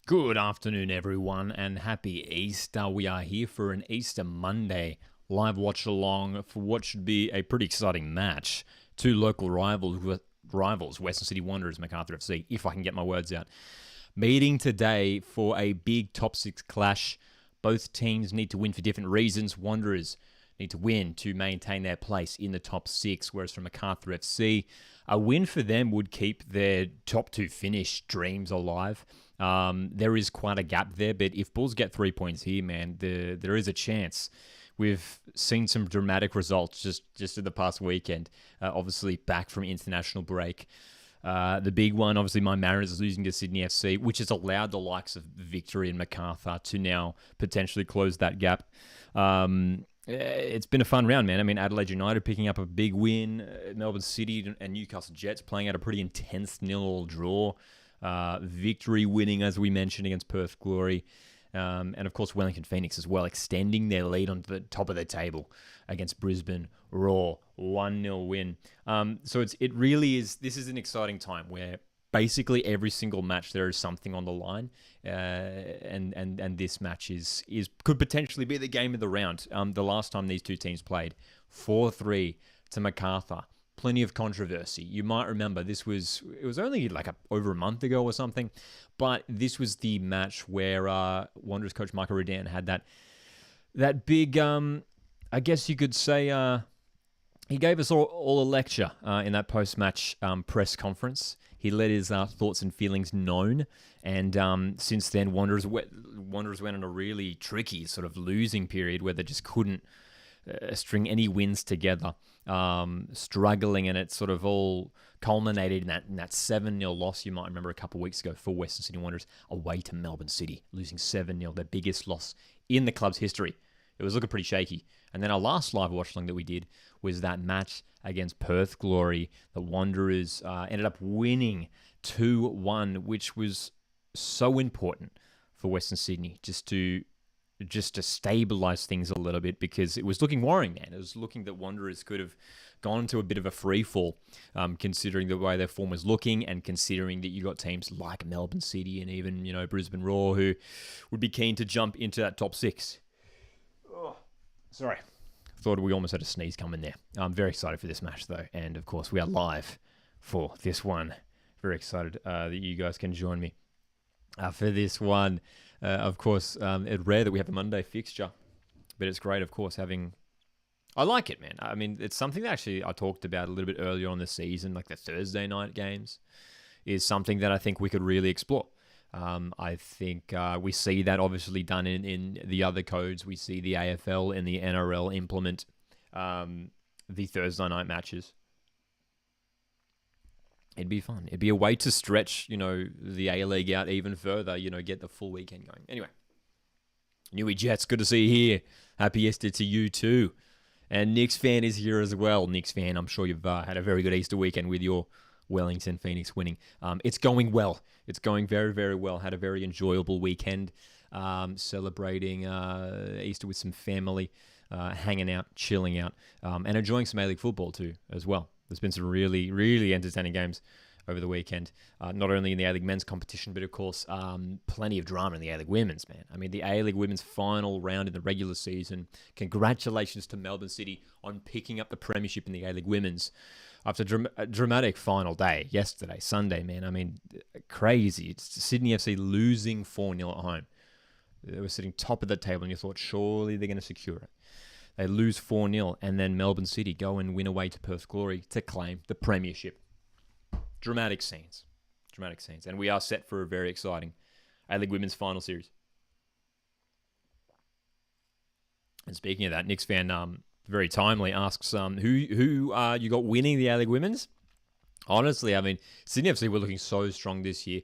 Good afternoon, everyone, and happy Easter. We are here for an Easter Monday live watch along for what should be a pretty exciting match. Two local rivals, Western City Wanderers, MACARTHUR FC, if I can get my words out, meeting today for a big top six clash. Both teams need to win for different reasons. Wanderers need to win to maintain their place in the top six, whereas for MACARTHUR FC, a win for them would keep their top two finish dreams alive. There is quite a gap there, but if Bulls get 3 points here, man, there is a chance. We've seen some dramatic results just in the past weekend, obviously back from international break. The big one, obviously, my Mariners is losing to Sydney FC, which has allowed the likes of Victory and MACARTHUR to now potentially close that gap. It's been a fun round, man. I mean, Adelaide United picking up a big win. Melbourne City and Newcastle Jets playing out a pretty intense 0-0 draw. Victory winning, as we mentioned, against Perth Glory. And, of course, Wellington Phoenix as well, extending their lead onto the top of the table against Brisbane Raw. 1-0 win. So it really is, this is an exciting time where basically every single match there is something on the line, and this match could potentially be the game of the round. The last time these two teams played, 4-3 to MACARTHUR. Plenty of controversy. You might remember it was only like over a month ago or something, but this was the match where Wanderers coach Michael Redan had that big, I guess you could say, he gave us all a lecture in that post-match press conference. He let his thoughts and feelings known, and since then, Wanderers went on a really tricky sort of losing period where they just couldn't string any wins together, struggling, and it sort of all culminated in that 7-0 loss you might remember a couple of weeks ago for Western Sydney Wanderers away to Melbourne City, losing 7-0, their biggest loss in the club's history. It was looking pretty shaky. And then our last live watch-along that we did was that match against Perth Glory. The Wanderers ended up winning 2-1, which was so important for Western Sydney just to stabilise things a little bit, because it was looking worrying, man. It was looking that Wanderers could have gone into a bit of a free fall, considering the way their form was looking, and considering that you got teams like Melbourne City and even Brisbane Raw who would be keen to jump into that top six. Sorry. Thought we almost had a sneeze coming there. I'm very excited for this match, though. And, of course, we are live for this one. Very excited that you guys can join me for this one. Of course, it's rare that we have a Monday fixture, but it's great, of course, having... I like it, man. I mean, it's something that actually I talked about a little bit earlier on the season, like the Thursday night games, is something that I think we could really explore. I think we see that obviously done in the other codes. We see the AFL and the NRL implement the Thursday night matches. It'd be fun. It'd be a way to stretch, the A-League out even further, get the full weekend going. Anyway, Newey Jets, good to see you here. Happy Easter to you too. And Knicks fan is here as well. Knicks fan, I'm sure you've had a very good Easter weekend with your Wellington Phoenix winning. It's going well. It's going very, very well. Had a very enjoyable weekend, celebrating Easter with some family, hanging out, chilling out, and enjoying some A-League football too as well. There's been some really, really entertaining games over the weekend, not only in the A-League men's competition, but of course, plenty of drama in the A-League women's, man. I mean, the A-League women's final round in the regular season. Congratulations to Melbourne City on picking up the premiership in the A-League women's after a dramatic final day yesterday, Sunday, man. I mean, crazy. It's Sydney FC losing 4-0 at home. They were sitting top of the table, and you thought, surely they're going to secure it. They lose 4-0, and then Melbourne City go and win away to Perth Glory to claim the premiership. Dramatic scenes. And we are set for a very exciting A-League Women's Final Series. And speaking of that, Knicks fan, very timely, asks who you got winning the A-League Women's? Honestly, I mean, Sydney FC were looking so strong this year.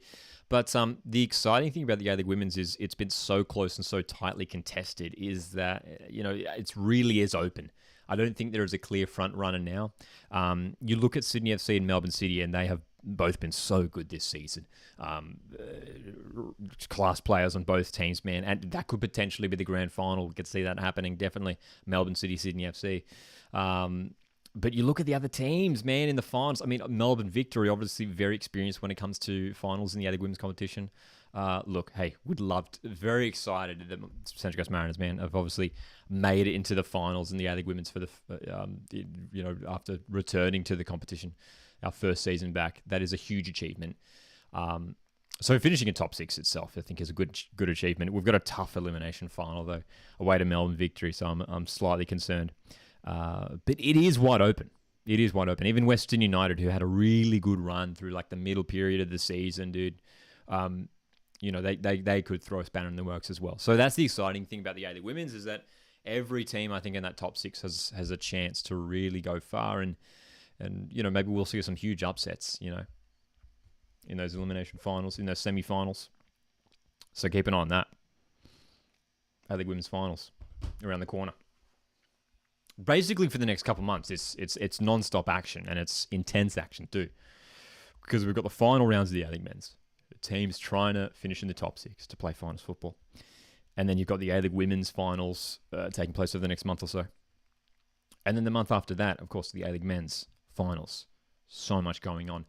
But the exciting thing about the A-League Women's is it's been so close and so tightly contested, is that, it really is open. I don't think there is a clear front runner now. You look at Sydney FC and Melbourne City, and they have both been so good this season. Class players on both teams, man. And that could potentially be the grand final. We could see that happening, definitely. Melbourne City, Sydney FC. But you look at the other teams, man, in the finals. I mean, Melbourne Victory, obviously very experienced when it comes to finals in the A-League women's competition. Look, hey, very excited that Central Coast Mariners, man, have obviously made it into the finals in the A-League women's for after returning to the competition, our first season back. That is a huge achievement. So finishing in top 6 itself, I think, is a good achievement. We've got a tough elimination final, though, away to Melbourne Victory, so I'm slightly concerned. But it is wide open. It is wide open. Even Western United, who had a really good run through like the middle period of the season, dude, they could throw a spanner in the works as well. So that's the exciting thing about the A-League Women's, is that every team, I think, in that top 6 has a chance to really go far, and maybe we'll see some huge upsets, in those elimination finals, in those semi-finals. So keep an eye on that. A-League Women's Finals around the corner. Basically, for the next couple months, it's non-stop action, and it's intense action too, because we've got the final rounds of the A-League Men's. The teams trying to finish in the top 6 to play finals football, and then you've got the A-League Women's Finals taking place over the next month or so, and then the month after that, of course, the A-League Men's Finals. So much going on.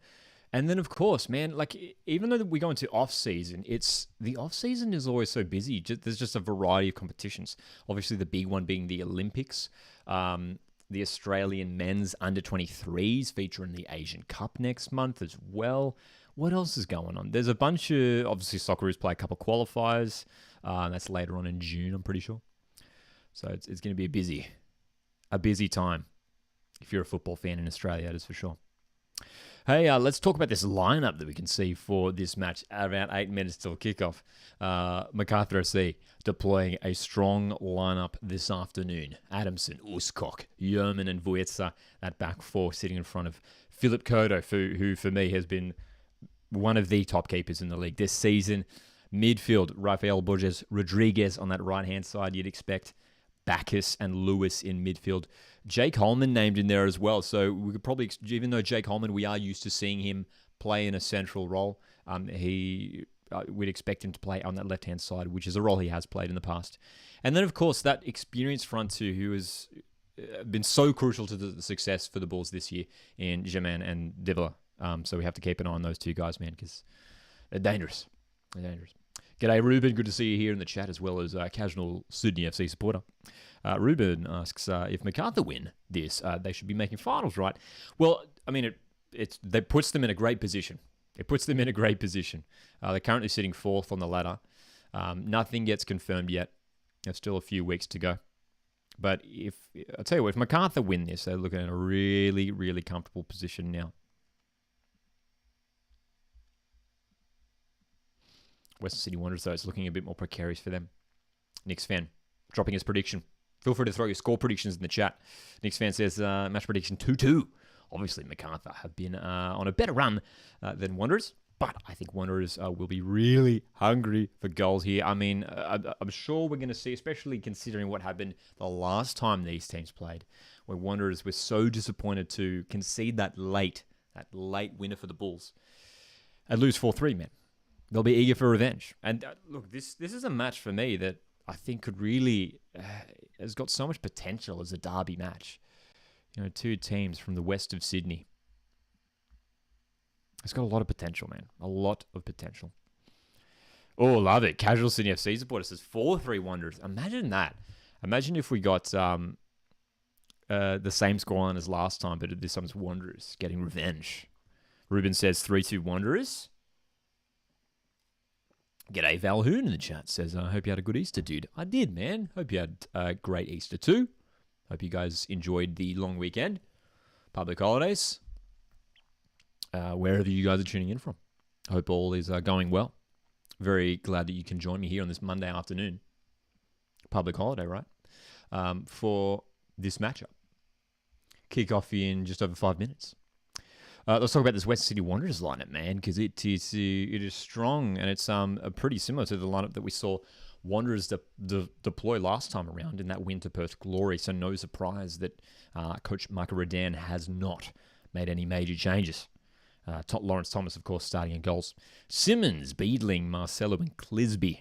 And then, of course, man, like, even though we go into off-season, the off-season is always so busy. There's just a variety of competitions. Obviously, the big one being the Olympics, the Australian men's under-23s featuring the Asian Cup next month as well. What else is going on? There's a bunch of, obviously, Socceroos play a couple qualifiers. That's later on in June, I'm pretty sure. So it's going to be a busy time if you're a football fan in Australia, that is for sure. Hey, let's talk about this lineup that we can see for this match at around 8 minutes till kickoff. MACARTHUR FC deploying a strong lineup this afternoon. Adamson, Uskok, Yerman and Vuetza, that back four sitting in front of Philip Kodo, who for me has been one of the top keepers in the league this season. Midfield, Rafael Borges Rodriguez on that right-hand side, you'd expect. Bacchus and Lewis in midfield. Jake Holman named in there as well. So we could probably, even though Jake Holman, we are used to seeing him play in a central role, we'd expect him to play on that left-hand side, which is a role he has played in the past. And then, of course, that experienced front two who has been so crucial to the success for the Bulls this year in Jaman and Divla. So we have to keep an eye on those two guys, man, because they're dangerous. G'day, Ruben. Good to see you here in the chat, as well as a casual Sydney FC supporter. Ruben asks, if MACARTHUR win this, they should be making finals, right? Well, I mean, it puts them in a great position. They're currently sitting 4th on the ladder. Nothing gets confirmed yet. There's still a few weeks to go. But I'll tell you what, if MACARTHUR win this, they're looking at a really, really comfortable position now. Western Sydney Wanderers, though, it's looking a bit more precarious for them. Nick's fan dropping his prediction. Feel free to throw your score predictions in the chat. Nick's fan says match prediction 2-2. Obviously, MACARTHUR have been on a better run than Wanderers, but I think Wanderers will be really hungry for goals here. I mean, I'm sure we're going to see, especially considering what happened the last time these teams played, where Wanderers were so disappointed to concede that late winner for the Bulls and lose 4-3, man. They'll be eager for revenge. And look, this is a match for me that I think could really has got so much potential as a derby match. Two teams from the west of Sydney. It's got a lot of potential, man. A lot of potential. Oh, love it. Casual Sydney FC supporter says 4-3 Wanderers. Imagine that. Imagine if we got the same scoreline as last time, but this time it's Wanderers getting revenge. Ruben says 3-2 Wanderers. G'day, Valhoon in the chat says, I hope you had a good Easter, dude. I did, man. Hope you had a great Easter too. Hope you guys enjoyed the long weekend, public holidays, wherever you guys are tuning in from. I hope all is going well. Very glad that you can join me here on this Monday afternoon. Public holiday, right? For this matchup. Kick-off in just over 5 minutes. Let's talk about this Western Sydney Wanderers lineup, man, because it is strong, and it's pretty similar to the lineup that we saw Wanderers deploy last time around in that win to Perth Glory. So no surprise that Coach Michael Redan has not made any major changes. Lawrence Thomas, of course, starting in goals. Simmons, Beedling, Marcelo, and Clisby.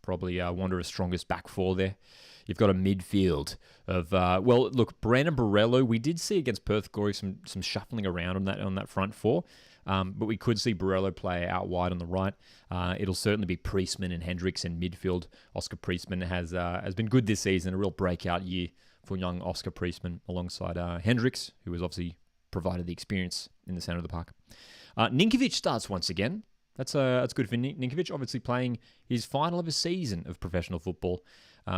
Probably Wanderers' strongest back four there. You've got a midfield of well, look, Brandon Borrello. We did see against Perth Glory some shuffling around on that front four, but we could see Borrello play out wide on the right. It'll certainly be Priestman and Hendricks in midfield. Oscar Priestman has been good this season, a real breakout year for young Oscar Priestman alongside Hendricks, who has obviously provided the experience in the centre of the park. Ninkovic starts once again. That's good for Ninkovic, obviously playing his final of a season of professional football.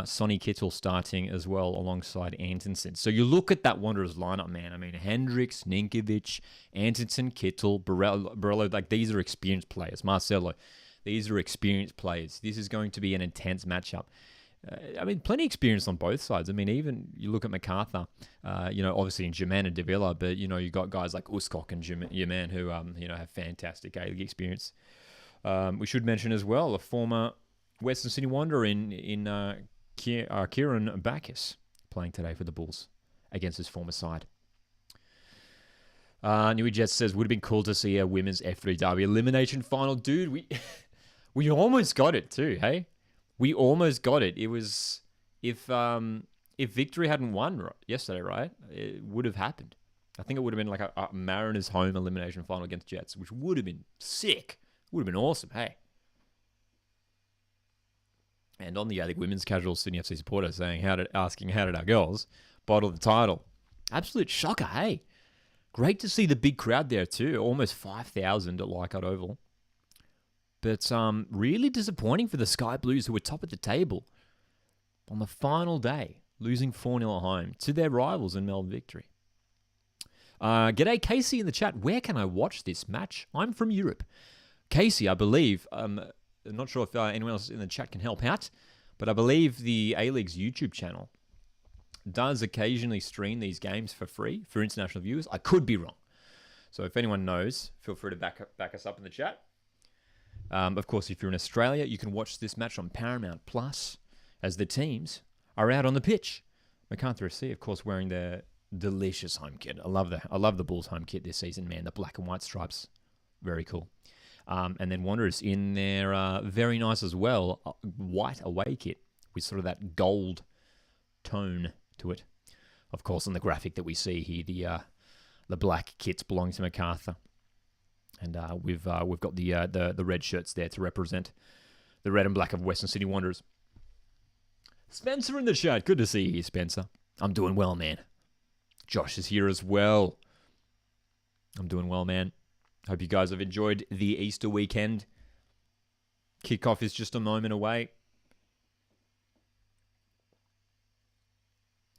Sonny Kittle starting as well alongside Antonsen. So you look at that Wanderers lineup, man. I mean, Hendricks, Ninkovic, Antonsen, Kittle, Borrello, like these are experienced players. Marcelo, these are experienced players. This is going to be an intense matchup. I mean, plenty of experience on both sides. I mean, even you look at MacArthur, obviously in Germain and Davila, but, you got guys like Uskok and Germain who, have fantastic A-League experience. We should mention as well a former Western Sydney Wanderer in Kieran Bacchus playing today for the Bulls against his former side. Newey Jets says, would have been cool to see a women's F3 derby elimination final. Dude, we almost got it too, hey? We almost got it. It was, if Victory hadn't won yesterday, right, it would have happened. I think it would have been like a Mariners home elimination final against Jets, which would have been sick. Would have been awesome, hey? And on the A-League women's casual Sydney FC supporter saying, asking how did our girls bottle the title? Absolute shocker, hey? Great to see the big crowd there too. Almost 5,000 at Leichhardt Oval. But really disappointing for the Sky Blues, who were top of the table on the final day, losing 4-0 at home to their rivals in Melbourne Victory. G'day, Casey in the chat. Where can I watch this match? I'm from Europe. Casey, I believe, I'm not sure if anyone else in the chat can help out, but I believe the A-League's YouTube channel does occasionally stream these games for free for international viewers. I could be wrong. So if anyone knows, feel free to back us up in the chat. Of course, if you're in Australia, you can watch this match on Paramount Plus as the teams are out on the pitch. MacArthur FC, of course, wearing their delicious home kit. I love the Bulls home kit this season, man. The black and white stripes, very cool. And then Wanderers in their very nice as well white away kit with sort of that gold tone to it. Of course, on the graphic that we see here, the black kits belong to MacArthur. And we've got the red shirts there to represent the red and black of Western Sydney Wanderers. Spencer in the chat. Good to see you here, Spencer. I'm doing well, man. Josh is here as well. I'm doing well, man. Hope you guys have enjoyed the Easter weekend. Kickoff is just a moment away.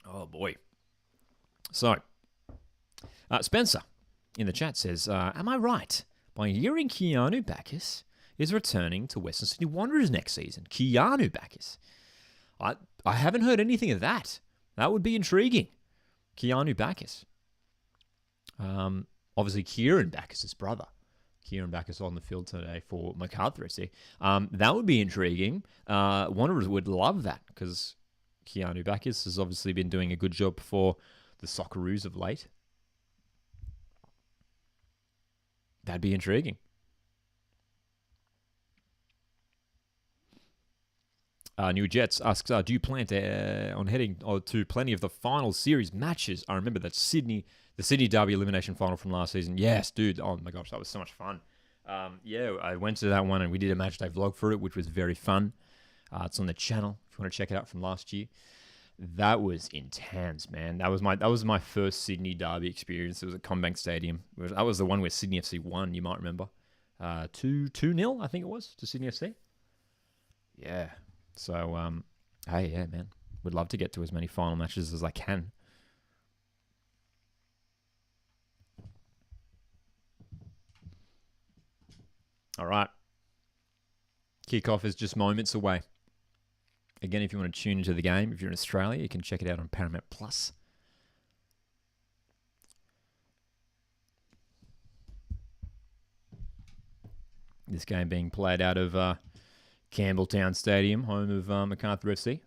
Oh, boy. So, Spencer in the chat says, am I right by hearing Keanu Bacchus is returning to Western Sydney Wanderers next season? Keanu Bacchus. I haven't heard anything of that. That would be intriguing. Keanu Bacchus. Obviously, Kieran Bacchus' brother. Kieran Bacchus on the field today for MacArthur FC. That would be intriguing. Wanderers would love that because Keanu Bacchus has obviously been doing a good job for the Socceroos of late. That'd be intriguing. New Jets asks, do you plan on heading to plenty of the final series matches? I remember that the Sydney Derby elimination final from last season. Yes, dude. Oh my gosh, that was so much fun. Yeah, I went to that one and we did a match day vlog for it, which was very fun. It's on the channel if you want to check it out from last year. That was intense, man. That was my first Sydney Derby experience. It was at Combank Stadium. That was the one where Sydney FC won, you might remember. 2-0, I think it was, to Sydney FC. Yeah. So, hey, yeah, man. Would love to get to as many final matches as I can. All right. Kickoff is just moments away. Again, if you want to tune into the game, if you're in Australia, you can check it out on Paramount Plus. This game being played out of Campbelltown Stadium, home of MacArthur FC.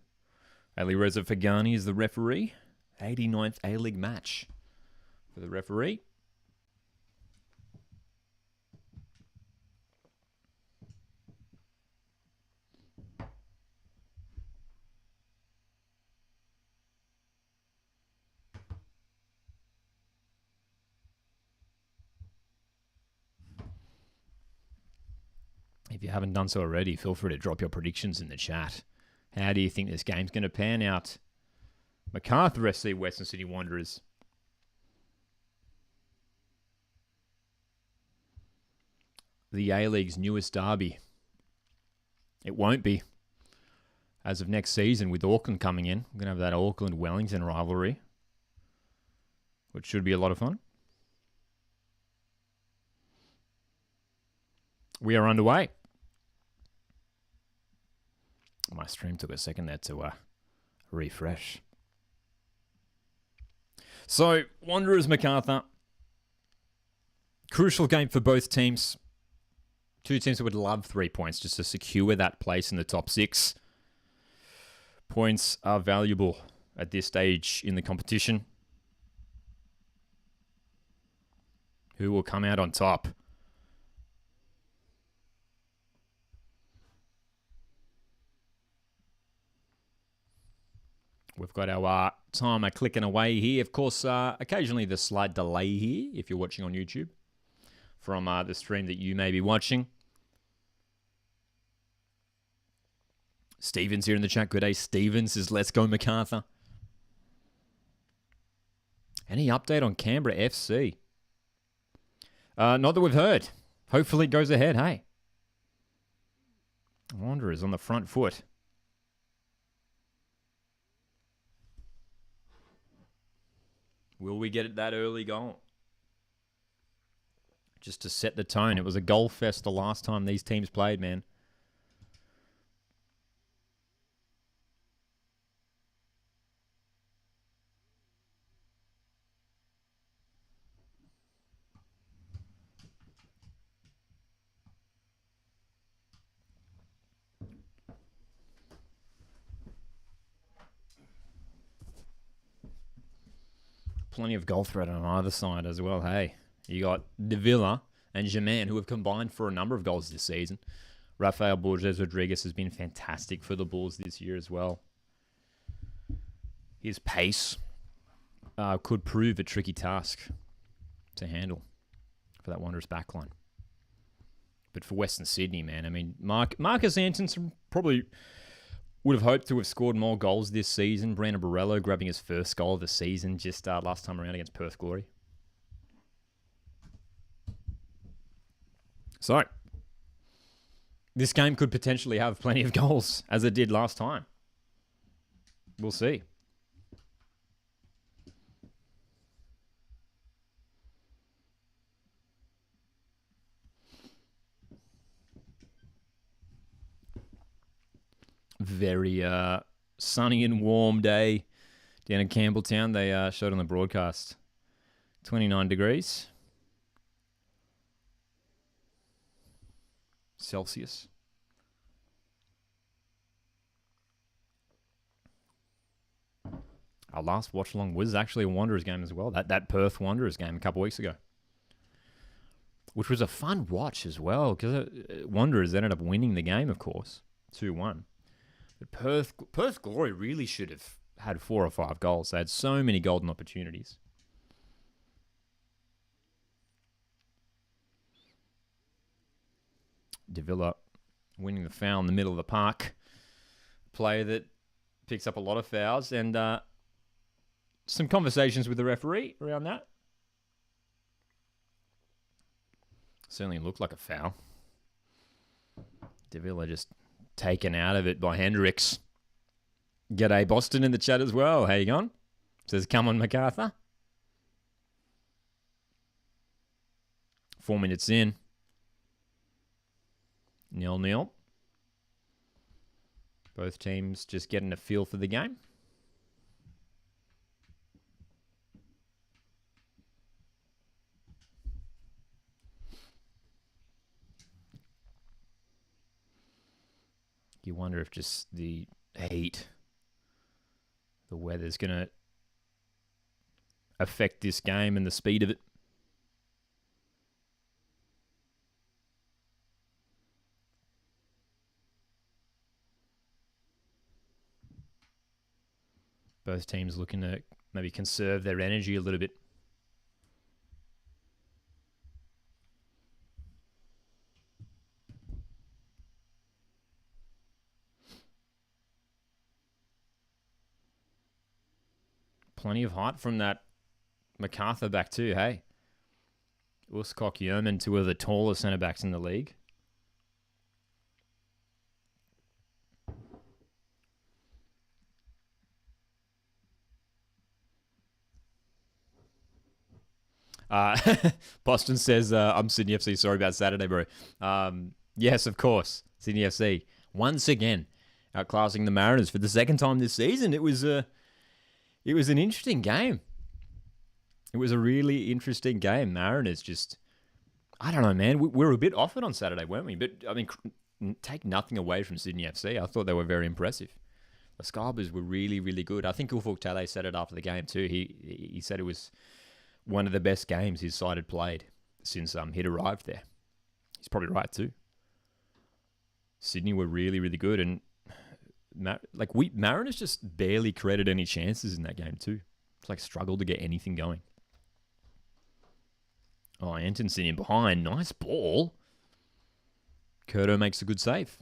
Ali Reza Fagani is the referee. 89th A-League match for the referee. If you haven't done so already, feel free to drop your predictions in the chat. How do you think this game's going to pan out? MacArthur FC, Western Sydney Wanderers. The A-League's newest derby. It won't be. As of next season, with Auckland coming in, we're going to have that Auckland-Wellington rivalry, which should be a lot of fun. We are underway. My stream took a second there to refresh. So, Wanderers MacArthur. Crucial game for both teams. Two teams that would love 3 points just to secure that place in the top 6. Points are valuable at this stage in the competition. Who will come out on top? We've got our timer clicking away here. Of course, occasionally the slight delay here if you're watching on YouTube from the stream that you may be watching. Stevens here in the chat. Good day, Stevens says, let's go MacArthur. Any update on Canberra FC? Not that we've heard. Hopefully it goes ahead, hey. Wanderers on the front foot. Will we get it that early goal? Just to set the tone. It was a goal fest the last time these teams played, man. Plenty of goal threat on either side as well. Hey, you got De Villa and Germain, who have combined for a number of goals this season. Rafael Borges Rodriguez has been fantastic for the Bulls this year as well. His pace could prove a tricky task to handle for that Wanderers backline. But for Western Sydney, man, I mean, Marcus Antonsen probably would have hoped to have scored more goals this season. Brandon Borrello grabbing his first goal of the season just last time around against Perth Glory. So, this game could potentially have plenty of goals, as it did last time. We'll see. Very sunny and warm day down in Campbelltown. They showed on the broadcast 29 degrees Celsius. Our last watch-along was actually a Wanderers game as well. That Perth Wanderers game a couple weeks ago, which was a fun watch as well, because Wanderers ended up winning the game, of course, 2-1. But Perth Glory really should have had 4 or 5 goals. They had so many golden opportunities. De Villa winning the foul in the middle of the park. Player that picks up a lot of fouls, and some conversations with the referee around that. Certainly looked like a foul. De Villa just taken out of it by Hendricks. G'day Boston in the chat as well. How you going? Says, come on MacArthur. 4 minutes in. 0-0. Both teams just getting a feel for the game. You wonder if just the heat, the weather's going to affect this game and the speed of it. Both teams looking to maybe conserve their energy a little bit. plenty of height from that MacArthur back too, hey? Uskok, Yeoman, two of the tallest centre-backs in the league. Boston says, I'm Sydney FC. Sorry about Saturday, bro. Yes, of course. Sydney FC. Once again, outclassing the Mariners for the second time this season. It was an interesting game. It was a really interesting game. Mariners just, I don't know, man. We were a bit off it on Saturday, weren't we? But, I mean, take nothing away from Sydney FC. I thought they were very impressive. The Scarbers were really, really good. I think Ufuk Tale said it after the game too. He said it was one of the best games his side had played since he'd arrived there. He's probably right too. Sydney were really, really good, and Mariners just barely created any chances in that game too. It's like struggled to get anything going. Oh, Antonson in behind, nice ball. Curto makes a good save.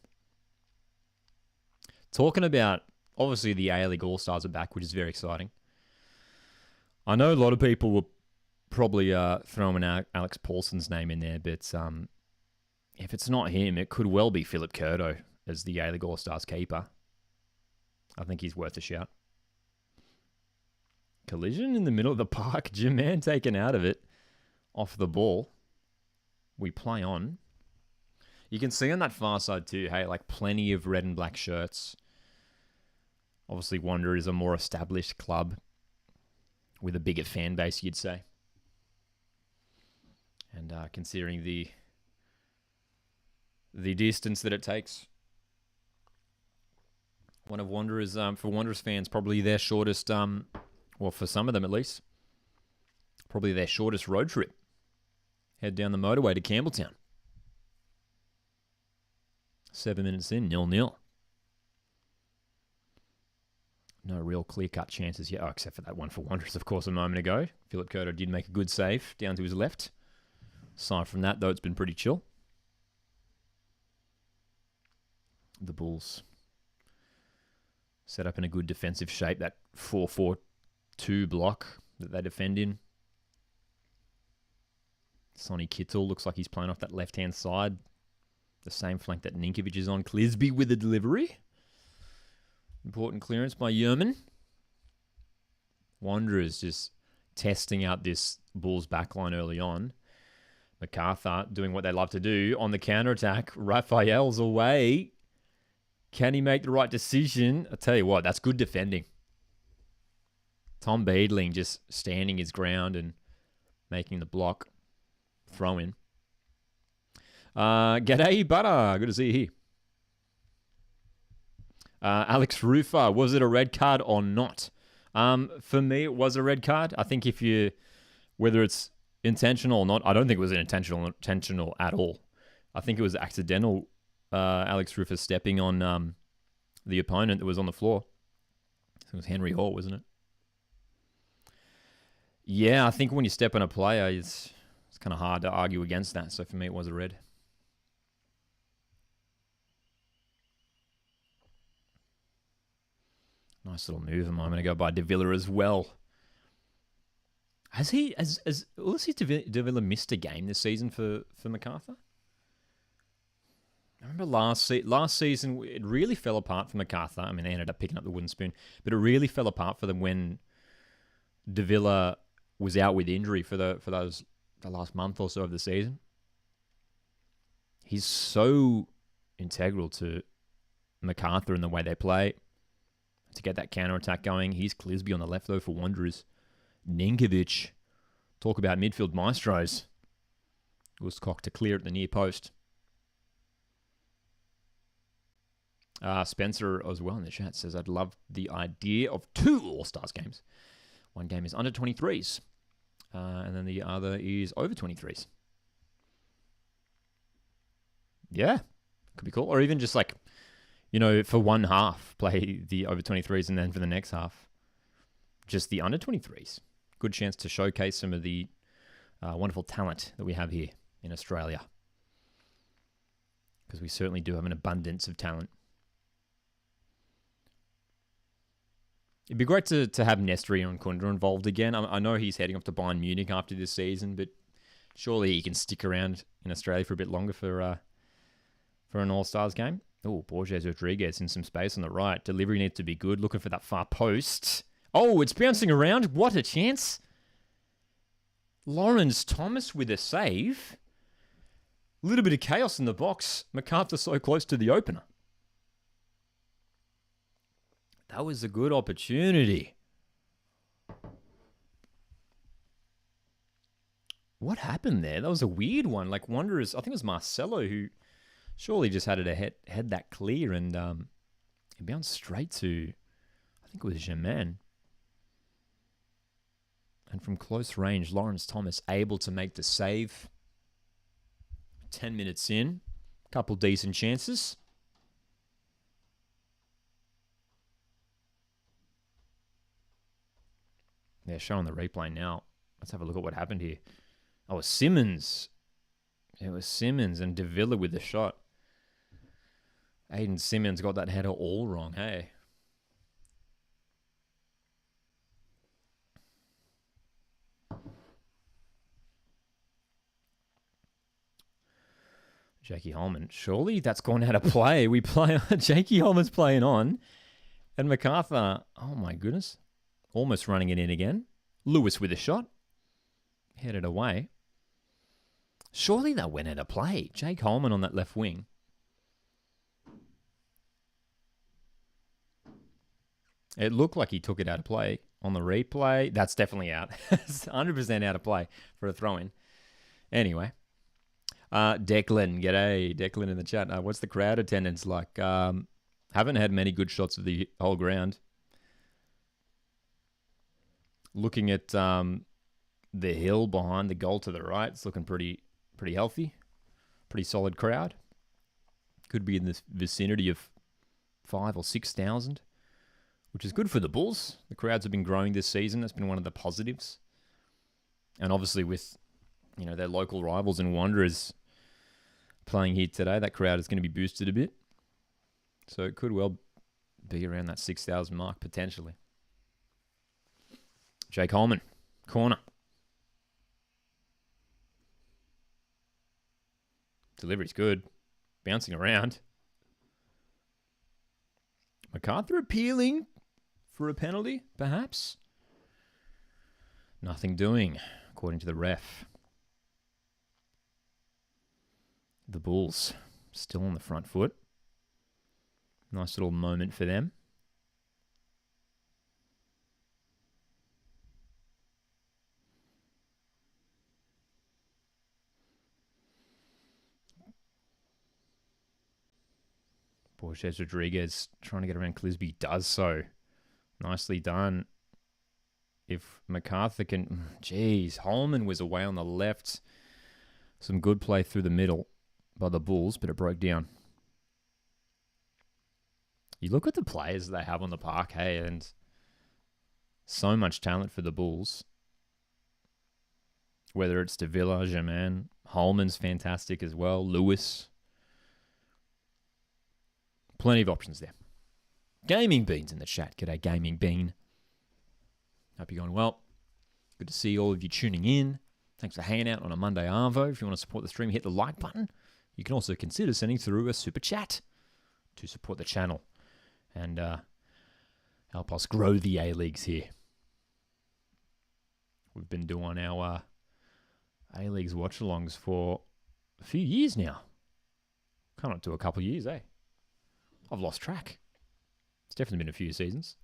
Talking about, obviously the A-League All-Stars are back, which is very exciting. I know a lot of people were probably throwing out Alex Paulson's name in there, but if it's not him, it could well be Philip Curto as the A-League All-Stars keeper. I think he's worth a shout. Collision in the middle of the park. Jim-Man taken out of it. Off the ball. We play on. You can see on that far side too, hey, like plenty of red and black shirts. Obviously, Wanderers is a more established club with a bigger fan base, you'd say. And considering the distance that it takes, one of Wanderers, for Wanderers fans, probably their shortest, well, for some of them at least, probably their shortest road trip. Head down the motorway to Campbelltown. 7 minutes in, 0-0. No real clear-cut chances yet. Oh, except for that one for Wanderers, of course, a moment ago. Philip Curto did make a good save down to his left. Aside from that, though, it's been pretty chill. The Bulls set up in a good defensive shape. That 4-4-2 block that they defend in. Sonny Kittle looks like he's playing off that left-hand side. The same flank that Ninkovic is on. Clisby with the delivery. Important clearance by Yeoman. Wanderers just testing out this Bulls backline early on. MacArthur doing what they love to do on the counter-attack. Raphael's away. Can he make the right decision? I tell you what, that's good defending. Tom Beadling just standing his ground and making the block. Throw in. G'day, Butter. Good to see you here. Alex Rufa, was it a red card or not? For me, it was a red card. I think whether it's intentional or not, I don't think it was intentional at all. I think it was accidental. Alex Rufa stepping on the opponent that was on the floor. It was Henry Hall, wasn't it? Yeah, I think when you step on a player, it's kind of hard to argue against that. So for me, it was a red. Nice little move a moment ago by De Villa as well. Has Ulysses De Villa missed a game this season for MacArthur? I remember last season, it really fell apart for MacArthur. I mean, they ended up picking up the wooden spoon, but it really fell apart for them when De Villa was out with injury for the last month or so of the season. He's so integral to MacArthur and the way they play to get that counter-attack going. Here's Clisby on the left, though, for Wanderers. Ninkovic. Talk about midfield maestros. Uskok to clear at the near post. Spencer as well in the chat says, I'd love the idea of 2 All-Stars games. One game is under 23s. And then the other is over 23s. Yeah, could be cool. Or even just like, for one half, play the over 23s, and then for the next half, just the under 23s. Good chance to showcase some of the wonderful talent that we have here in Australia. Because we certainly do have an abundance of talent. It'd be great to have Nestri and Kunda involved again. I know he's heading off to Bayern Munich after this season, but surely he can stick around in Australia for a bit longer for an All-Stars game. Oh, Borges Rodriguez in some space on the right. Delivery needs to be good. Looking for that far post. Oh, it's bouncing around. What a chance. Lawrence Thomas with a save. A little bit of chaos in the box. MacArthur so close to the opener. That was a good opportunity. What happened there? That was a weird one. Like Wanderers, I think it was Marcelo who surely just had it head that clear and it bounced straight to, I think it was Germain. And from close range, Lawrence Thomas able to make the save. 10 minutes in, couple decent chances. They're showing the replay now. Let's have a look at what happened here. Oh, it was Simmons. It was Simmons and De Villa with the shot. Aiden Simmons got that header all wrong, hey? Jakey Holman. Surely that's gone out of play. Jakey Holman's playing on. And MacArthur, oh my goodness. Almost running it in again. Lewis with a shot. Headed away. Surely that went out of play. Jake Holman on that left wing. It looked like he took it out of play. On the replay, that's definitely out. It's 100% out of play for a throw-in. Anyway. Declan, g'day. Declan in the chat. What's the crowd attendance like? Haven't had many good shots of the whole ground. Looking at the hill behind the goal to the right, it's looking pretty healthy. Pretty solid crowd. Could be in the vicinity of 5,000 or 6,000, which is good for the Bulls. The crowds have been growing this season. That's been one of the positives. And obviously with their local rivals and Wanderers playing here today, that crowd is going to be boosted a bit. So it could well be around that 6,000 mark potentially. Jake Holman, corner. Delivery's good. Bouncing around. MacArthur appealing for a penalty, perhaps? Nothing doing, according to the ref. The Bulls still on the front foot. Nice little moment for them. Borges Rodriguez trying to get around Clisby, does so. Nicely done. If MacArthur can... Jeez, Holman was away on the left. Some good play through the middle by the Bulls, but it broke down. You look at the players they have on the park, hey, and so much talent for the Bulls. Whether it's De Villa, Germain, Holman's fantastic as well, Lewis... Plenty of options there. Gaming Bean's in the chat. G'day, Gaming Bean. Hope you're going well. Good to see all of you tuning in. Thanks for hanging out on a Monday Arvo. If you want to support the stream, hit the like button. You can also consider sending through a super chat to support the channel and help us grow the A-Leagues here. We've been doing our A-Leagues watch-alongs for a few years now. Coming up to a couple of years, eh? I've lost track. It's definitely been a few seasons.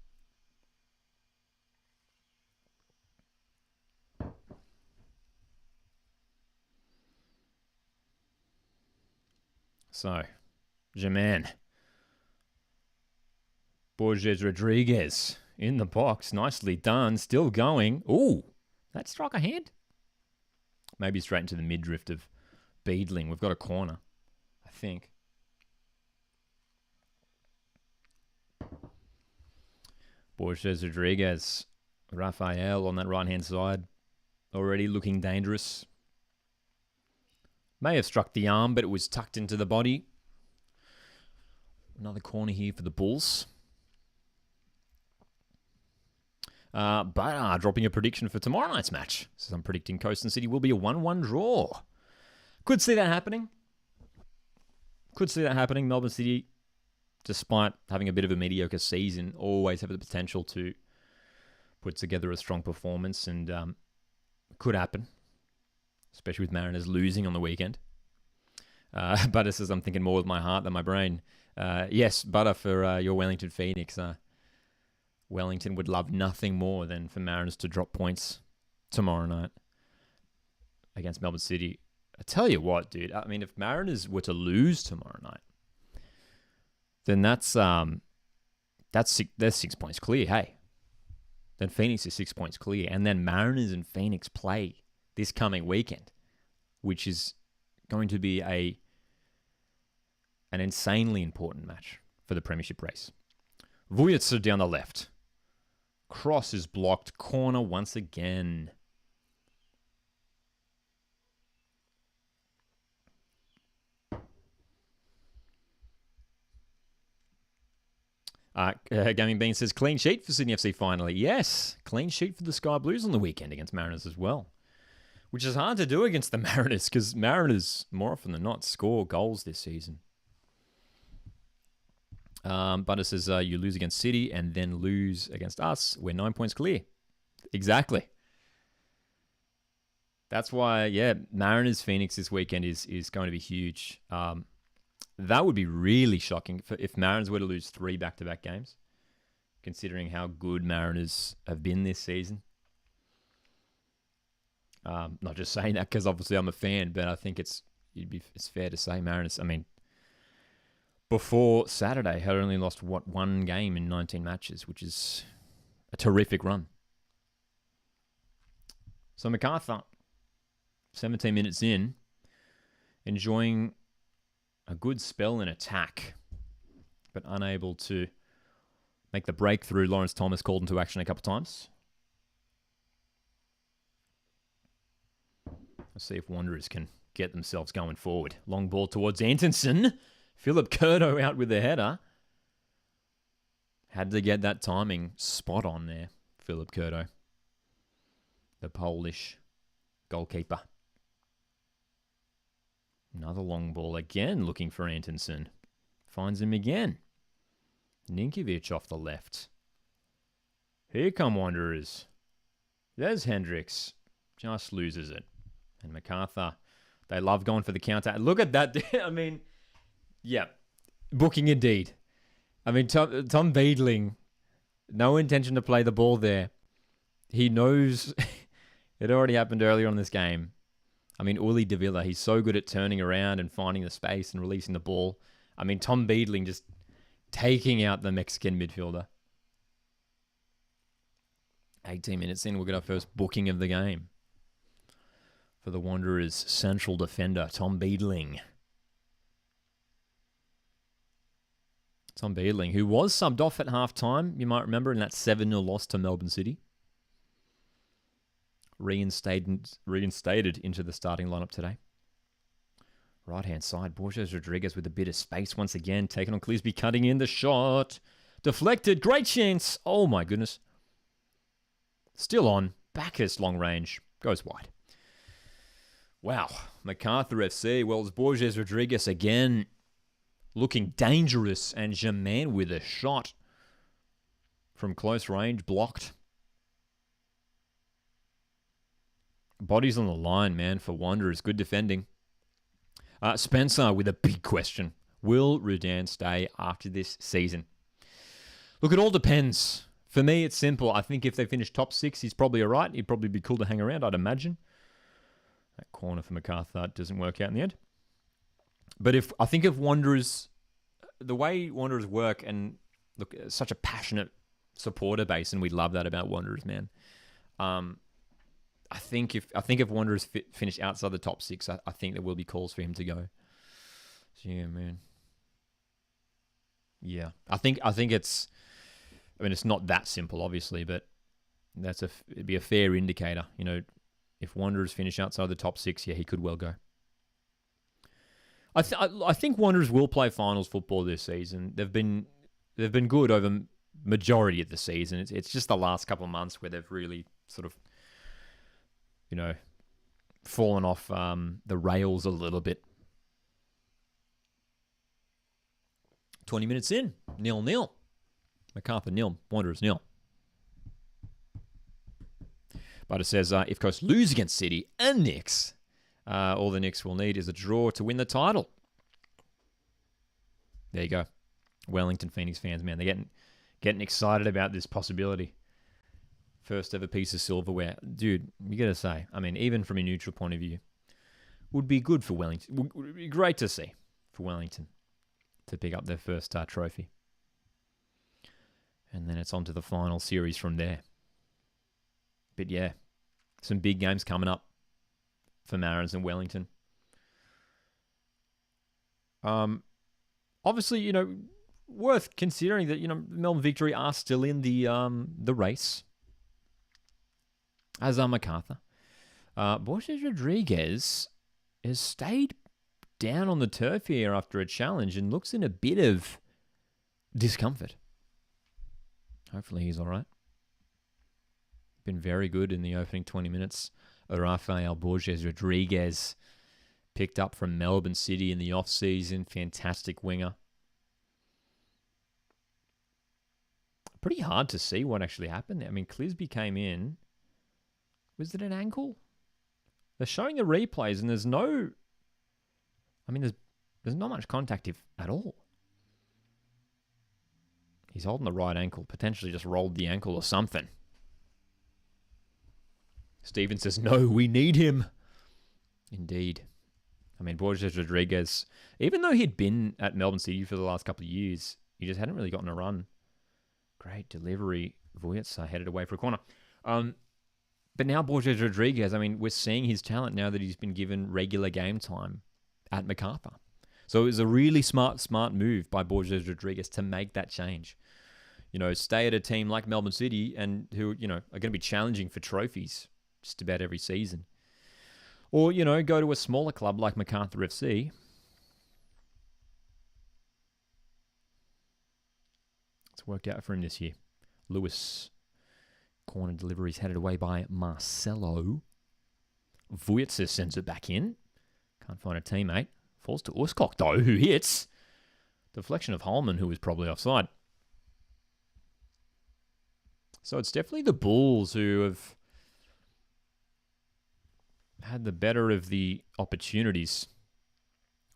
So, Germain. Borges Rodriguez in the box. Nicely done. Still going. Ooh, that struck a hand. Maybe straight into the midriff of Beedling. We've got a corner, I think. Borges Rodriguez, Rafael on that right-hand side, already looking dangerous. May have struck the arm, but it was tucked into the body. Another corner here for the Bulls. But dropping a prediction for tomorrow night's match. So I'm predicting Coast and City will be a 1-1 draw. Could see that happening. Melbourne City, despite having a bit of a mediocre season, always have the potential to put together a strong performance, and could happen, especially with Mariners losing on the weekend. Butter says, I'm thinking more with my heart than my brain. Yes, Butter, for your Wellington Phoenix. Wellington would love nothing more than for Mariners to drop points tomorrow night against Melbourne City. I tell you what, dude. I mean, if Mariners were to lose tomorrow night, then they're 6 points clear. Hey, then Phoenix is 6 points clear, and then Mariners and Phoenix play this coming weekend, which is going to be an insanely important match for the premiership race. Vujicic down the left. Cross is blocked. Corner once again. Gaming Bean says, clean sheet for Sydney FC finally. Yes, clean sheet for the Sky Blues on the weekend against Mariners as well. Which is hard to do against the Mariners, because Mariners, more often than not, score goals this season. Butter says, you lose against City and then lose against us. We're 9 points clear. Exactly. That's why, yeah, Mariners Phoenix this weekend is going to be huge. That would be really shocking if Mariners were to lose 3 back-to-back games, considering how good Mariners have been this season. Not just saying that because obviously I'm a fan, but I think it's fair to say Mariners, I mean, before Saturday, had only lost, 1 game in 19 matches, which is a terrific run. So MacArthur, 17 minutes in, enjoying a good spell in attack, but unable to make the breakthrough. Lawrence Thomas called into action a couple of times. Let's see if Wanderers can get themselves going forward. Long ball towards Antonsen. Philip Curto out with the header. Had to get that timing spot on there, Philip Curto, the Polish goalkeeper. Another long ball again, looking for Antonsen. Finds him again. Ninkovic off the left. Here come Wanderers. There's Hendricks. Just loses it. And MacArthur, they love going for the counter. Look at that. I mean, yeah, booking indeed. I mean, Tom Beadling, no intention to play the ball there. He knows it already happened earlier on this game. I mean, Uli Davila, he's so good at turning around and finding the space and releasing the ball. I mean, Tom Beadling just taking out the Mexican midfielder. 18 minutes in, we'll get our first booking of the game for the Wanderers' central defender, Tom Beadling. Tom Beadling, who was subbed off at halftime, you might remember, in that 7-0 loss to Melbourne City. Reinstated into the starting lineup today. Right-hand side, Borges Rodriguez with a bit of space once again, taking on Clearsby, cutting in the shot. Deflected, great chance. Oh my goodness. Still on, Bacchus long range, goes wide. Wow, MacArthur FC, well, it's Borges Rodriguez again, looking dangerous, and Germain with a shot from close range, blocked. Bodies on the line, man, for Wanderers. Good defending. Spencer with a big question. Will Rudan stay after this season? Look, it all depends. For me, it's simple. I think if they finish top 6, he's probably all right. He'd probably be cool to hang around, I'd imagine. That corner for MacArthur doesn't work out in the end. But if Wanderers, the way Wanderers work, and look, such a passionate supporter base, and we love that about Wanderers, man. I think if Wanderers finish outside the top 6, I think there will be calls for him to go. So yeah, man. Yeah, I think it's. I mean, it's not that simple, obviously, but it'd be a fair indicator. You know, if Wanderers finish outside the top 6, yeah, he could well go. I think Wanderers will play finals football this season. They've been good over majority of the season. It's just the last couple of months where they've really sort of, fallen off the rails a little bit. 20 minutes in, 0-0. MACARTHUR 0, Wanderers 0. But it says, if Coast lose against City and Knicks, all the Knicks will need is a draw to win the title. There you go. Wellington Phoenix fans, man, they're getting excited about this possibility. First ever piece of silverware. Dude, you got to say, I mean, even from a neutral point of view, would be good for Wellington. Would be great to see for Wellington to pick up their first trophy. And then it's on to the final series from there. But yeah, some big games coming up for Mariners and Wellington. Obviously, worth considering that, Melbourne Victory are still in the race, as are MACARTHUR. Borges Rodriguez has stayed down on the turf here after a challenge and looks in a bit of discomfort. Hopefully he's all right. Been very good in the opening 20 minutes. Rafael Borges Rodriguez, picked up from Melbourne City in the off-season. Fantastic winger. Pretty hard to see what actually happened there. I mean, Clisby came in. Was it an ankle? They're showing the replays and there's no... I mean, there's not much contact at all. He's holding the right ankle. Potentially just rolled the ankle or something. Steven says, no, we need him. Indeed. I mean, Borges Rodriguez, even though he'd been at Melbourne City for the last couple of years, he just hadn't really gotten a run. Great delivery. Vujic headed away for a corner. But now Borges Rodriguez, I mean, we're seeing his talent now that he's been given regular game time at MACARTHUR. So it was a really smart move by Borges Rodriguez to make that change. Stay at a team like Melbourne City and who, are going to be challenging for trophies just about every season. Or, go to a smaller club like MACARTHUR FC. It's worked out for him this year. Lewis, corner deliveries headed away by Marcelo. Vujic sends it back in. Can't find a teammate. Falls to Uscock, though, who hits. Deflection of Holman, who was probably offside. So it's definitely the Bulls who have had the better of the opportunities.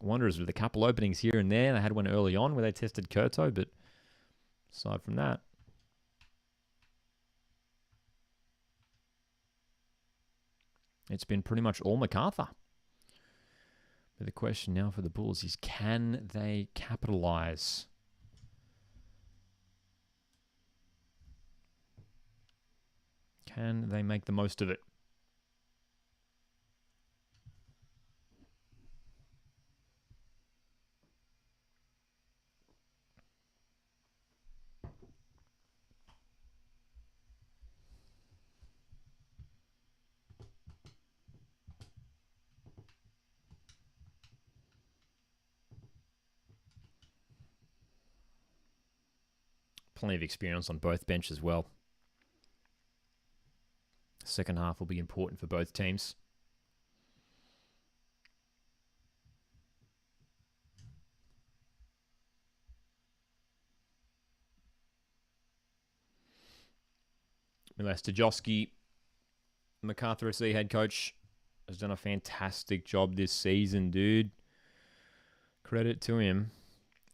Wanderers with a couple openings here and there. They had one early on where they tested Curto, but aside from that, it's been pretty much all MACARTHUR. But the question now for the Bulls is, can they capitalize? Can they make the most of it? Plenty of experience on both benches as well. Second half will be important for both teams. Milas Tajowski, MACARTHUR FC head coach, has done a fantastic job this season, dude. Credit to him.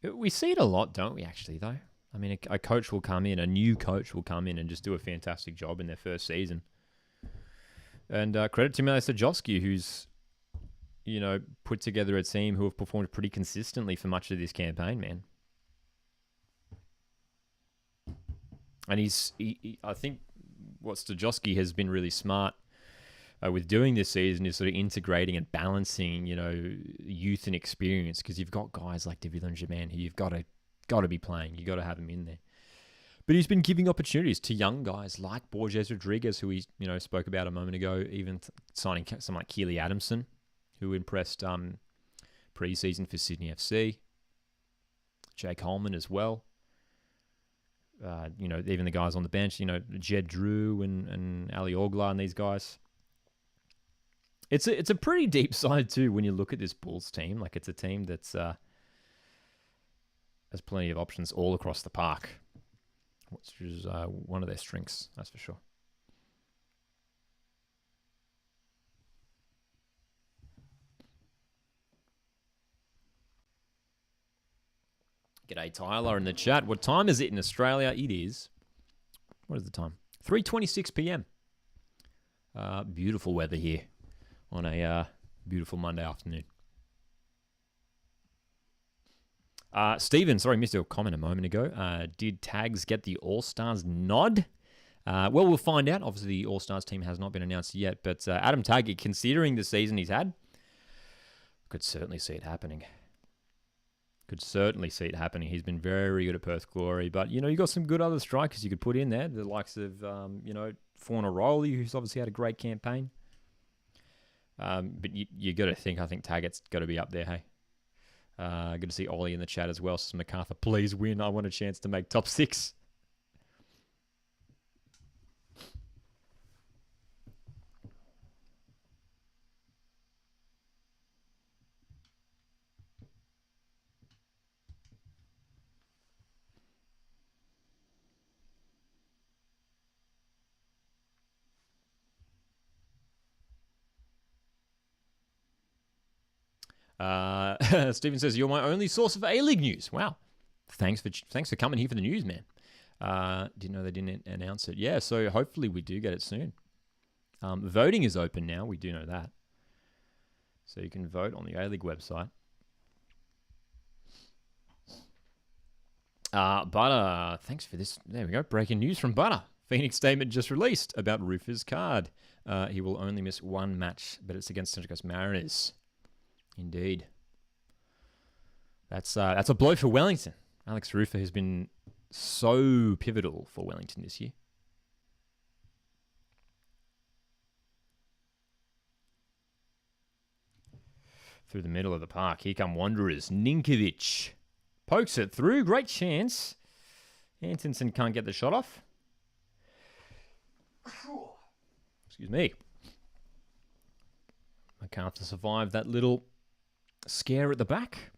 We see it a lot, don't we, actually, though? I mean, a coach will come in, a new coach will come in and just do a fantastic job in their first season. And credit to Milas Tajowski, who's, put together a team who have performed pretty consistently for much of this campaign, man. And I think what Tajowski has been really smart with doing this season is sort of integrating and balancing, youth and experience, because you've got guys like David Jaman who you've got to be playing. You got to have him in there. But he's been giving opportunities to young guys like Borges Rodriguez, who he spoke about a moment ago, even signing someone like Keely Adamson, who impressed pre-season for Sydney FC. Jake Holman as well. even the guys on the bench, Jed Drew and Ali Ogla and these guys. It's a pretty deep side too when you look at this Bulls team. Like, it's a team that's has plenty of options all across the park, which is one of their strengths, that's for sure. G'day, Tyler, in the chat. What time is it in Australia? It is... What is the time? 3:26 p.m. Beautiful weather here on a beautiful Monday afternoon. Steven, sorry, missed your comment a moment ago. Did Tags get the All-Stars nod? Well, we'll find out. Obviously, the All-Stars team has not been announced yet, but Adam Taggart, considering the season he's had, could certainly see it happening. He's been very good at Perth Glory, but you got some good other strikers you could put in there. The likes of Fauna Rowley, who's obviously had a great campaign. But you got to think. I think Taggart's got to be up there. Hey, good to see Ollie in the chat as well. Says MacArthur, please win. I want a chance to make top 6. Stephen says, you're my only source of A-League news. Wow. Thanks for coming here for the news, man. Didn't know they didn't announce it. Yeah, so hopefully we do get it soon. Voting is open now. We do know that. So you can vote on the A-League website. Butter, thanks for this. There we go. Breaking news from Butter. Phoenix statement just released about Rufus Card. He will only miss one match, but it's against Central Coast Mariners. Indeed. That's a blow for Wellington. Alex Rufer has been so pivotal for Wellington this year. Through the middle of the park. Here come Wanderers. Ninkovic pokes it through. Great chance. Antonsen can't get the shot off. Excuse me. MacArthur survived that little scare at the back.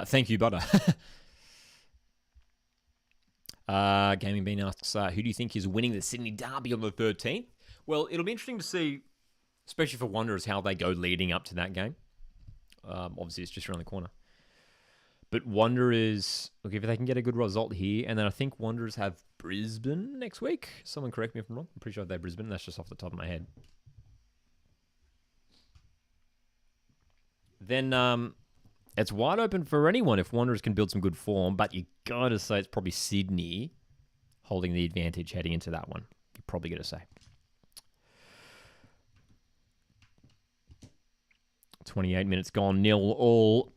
Thank you, Butter. Gaming Bean asks, who do you think is winning the Sydney Derby on the 13th? Well, it'll be interesting to see, especially for Wanderers, how they go leading up to that game. Obviously, it's just around the corner. But Wanderers, look, if they can get a good result here, and then I think Wanderers have Brisbane next week. Someone correct me if I'm wrong. I'm pretty sure they have Brisbane. That's just off the top of my head. Then it's wide open for anyone if Wanderers can build some good form, but you got to say it's probably Sydney holding the advantage heading into that one. You're probably going to say. 28 minutes gone, 0-0.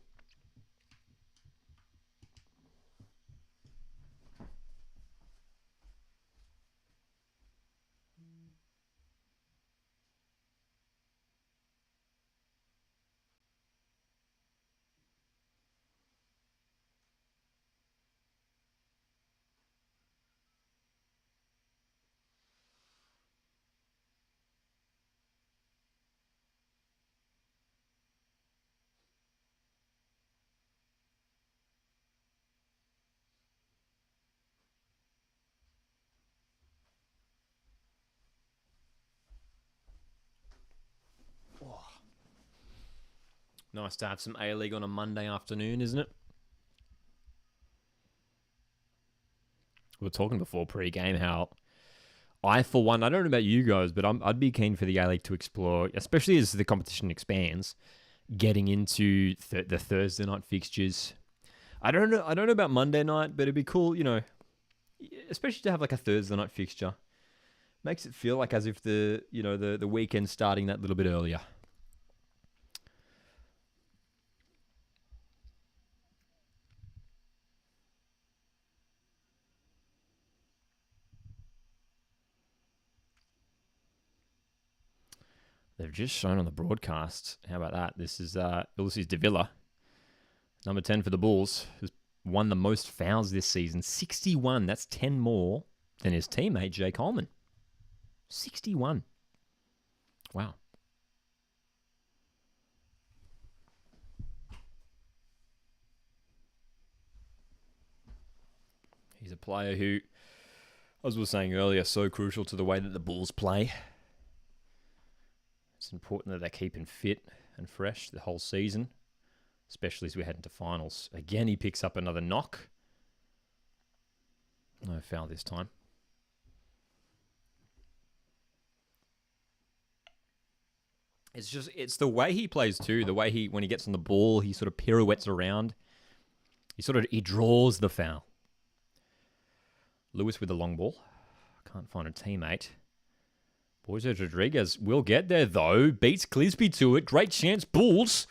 Nice to have some A-League on a Monday afternoon, isn't it? We were talking before pre-game how I, for one, I don't know about you guys, but I'd be keen for the A-League to explore, especially as the competition expands, getting into the Thursday night fixtures. I don't know about Monday night, but it'd be cool, especially to have like a Thursday night fixture. Makes it feel like as if the weekend's starting that little bit earlier. They've just shown on the broadcast. How about that? This is Ulysses De Villa, number 10 for the Bulls, who's won the most fouls this season. 61. That's 10 more than his teammate, Jay Coleman. 61. Wow. He's a player who, as we were saying earlier, so crucial to the way that the Bulls play. It's important that they keep him fit and fresh the whole season, especially as we head into finals. Again, he picks up another knock. No foul this time. It's the way he plays too. The way when he gets on the ball, he sort of pirouettes around. He draws the foul. Lewis with the long ball. Can't find a teammate. Borges Rodriguez will get there though. Beats Clisby to it. Great chance. Bulls.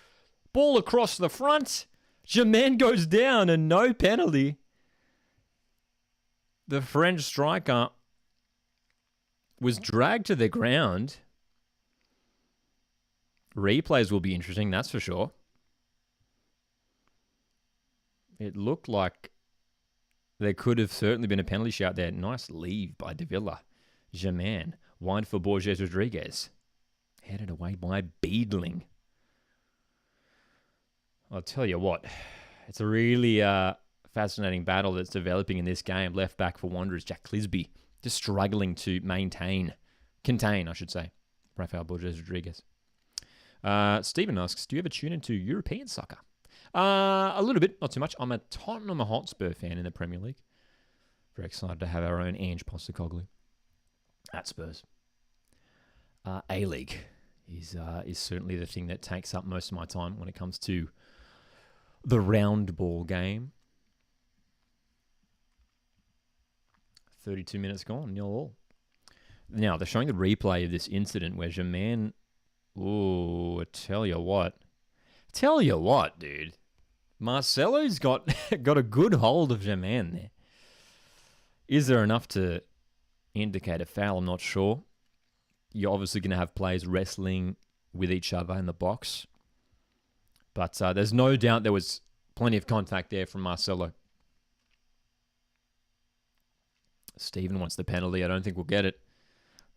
Ball across the front. Jermaine goes down and no penalty. The French striker was dragged to the ground. Replays will be interesting, that's for sure. It looked like there could have certainly been a penalty shout there. Nice leave by De Villa. Germain. Wide for Borges Rodriguez. Headed away by Beedling. I'll tell you what. It's a really fascinating battle that's developing in this game. Left back for Wanderers, Jack Clisby. Just struggling to contain, I should say, Rafael Borges Rodriguez. Stephen asks, do you ever tune into European soccer? A little bit, not too much. I'm a Tottenham Hotspur fan in the Premier League. Very excited to have our own Ange Postecoglou at Spurs. A-League is certainly the thing that takes up most of my time when it comes to the round ball game. 32 minutes gone, 0-0. Now, they're showing the replay of this incident where Germain... Ooh, tell you what, dude. Marcelo's got a good hold of Germain there. Is there enough to indicate a foul? I'm not sure. You're obviously going to have players wrestling with each other in the box. But there's no doubt there was plenty of contact there from Marcelo. Stephen wants the penalty. I don't think we'll get it.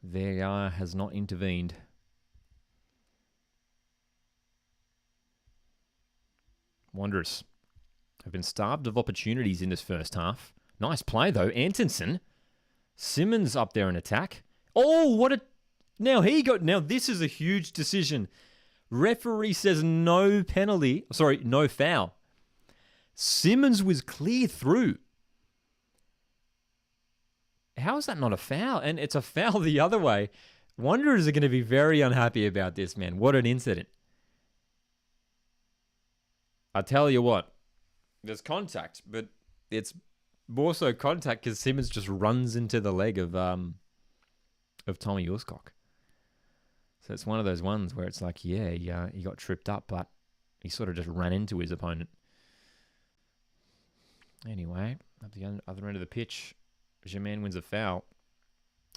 VAR has not intervened. Wanderers have been starved of opportunities in this first half. Nice play, though. Antonsen. Simmons up there in attack. Oh, what a... Now this is a huge decision. Referee says no penalty. Sorry, no foul. Simmons was clear through. How is that not a foul? And it's a foul the other way. Wanderers are going to be very unhappy about this, man. What an incident. I tell you what, there's contact, but it's more so contact because Simmons just runs into the leg of Tommy Uscock. So it's one of those ones where it's like, he got tripped up, but he sort of just ran into his opponent. Anyway, at the other end of the pitch, Germain wins a foul.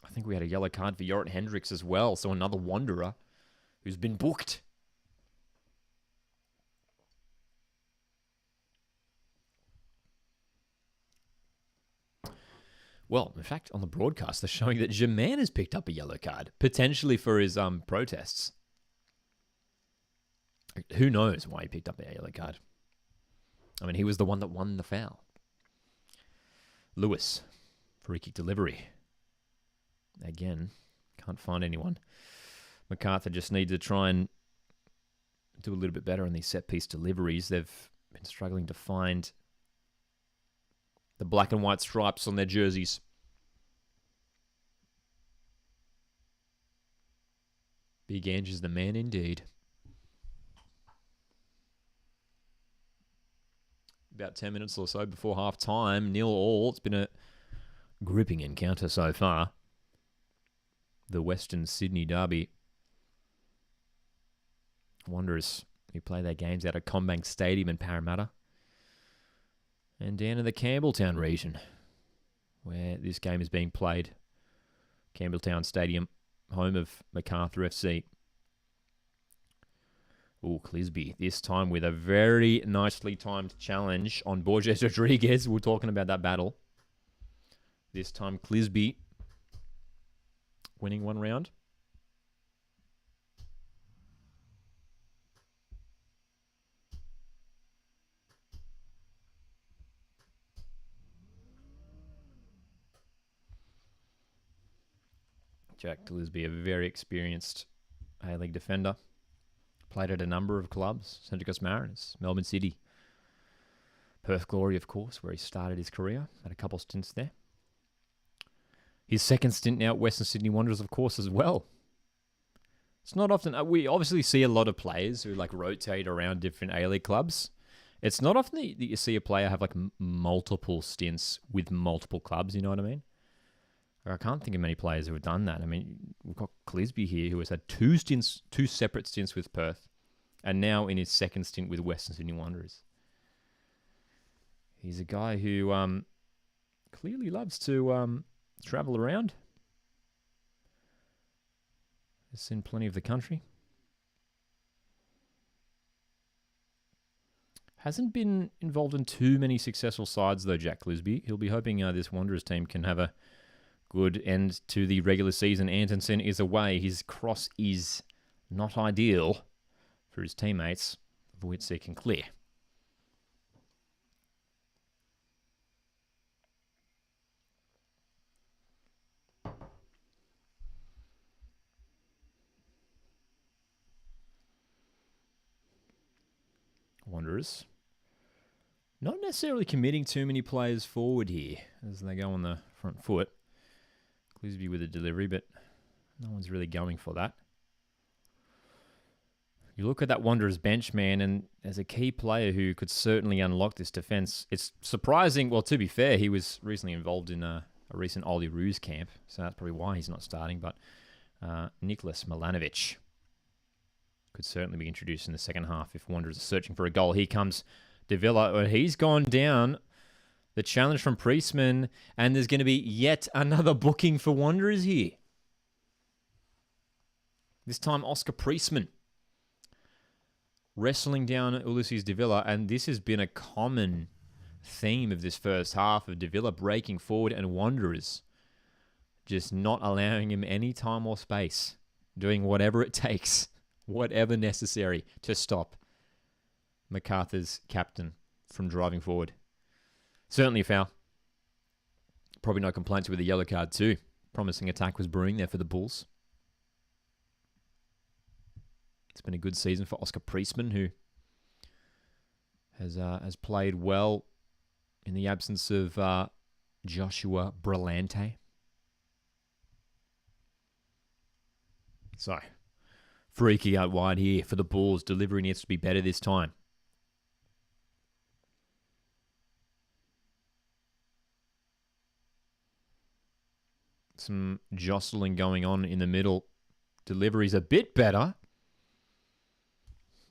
I think we had a yellow card for Jorrit Hendricks as well, so another Wanderer who's been booked. Well, in fact, on the broadcast, they're showing that Germain has picked up a yellow card, potentially for his protests. Who knows why he picked up a yellow card? I mean, he was the one that won the foul. Lewis, free kick delivery. Again, can't find anyone. MacArthur just needs to try and do a little bit better on these set-piece deliveries. They've been struggling to find the black and white stripes on their jerseys. Big Ange is the man indeed. About 10 minutes or so before half time, 0-0. It's been a gripping encounter so far. The Western Sydney derby. Wanderers who play their games out of Combank Stadium in Parramatta. And down in the Campbelltown region, where this game is being played. Campbelltown Stadium, home of MacArthur FC. Ooh, Clisby. This time with a very nicely timed challenge on Borges Rodriguez. We're talking about that battle. This time, Clisby winning one round. Jack Clisby, a very experienced A-League defender. Played at a number of clubs. Central Coast Mariners, Melbourne City, Perth Glory, of course, where he started his career. Had a couple stints there. His second stint now at Western Sydney Wanderers, of course, as well. It's not often... we obviously see a lot of players who like rotate around different A-League clubs. It's not often that you see a player have like multiple stints with multiple clubs, you know what I mean? I can't think of many players who have done that. I mean, we've got Clisby here, who has had two separate stints with Perth, and now in his second stint with Western Sydney Wanderers. He's a guy who clearly loves to travel around. Has seen plenty of the country. Hasn't been involved in too many successful sides, though, Jack Clisby. He'll be hoping this Wanderers team can have a good end to the regular season. Antonsen is away. His cross is not ideal for his teammates. Voitsick can clear. Wanderers not necessarily committing too many players forward here as they go on the front foot. Clisby with a delivery, but no one's really going for that. You look at that Wanderers bench, man, and as a key player who could certainly unlock this defense, it's surprising. Well, to be fair, he was recently involved in a recent Ollie Roos camp, so that's probably why he's not starting. But Nicholas Milanovic could certainly be introduced in the second half if Wanderers are searching for a goal. Here comes De Villa. He's gone down. The challenge from Priestman, and there's going to be yet another booking for Wanderers here. This time, Oscar Priestman wrestling down Ulysses De Villa, and this has been a common theme of this first half of De Villa breaking forward and Wanderers just not allowing him any time or space, doing whatever it takes, whatever necessary to stop MACARTHUR's captain from driving forward. Certainly a foul. Probably no complaints with the yellow card too. Promising attack was brewing there for the Bulls. It's been a good season for Oscar Priestman, who has played well in the absence of Joshua Brillante. So, freaky out wide here for the Bulls. Delivery needs to be better this time. Some jostling going on in the middle. Delivery's a bit better.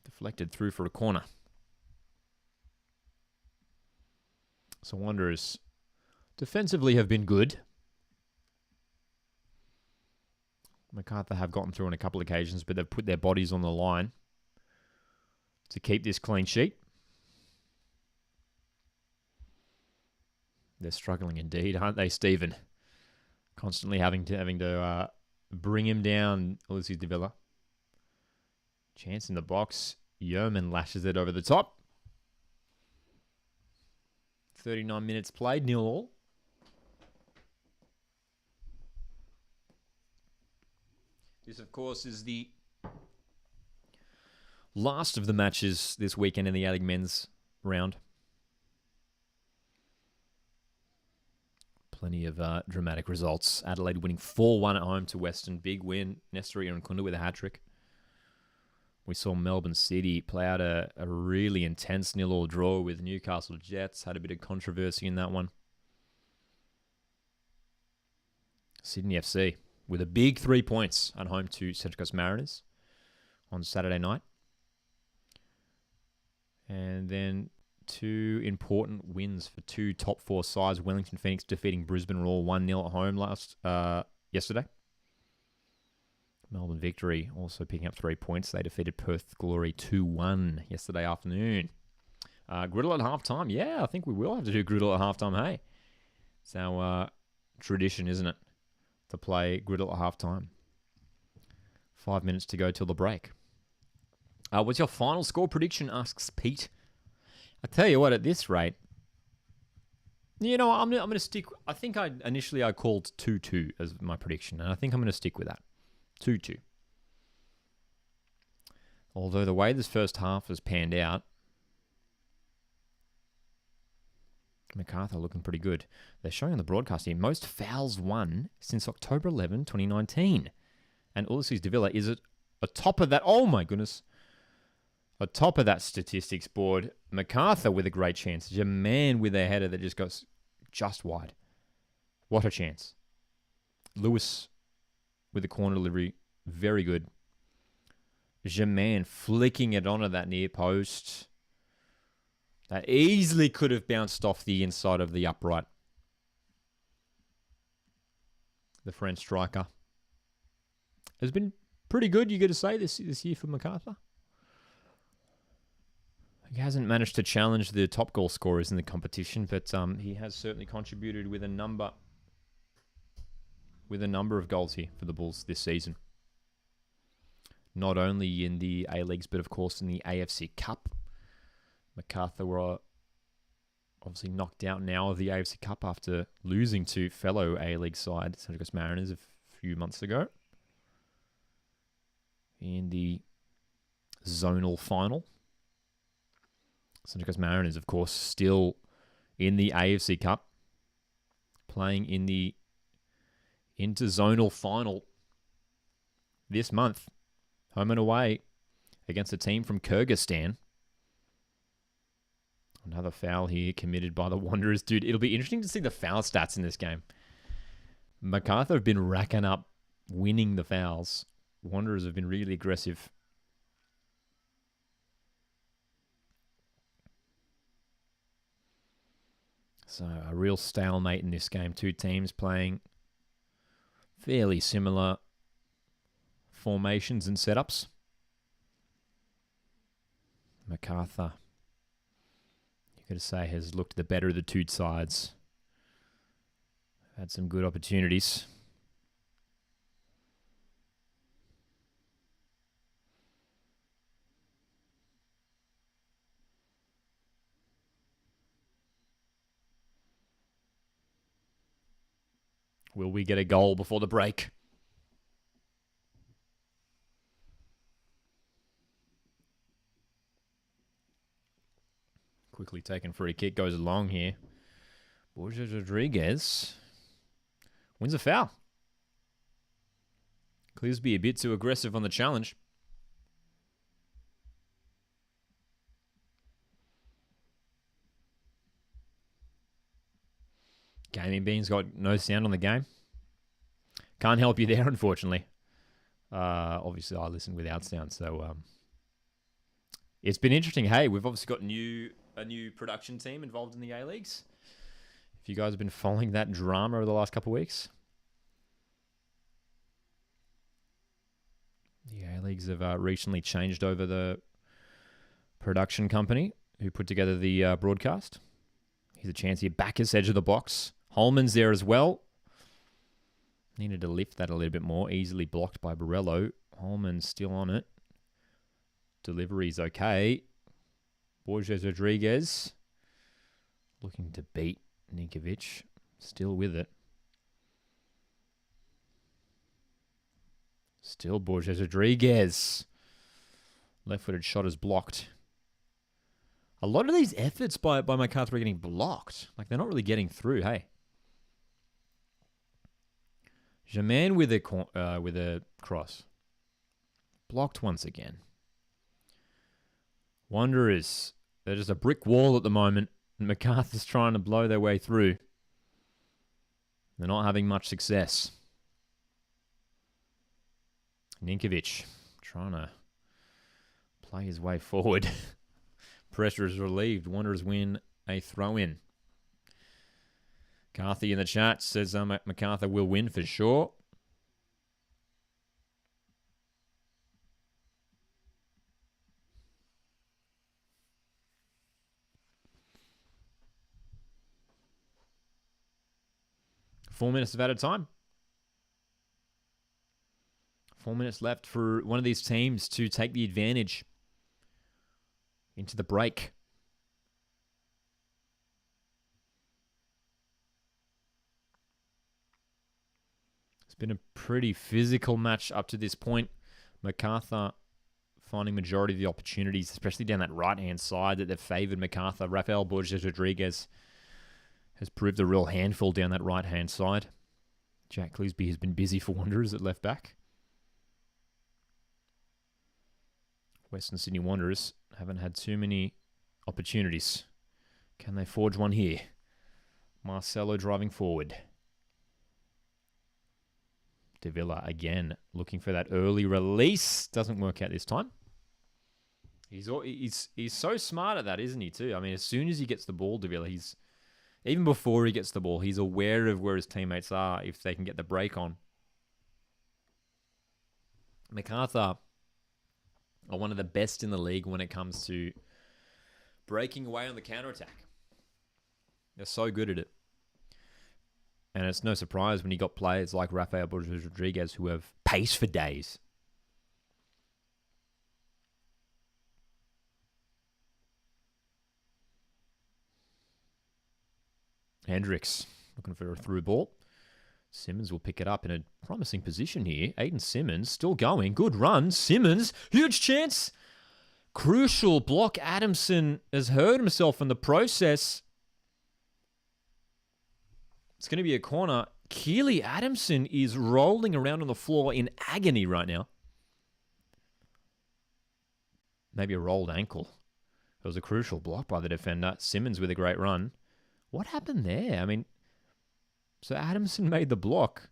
Deflected through for a corner. So Wanderers defensively have been good. MACARTHUR have gotten through on a couple of occasions, but they've put their bodies on the line to keep this clean sheet. They're struggling indeed, aren't they, Stephen? Constantly having to bring him down, Ulysses De Villa. Chance in the box. Yeoman lashes it over the top. 39 minutes played, 0-0. This, of course, is the last of the matches this weekend in the A-League men's round. Plenty of dramatic results. Adelaide winning 4-1 at home to Western. Big win. Nestor Irankunda with a hat-trick. We saw Melbourne City play out a really intense 0-0 draw with Newcastle Jets. Had a bit of controversy in that one. Sydney FC with a big 3 points at home to Central Coast Mariners on Saturday night. And then two important wins for two top four sides. Wellington Phoenix defeating Brisbane Roar 1-0 at home yesterday. Melbourne Victory also picking up 3 points. They defeated Perth Glory 2-1 yesterday afternoon. Griddle at halftime. Yeah, I think we will have to do Griddle at halftime, hey. It's our tradition, isn't it? To play Griddle at halftime. 5 minutes to go till the break. What's your final score prediction, asks Pete. I tell you what, at this rate, you know, I'm going to stick. I think I called 2-2 as my prediction, and I think I'm going to stick with that. 2-2. Although the way this first half has panned out, MACARTHUR looking pretty good. They're showing on the broadcast here, most fouls won since October 11, 2019. And Ulysses de Villa is atop of that. Oh my goodness. Atop of that statistics board. MACARTHUR with a great chance. Jaman with a header that just goes just wide. What a chance. Lewis with the corner delivery. Very good. Jaman flicking it onto that near post. That easily could have bounced off the inside of the upright. The French striker has been pretty good, you got to say, this year for MACARTHUR. He hasn't managed to challenge the top goal scorers in the competition, but he has certainly contributed with a number of goals here for the Bulls this season. Not only in the A-Leagues, but of course in the AFC Cup. MACARTHUR were obviously knocked out now of the AFC Cup after losing to fellow A-League side Central Coast Mariners a few months ago in the zonal final. Central Coast Mariners, of course, still in the AFC Cup, playing in the interzonal final this month, home and away against a team from Kyrgyzstan. Another foul here committed by the Wanderers. Dude, it'll be interesting to see the foul stats in this game. MACARTHUR have been racking up winning the fouls. Wanderers have been really aggressive. So a real stalemate in this game. Two teams playing fairly similar formations and setups. MACARTHUR, got to say, has looked the better of the two sides. Had some good opportunities. Will we get a goal before the break? Quickly taken free kick, goes along here. Borges Rodriguez wins a foul. Clisby a bit too aggressive on the challenge. Gaming Bean's got no sound on the game. Can't help you there, unfortunately. Obviously, I listen without sound, so it's been interesting. Hey, we've obviously got a new production team involved in the A-Leagues. If you guys have been following that drama over the last couple of weeks. The A-Leagues have recently changed over the production company who put together the broadcast. Here's a chance here. Backus, edge of the box. Holman's there as well. Needed to lift that a little bit more. Easily blocked by Borrello. Holman's still on it. Delivery's okay. Borges Rodriguez looking to beat Ninkovic. Still with it. Still Borges Rodriguez. Left-footed shot is blocked. A lot of these efforts by MACARTHUR are getting blocked. Like, they're not really getting through, hey. Jaman with a cross. Blocked once again. Wanderers, they're just a brick wall at the moment. And MACARTHUR's trying to blow their way through. They're not having much success. Ninkovic trying to play his way forward. Pressure is relieved. Wanderers win a throw-in. Carthy in the chat says MACARTHUR will win for sure. 4 minutes of added time. 4 minutes left for one of these teams to take the advantage into the break. It's been a pretty physical match up to this point. MacArthur finding majority of the opportunities, especially down that right-hand side that they've favoured MacArthur. Rafael Borges-Rodriguez has proved a real handful down that right-hand side. Jack Clisby has been busy for Wanderers at left back. Western Sydney Wanderers haven't had too many opportunities. Can they forge one here? Marcelo driving forward. Davila again looking for that early release. Doesn't work out this time. He's so smart at that, isn't he, too? I mean, as soon as he gets the ball, Davila, even before he gets the ball, he's aware of where his teammates are if they can get the break on. MacArthur are one of the best in the league when it comes to breaking away on the counter-attack. They're so good at it. And it's no surprise when you got players like Rafael Borges-Rodriguez who have pace for days. Hendricks looking for a through ball. Simmons will pick it up in a promising position here. Aiden Simmons still going. Good run. Simmons, huge chance. Crucial block. Adamson has hurt himself in the process. It's going to be a corner. Keely Adamson is rolling around on the floor in agony right now. Maybe a rolled ankle. It was a crucial block by the defender. Simmons with a great run. What happened there? I mean, so Adamson made the block.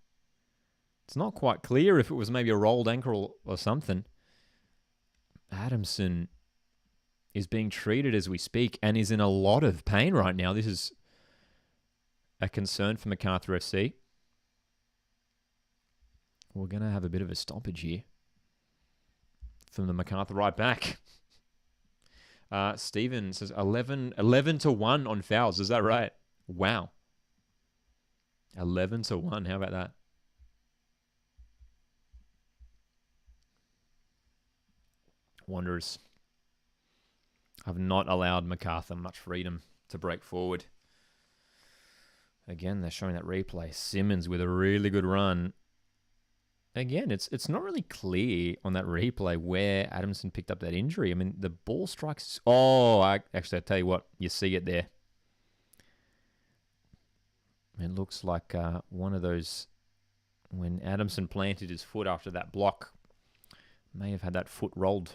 It's not quite clear if it was maybe a rolled ankle or something. Adamson is being treated as we speak and is in a lot of pain right now. This is a concern for MacArthur FC. We're going to have a bit of a stoppage here from the MacArthur right back. Steven says 11 to 1 on fouls. Is that right? Wow. 11 to 1. How about that? Wanderers have not allowed MacArthur much freedom to break forward. Again, they're showing that replay. Simmons with a really good run. Again, it's not really clear on that replay where Adamson picked up that injury. I mean, the ball strikes... Actually, I'll tell you what. You see it there. It looks like one of those... When Adamson planted his foot after that block, may have had that foot rolled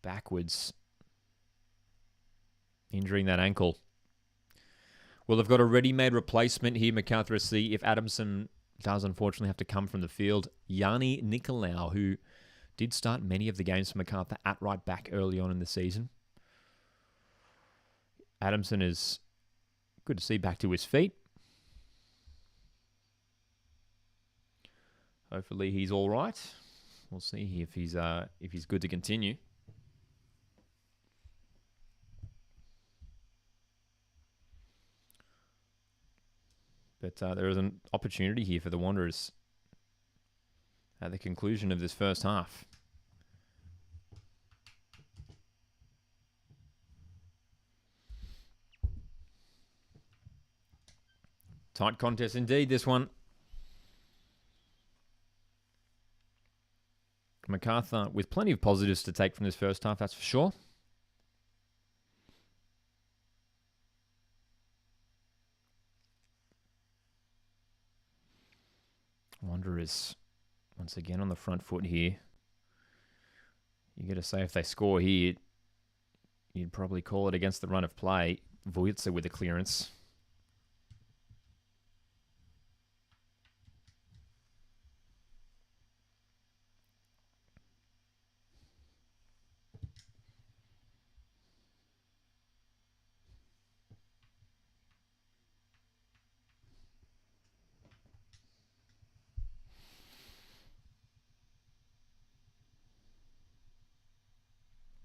backwards, injuring that ankle. Well, they've got a ready-made replacement here, MacArthur SC, if Adamson does unfortunately have to come from the field. Yanni Nicolau, who did start many of the games for MacArthur at right back early on in the season. Adamson is good to see back to his feet. Hopefully he's all right. We'll see if he's good to continue. But there is an opportunity here for the Wanderers at the conclusion of this first half. Tight contest indeed, this one. MacArthur with plenty of positives to take from this first half, that's for sure. Wanderers once again on the front foot here. You got to say if they score here, you'd probably call it against the run of play. Vujitsa with the clearance.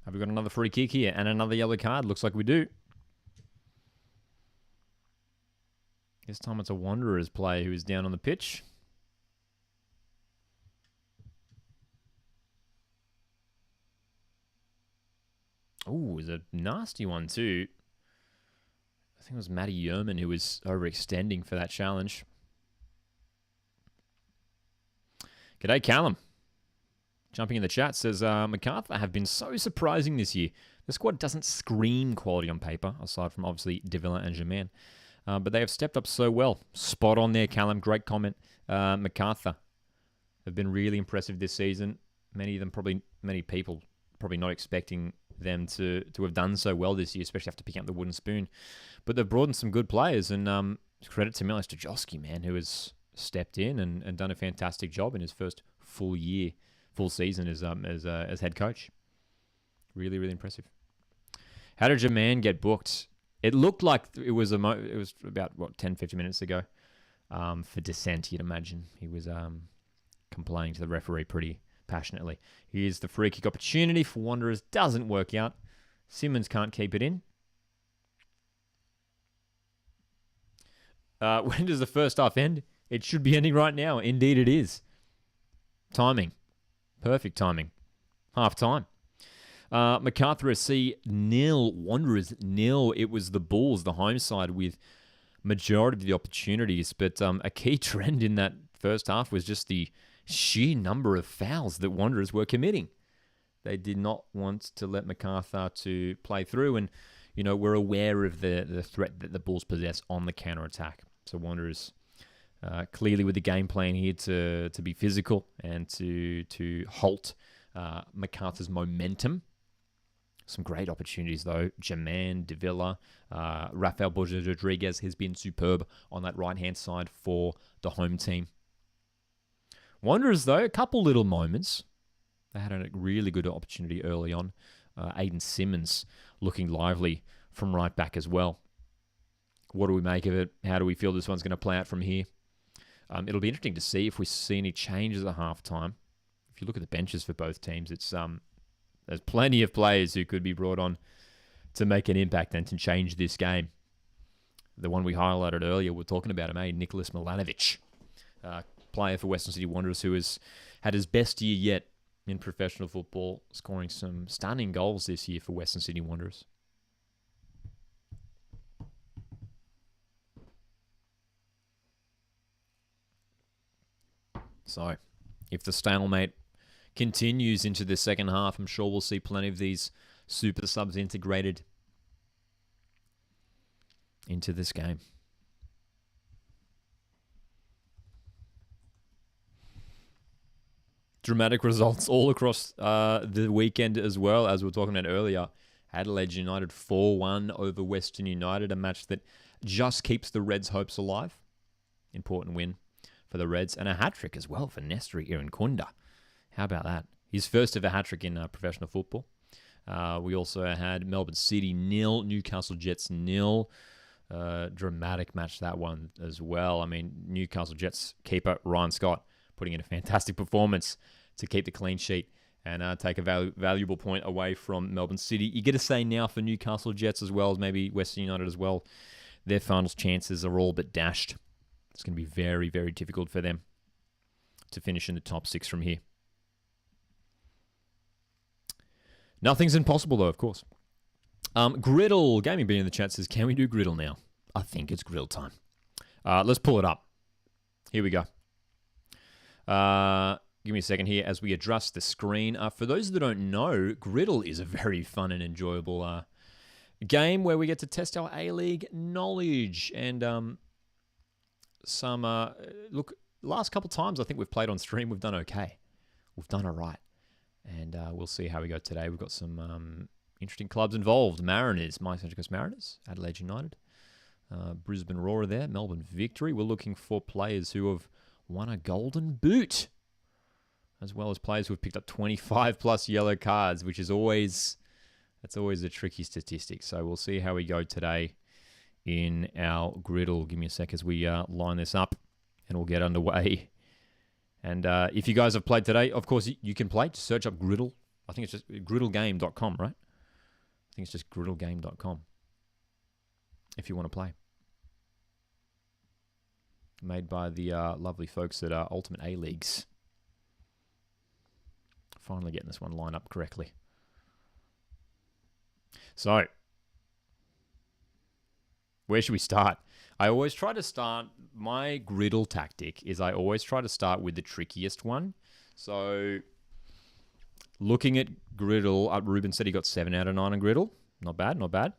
Have we got another free kick here and another yellow card? Looks like we do. This time it's a Wanderers player who is down on the pitch. Oh, it was a nasty one too. I think it was Matty Yerman who was overextending for that challenge. G'day, Callum. Jumping in the chat says, MacArthur have been so surprising this year. The squad doesn't scream quality on paper, aside from obviously Davila and Germain. But they have stepped up so well. Spot on there, Callum. Great comment. MacArthur have been really impressive this season. Many people probably not expecting them to have done so well this year, especially after picking up the wooden spoon. But they've brought in some good players, and credit to Milos Stojanski, man, who has stepped in and done a fantastic job in his first full season as head coach. Really, really impressive. How did Germain get booked? It looked like it was about 10-15 minutes ago. For dissent, you'd imagine he was complaining to the referee pretty passionately. Here's the free kick opportunity for Wanderers. Doesn't work out. Simmons can't keep it in. When does the first half end? It should be ending right now. Indeed, it is. Timing. Perfect timing. Half time. MacArthur FC 0, Wanderers 0. It was the Bulls, the home side, with majority of the opportunities. But a key trend in that first half was just the sheer number of fouls that Wanderers were committing. They did not want to let MacArthur to play through, and we're aware of the threat that the Bulls possess on the counter-attack. So Wanderers clearly with the game plan here to be physical and to halt MacArthur's momentum. Some great opportunities, though. Germain, Davila, Rafael Borges Rodriguez has been superb on that right-hand side for the home team. Wanderers, though, a couple little moments. They had a really good opportunity early on. Aiden Simmons looking lively from right back as well. What do we make of it? How do we feel this one's going to play out from here? It'll be interesting to see if we see any changes at halftime. If you look at the benches for both teams, there's plenty of players who could be brought on to make an impact and to change this game. The one we highlighted earlier, we're talking about him, Nicholas Milanovic, player for Western Sydney Wanderers, who has had his best year yet in professional football, scoring some stunning goals this year for Western Sydney Wanderers. So, if the stalemate continues into the second half, I'm sure we'll see plenty of these super subs integrated into this game. Dramatic results all across the weekend as well, as we were talking about earlier. Adelaide United 4-1 over Western United, a match that just keeps the Reds' hopes alive. Important win for the Reds, and a hat-trick as well for Nestori Irankunda. How about that? His first ever hat-trick in professional football. We also had Melbourne City 0, Newcastle Jets 0. Dramatic match, that one as well. I mean, Newcastle Jets keeper Ryan Scott putting in a fantastic performance to keep the clean sheet and take a valuable point away from Melbourne City. You get to say now for Newcastle Jets as well as maybe Western United as well, their finals chances are all but dashed. It's going to be very, very difficult for them to finish in the top 6 from here. Nothing's impossible, though, of course. Griddle, Gaming Bean in the chat says, can we do Griddle now? I think it's Griddle time. Let's pull it up. Here we go. Give me a second here as we adjust the screen. For those that don't know, Griddle is a very fun and enjoyable game where we get to test our A-League knowledge. And look, last couple times I think we've played on stream, we've done okay. We've done all right. And we'll see how we go today. We've got some interesting clubs involved. Mariners, my Central Coast Mariners, Adelaide United, Brisbane Roar there, Melbourne Victory. We're looking for players who have won a golden boot, as well as players who have picked up 25 plus yellow cards, which is always a tricky statistic. So we'll see how we go today in our Griddle. Give me a sec as we line this up and we'll get underway. And if you guys have played today, of course, you can play. Just search up Griddle. I think it's just griddlegame.com, right? I think it's just griddlegame.com if you want to play. made by the lovely folks at Ultimate A-Leagues. Finally getting this one lined up correctly. So, where should we start? I always try to start, my griddle tactic is I always try to start with the trickiest one. So, looking at griddle, Ruben said he got 7 out of 9 on griddle. Not bad, not bad.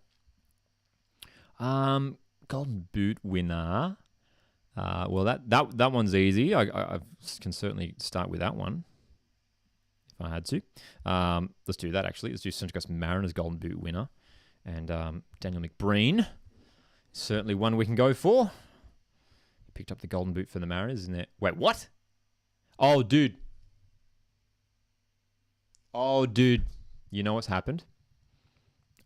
Golden Boot winner. Well, that one's easy. I can certainly start with that one if I had to. Let's do that, actually. Let's do Central Coast Mariners Golden Boot winner. And Daniel McBreen. Certainly one we can go for. He picked up the Golden Boot for the Mariners, isn't it? Wait, what? Oh, dude. Oh, dude. You know what's happened?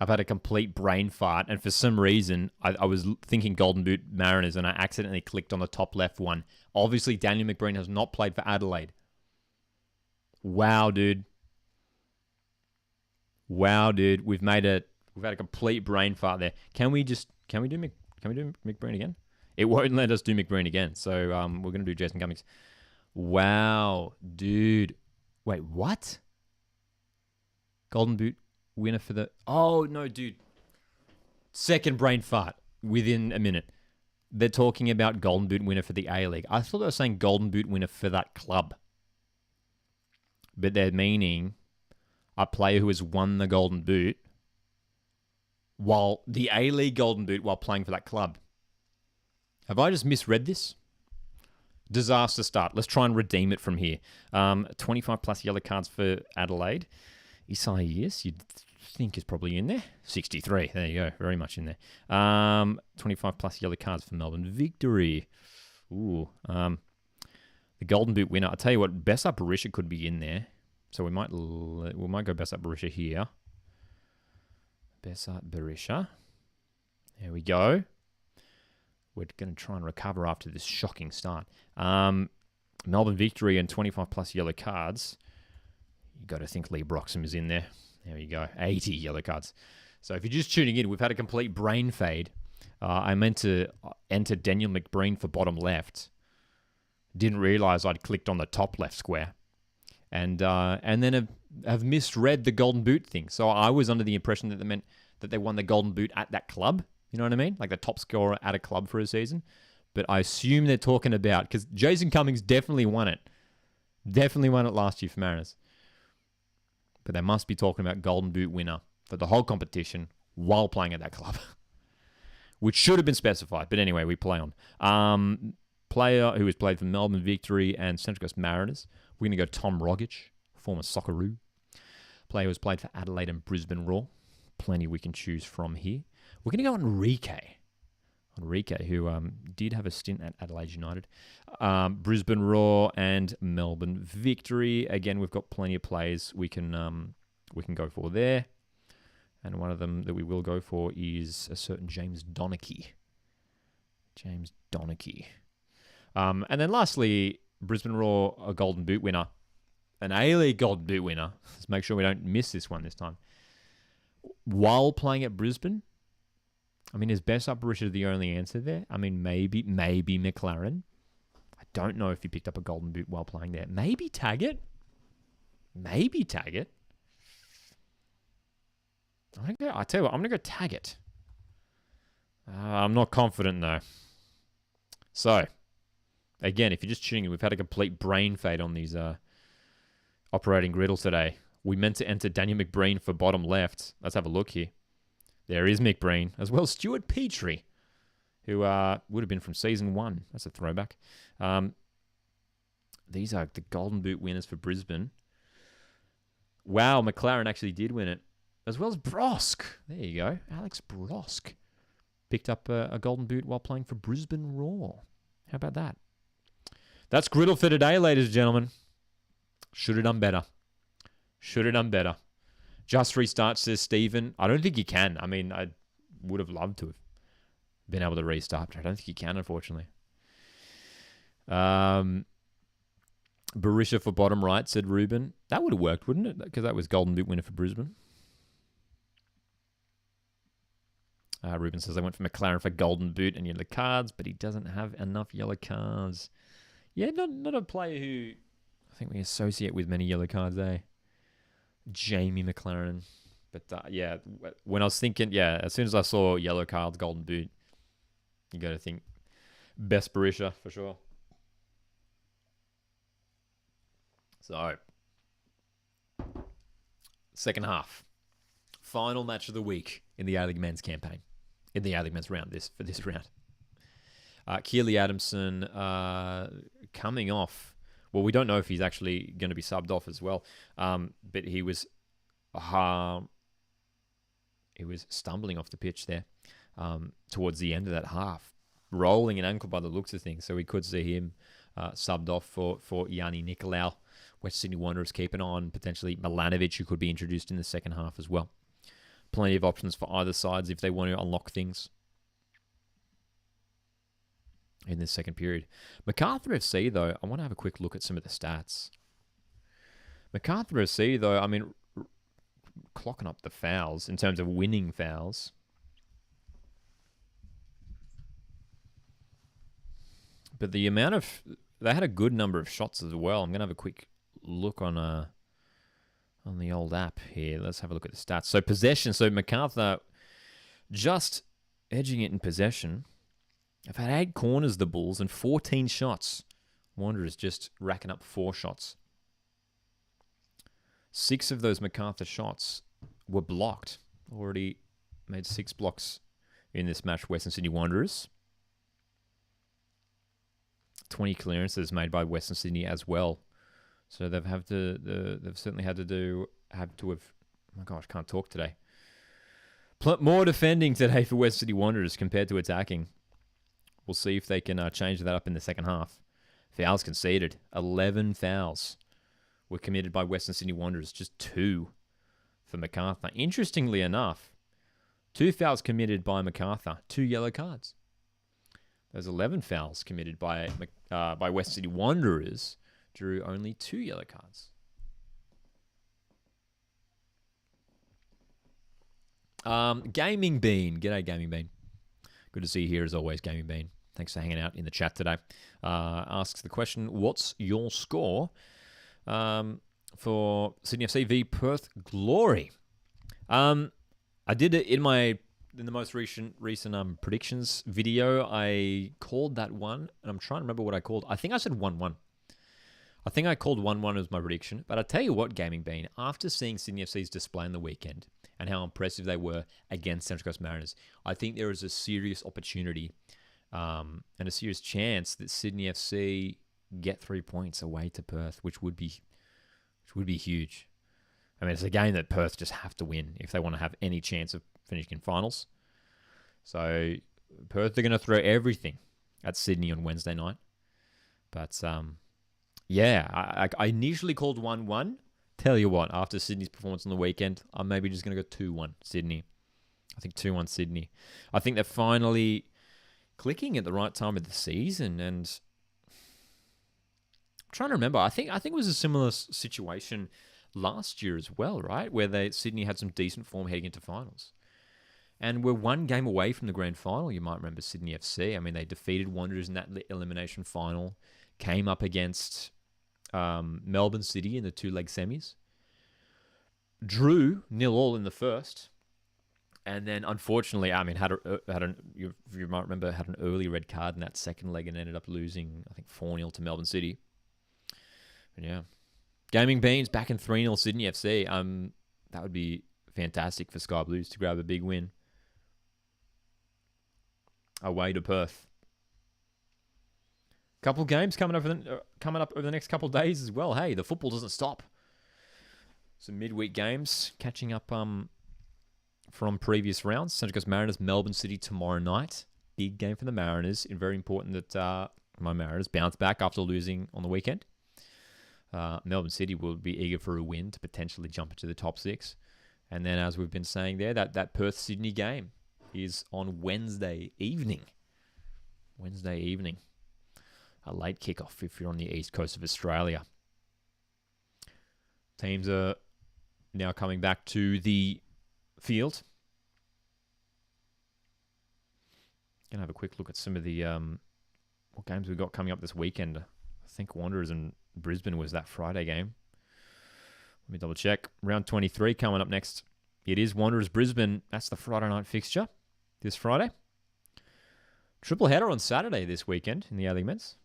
I've had a complete brain fart, and for some reason, I was thinking Golden Boot Mariners, and I accidentally clicked on the top left one. Obviously, Daniel McBreen has not played for Adelaide. Wow, dude. Wow, dude. We've had a complete brain fart there. Can we do McBreen again? It won't let us do McBreen again, so we're gonna do Jason Cummings. Wow, dude. Wait, what? Golden Boot winner for the... Oh, no, dude. Second brain fart within a minute. They're talking about Golden Boot winner for the A-League. I thought they were saying Golden Boot winner for that club. But they're meaning a player who has won the Golden Boot while the A-League Golden Boot while playing for that club. Have I just misread this? Disaster start. Let's try and redeem it from here. 25 plus yellow cards for Adelaide. Isaias, you'd think is probably in there. 63. There you go. Very much in there. 25 plus yellow cards for Melbourne Victory. Ooh. The Golden Boot winner. I'll tell you what, Besart Berisha could be in there. So we might go Besart Berisha here. Besart Berisha. There we go. We're going to try and recover after this shocking start. Melbourne Victory and 25 plus yellow cards. You got to think Lee Broxham is in there. There you go. 80 yellow cards. So if you're just tuning in, we've had a complete brain fade. I meant to enter Daniel McBreen for bottom left. Didn't realize I'd clicked on the top left square. And then have misread the Golden Boot thing. So I was under the impression that they meant that they won the Golden Boot at that club. You know what I mean? Like the top scorer at a club for a season. But I assume they're talking about... Because Jason Cummings definitely won it. Definitely won it last year for Mariners. But they must be talking about Golden Boot winner for the whole competition while playing at that club. Which should have been specified. But anyway, we play on. Player who has played for Melbourne Victory and Central Coast Mariners. We're going to go Tom Rogic, former Socceroo. Player who has played for Adelaide and Brisbane Roar. Plenty we can choose from here. We're going to go Enrique. Enrique, who did have a stint at Adelaide United. Brisbane Roar and Melbourne Victory. Again, we've got plenty of players we can go for there. And one of them that we will go for is a certain James Donachie. James Donachie. And then lastly, Brisbane Roar, a Golden Boot winner. An A-League Golden Boot winner. Let's make sure we don't miss this one this time. While playing at Brisbane, I mean, is Besart Berisha the only answer there? I mean, maybe McLaren. I don't know if he picked up a Golden Boot while playing there. Maybe Taggart. I tell you what, I'm going to go Taggart. I'm not confident, though. So, again, if you're just tuning in, we've had a complete brain fade on these operating griddles today. We meant to enter Daniel McBreen for bottom left. Let's have a look here. There is McBreen, as well as Stuart Petrie, who would have been from season 1. That's a throwback. These are the Golden Boot winners for Brisbane. Wow, McLaren actually did win it, as well as Brosk. There you go. Alex Brosk picked up a Golden Boot while playing for Brisbane Roar. How about that? That's griddle for today, ladies and gentlemen. Should have done better. Just restart, says Stephen. I don't think you can. I mean, I would have loved to have been able to restart, but I don't think you can, unfortunately. Berisha for bottom right, said Ruben. That would have worked, wouldn't it? Because that was Golden Boot winner for Brisbane. Ruben says, I went for McLaren for golden boot and yellow cards, but he doesn't have enough yellow cards. Yeah, not a player who I think we associate with many yellow cards, eh? Jamie McLaren. But yeah, when I was thinking, as soon as I saw yellow cards, golden boot, you got to think best Barisha for sure. So, second half. Final match of the week in the A-League men's campaign. In the A-League men's round, for this round. Keely Adamson coming off. Well, we don't know if he's actually going to be subbed off as well. But he was stumbling off the pitch there towards the end of that half. Rolling an ankle by the looks of things. So we could see him subbed off for Yanni Nicolau. West Sydney Wanderers keeping on. Potentially Milanovic, who could be introduced in the second half as well. Plenty of options for either sides if they want to unlock things in this second period. MacArthur FC, though, I want to have a quick look at some of the stats. MacArthur FC, though, I mean, clocking up the fouls in terms of winning fouls. But the amount of... They had a good number of shots as well. I'm going to have a quick look on the old app here. Let's have a look at the stats. So possession. So MacArthur just edging it in possession. They've had 8 corners, the Bulls, and 14 shots. Wanderers just racking up 4 shots. 6 of those MacArthur shots were blocked. Already made 6 blocks in this match, Western Sydney Wanderers. 20 clearances made by Western Sydney as well. So they've certainly had to have. Oh my gosh, can't talk today. More defending today for West Sydney Wanderers compared to attacking. We'll see if they can change that up in the second half. Fouls conceded. 11 fouls were committed by Western Sydney Wanderers. Just 2 for MacArthur. Interestingly enough, 2 fouls committed by MacArthur. 2 yellow cards. Those 11 fouls committed by West Sydney Wanderers drew only 2 yellow cards. Gaming Bean. G'day, Gaming Bean. Good to see you here as always, Gaming Bean. Thanks for hanging out in the chat today. Asks the question, what's your score for Sydney FC v Perth Glory? I did it in the most recent predictions video. I called that one, and I'm trying to remember what I called. I think I said 1-1. I think I called 1-1 as my prediction. But I tell you what, Gaming Bean, after seeing Sydney FC's display on the weekend and how impressive they were against Central Coast Mariners, I think there is a serious opportunity and a serious chance that Sydney FC get 3 points away to Perth, which would be huge. I mean, it's a game that Perth just have to win if they want to have any chance of finishing in finals. So Perth are going to throw everything at Sydney on Wednesday night. But I initially called 1-1. Tell you what, after Sydney's performance on the weekend, I'm maybe just going to go 2-1 Sydney. I think 2-1 Sydney. I think they're finally clicking at the right time of the season, and I'm trying to remember. I think it was a similar situation last year as well, right? Where Sydney had some decent form heading into finals. And we're 1 game away from the grand final. You might remember Sydney FC. I mean, they defeated Wanderers in that elimination final, came up against Melbourne City in the 2-leg semis, drew 0-0 in the first, and then unfortunately, I mean, you might remember, had an early red card in that second leg and ended up losing, I think, 4-0 to Melbourne City. And yeah, Gaming Beans back in 3-0 Sydney FC. That would be fantastic for Sky Blues to grab a big win away to Perth. Couple games coming up over the next couple of days as well. Hey, the football doesn't stop. Some midweek games catching up from previous rounds. Central Coast Mariners, Melbourne City tomorrow night. Big game for the Mariners. And very important that my Mariners bounce back after losing on the weekend. Melbourne City will be eager for a win to potentially jump into the top 6. And then, as we've been saying there, that Perth-Sydney game is on Wednesday evening. A late kickoff if you're on the east coast of Australia. Teams are now coming back to the field. Gonna have a quick look at some of the what games we've got coming up this weekend. I think Wanderers and Brisbane was that Friday game. Let me double check. Round 23 coming up next. It is Wanderers Brisbane. That's the Friday night fixture this Friday. Triple header on Saturday this weekend in the A-League Men's.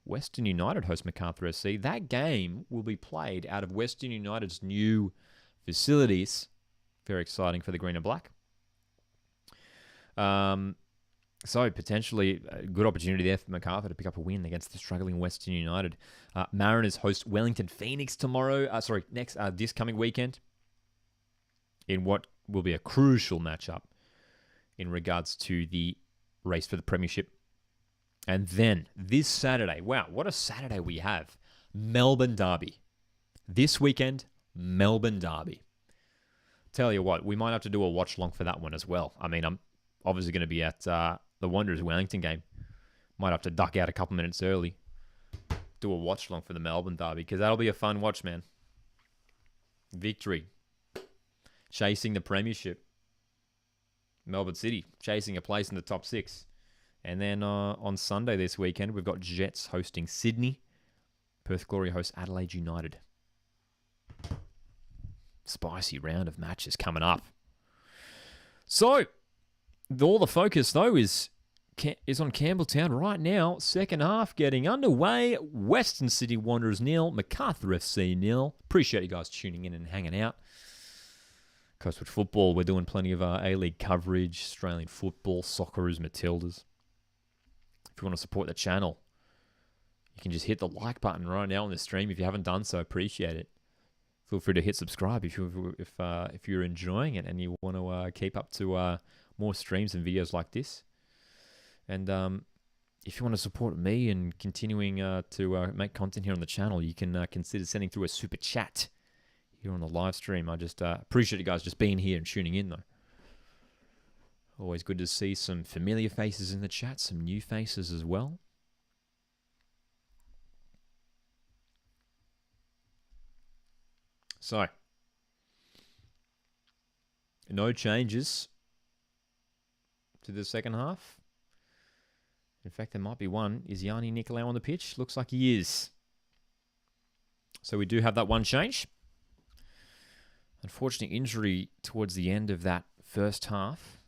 Western United host MACARTHUR SC. That game will be played out of Western United's new facilities. Very exciting for the green and black. So potentially a good opportunity there for MACARTHUR to pick up a win against the struggling Western United. Mariners host Wellington Phoenix tomorrow. This coming weekend, in what will be a crucial matchup in regards to the race for the premiership. And then this Saturday, wow, what a Saturday we have. Melbourne Derby. This weekend, Melbourne Derby. Tell you what, we might have to do a watch along for that one as well. I mean, I'm obviously going to be at the Wanderers Wellington game. Might have to duck out a couple minutes early. Do a watch along for the Melbourne Derby, because that'll be a fun watch, man. Victory. Chasing the premiership. Melbourne City chasing a place in the top 6. And then on Sunday this weekend, we've got Jets hosting Sydney. Perth Glory hosts Adelaide United. Spicy round of matches coming up. So, all the focus, though, is on Campbelltown right now. Second half getting underway. Western Sydney Wanderers 0, MACARTHUR FC 0. Appreciate you guys tuning in and hanging out. Coastwood Football, we're doing plenty of A-League coverage, Australian football, Socceroos, Matildas. If you want to support the channel, you can just hit the like button right now on the stream. If you haven't done so, appreciate it. Feel free to hit subscribe if you're enjoying it and you want to keep up to more streams and videos like this. And if you want to support me and continuing to make content here on the channel, you can consider sending through a super chat here on the live stream. I just appreciate you guys just being here and tuning in, though. Always good to see some familiar faces in the chat, some new faces as well. So, no changes to the second half. In fact, there might be one. Is Yanni Nicolau on the pitch? Looks like he is. So we do have that one change. Unfortunate injury towards the end of that first half.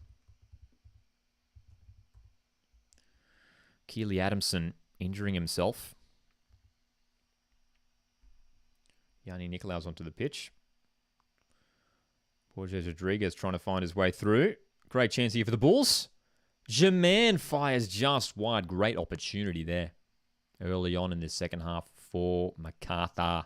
Keely Adamson injuring himself. Yanni Nicolau's onto the pitch. Borges Rodriguez trying to find his way through. Great chance here for the Bulls. Jermaine fires just wide. Great opportunity there early on in this second half for MACARTHUR.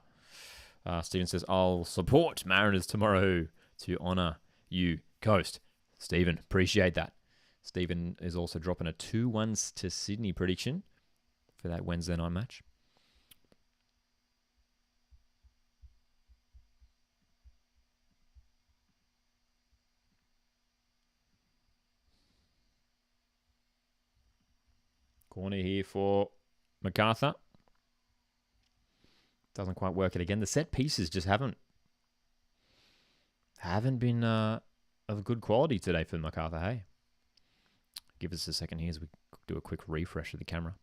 Stephen says, I'll support Mariners tomorrow to honour you, Coast. Stephen, appreciate that. Stephen is also dropping a 2-1 to Sydney prediction for that Wednesday night match. Corner here for MACARTHUR. Doesn't quite work it again. The set pieces just haven't been of good quality today for MACARTHUR, hey? Give us a second here as we do a quick refresh of the camera.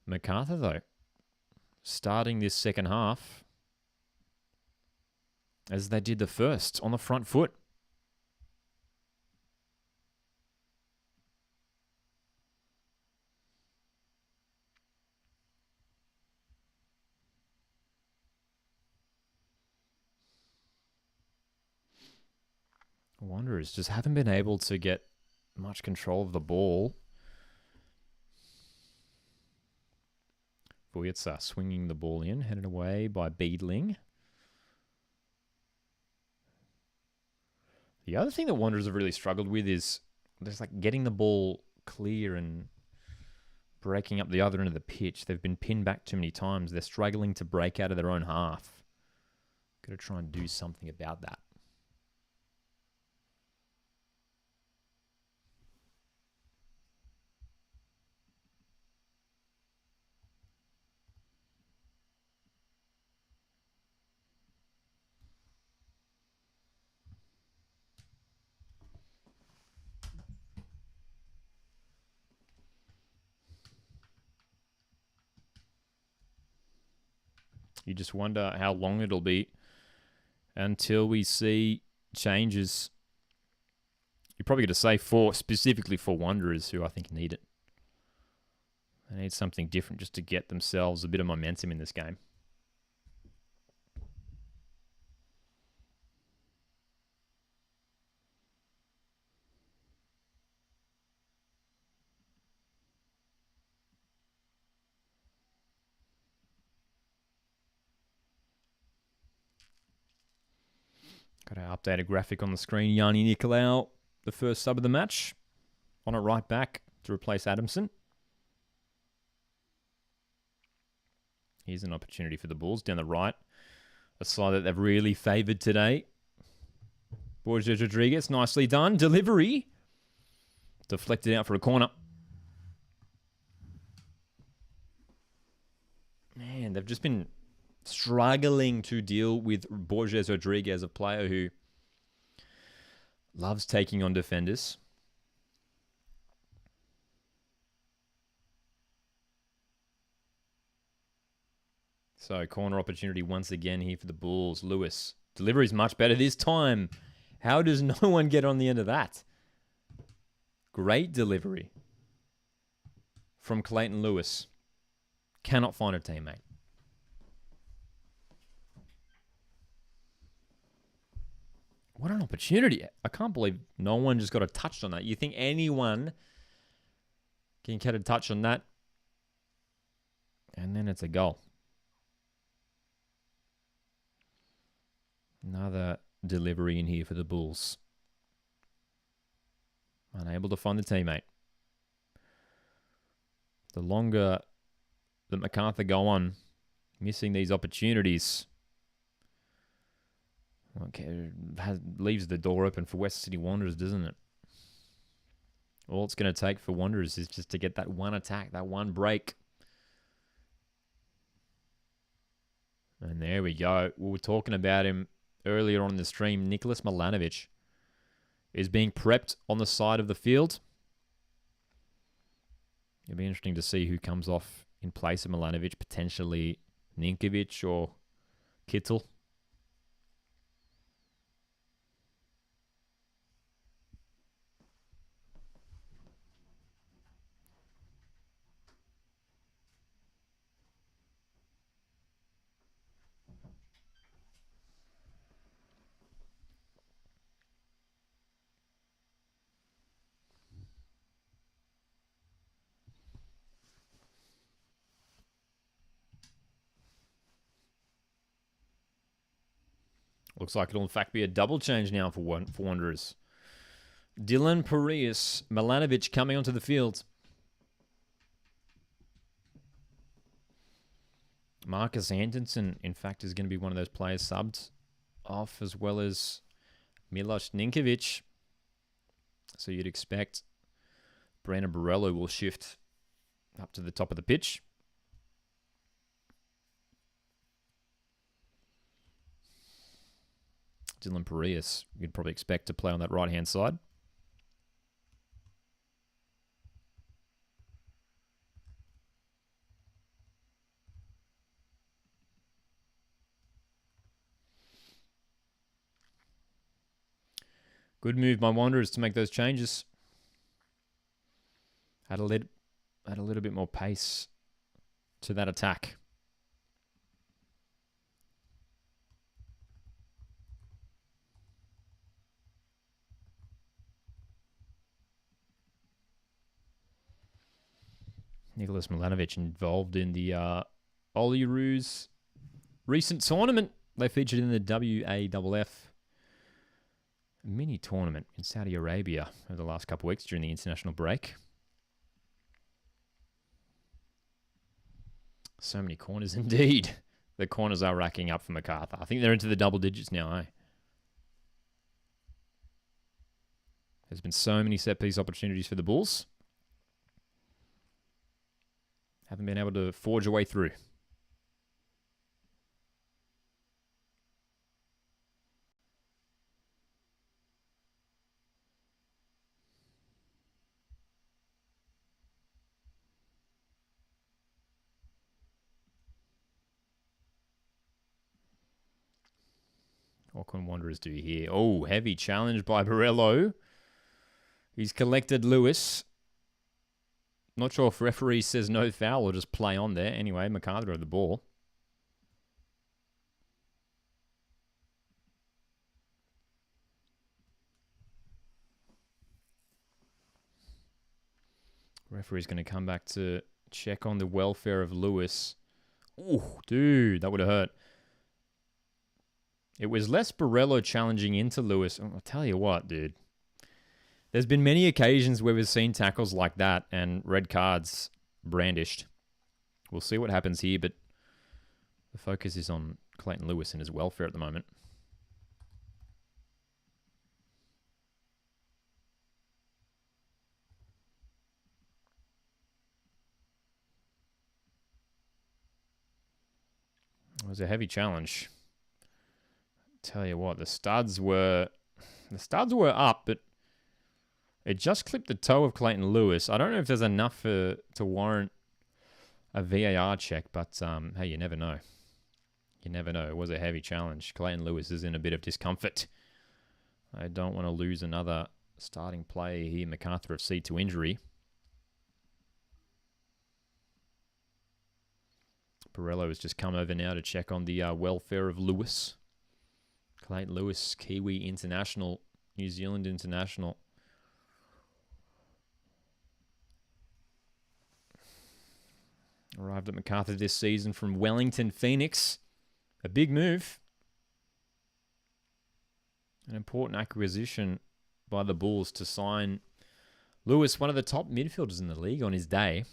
MACARTHUR, though, starting this second half as they did the first, on the front foot. Wanderers just haven't been able to get much control of the ball. Vujitsa swinging the ball in, headed away by Beedling. The other thing that Wanderers have really struggled with is just like getting the ball clear and breaking up the other end of the pitch. They've been pinned back too many times. They're struggling to break out of their own half. Got to try and do something about that. You just wonder how long it'll be until we see changes. You're probably going to say specifically for Wanderers, who I think need it. They need something different just to get themselves a bit of momentum in this game. Got our updated graphic on the screen. Yanni Nicolau, the first sub of the match, on it right back to replace Adamson. Here's an opportunity for the Bulls down the right. A side that they've really favoured today. Borges Rodriguez, nicely done. Delivery. Deflected out for a corner. Man, they've just been struggling to deal with Borges Rodriguez, a player who loves taking on defenders. So, corner opportunity once again here for the Bulls. Lewis. Delivery is much better this time. How does no one get on the end of that? Great delivery from Clayton Lewis. Cannot find a teammate. What an opportunity. I can't believe no one just got a touch on that. You think anyone can get a touch on that? And then it's a goal. Another delivery in here for the Bulls. Unable to find the teammate. The longer that MacArthur go on, missing these opportunities, okay, leaves the door open for West Sydney Wanderers, doesn't it? All it's going to take for Wanderers is just to get that one attack, that one break. And there we go. We were talking about him earlier on in the stream. Nicholas Milanovic is being prepped on the side of the field. It'll be interesting to see who comes off in place of Milanovic, potentially Ninkovic or Kittel. Looks like it'll in fact be a double change now for Wanderers. Dylan Parias, Milanovic coming onto the field. Marcus Anderson, in fact, is going to be one of those players subbed off, as well as Milos Ninkovic. So you'd expect Brandon Borello will shift up to the top of the pitch. Dylan Parias, you'd probably expect to play on that right-hand side. Good move by Wanderers to make those changes. Add a little bit more pace to that attack. Nicholas Milanovic involved in the Olyroos recent tournament. They featured in the WAFF mini tournament in Saudi Arabia over the last couple of weeks during the international break. So many corners indeed. The corners are racking up for MacArthur. I think they're into the double digits now, eh? There's been so many set-piece opportunities for the Bulls. Haven't been able to forge a way through. can Wanderers do here? Oh, heavy challenge by Borello. He's collected Lewis. Not sure if referee says no foul or just play on there. Anyway, MACARTHUR of the ball. Referee's going to come back to check on the welfare of Lewis. Ooh, dude, that would have hurt. It was less Borello challenging into Lewis. I'll tell you what, dude. There's been many occasions where we've seen tackles like that and red cards brandished. We'll see what happens here, but the focus is on Clayton Lewis and his welfare at the moment. It was a heavy challenge. Tell you what, the studs were up, but it just clipped the toe of Clayton Lewis. I don't know if there's enough to warrant a VAR check, but hey, you never know. You never know. It was a heavy challenge. Clayton Lewis is in a bit of discomfort. I don't want to lose another starting player here. MACARTHUR FC to injury. Borello has just come over now to check on the welfare of Lewis. Clayton Lewis, Kiwi international, New Zealand international. Arrived at MACARTHUR this season from Wellington Phoenix. A big move. An important acquisition by the Bulls to sign Lewis, one of the top midfielders in the league on his day.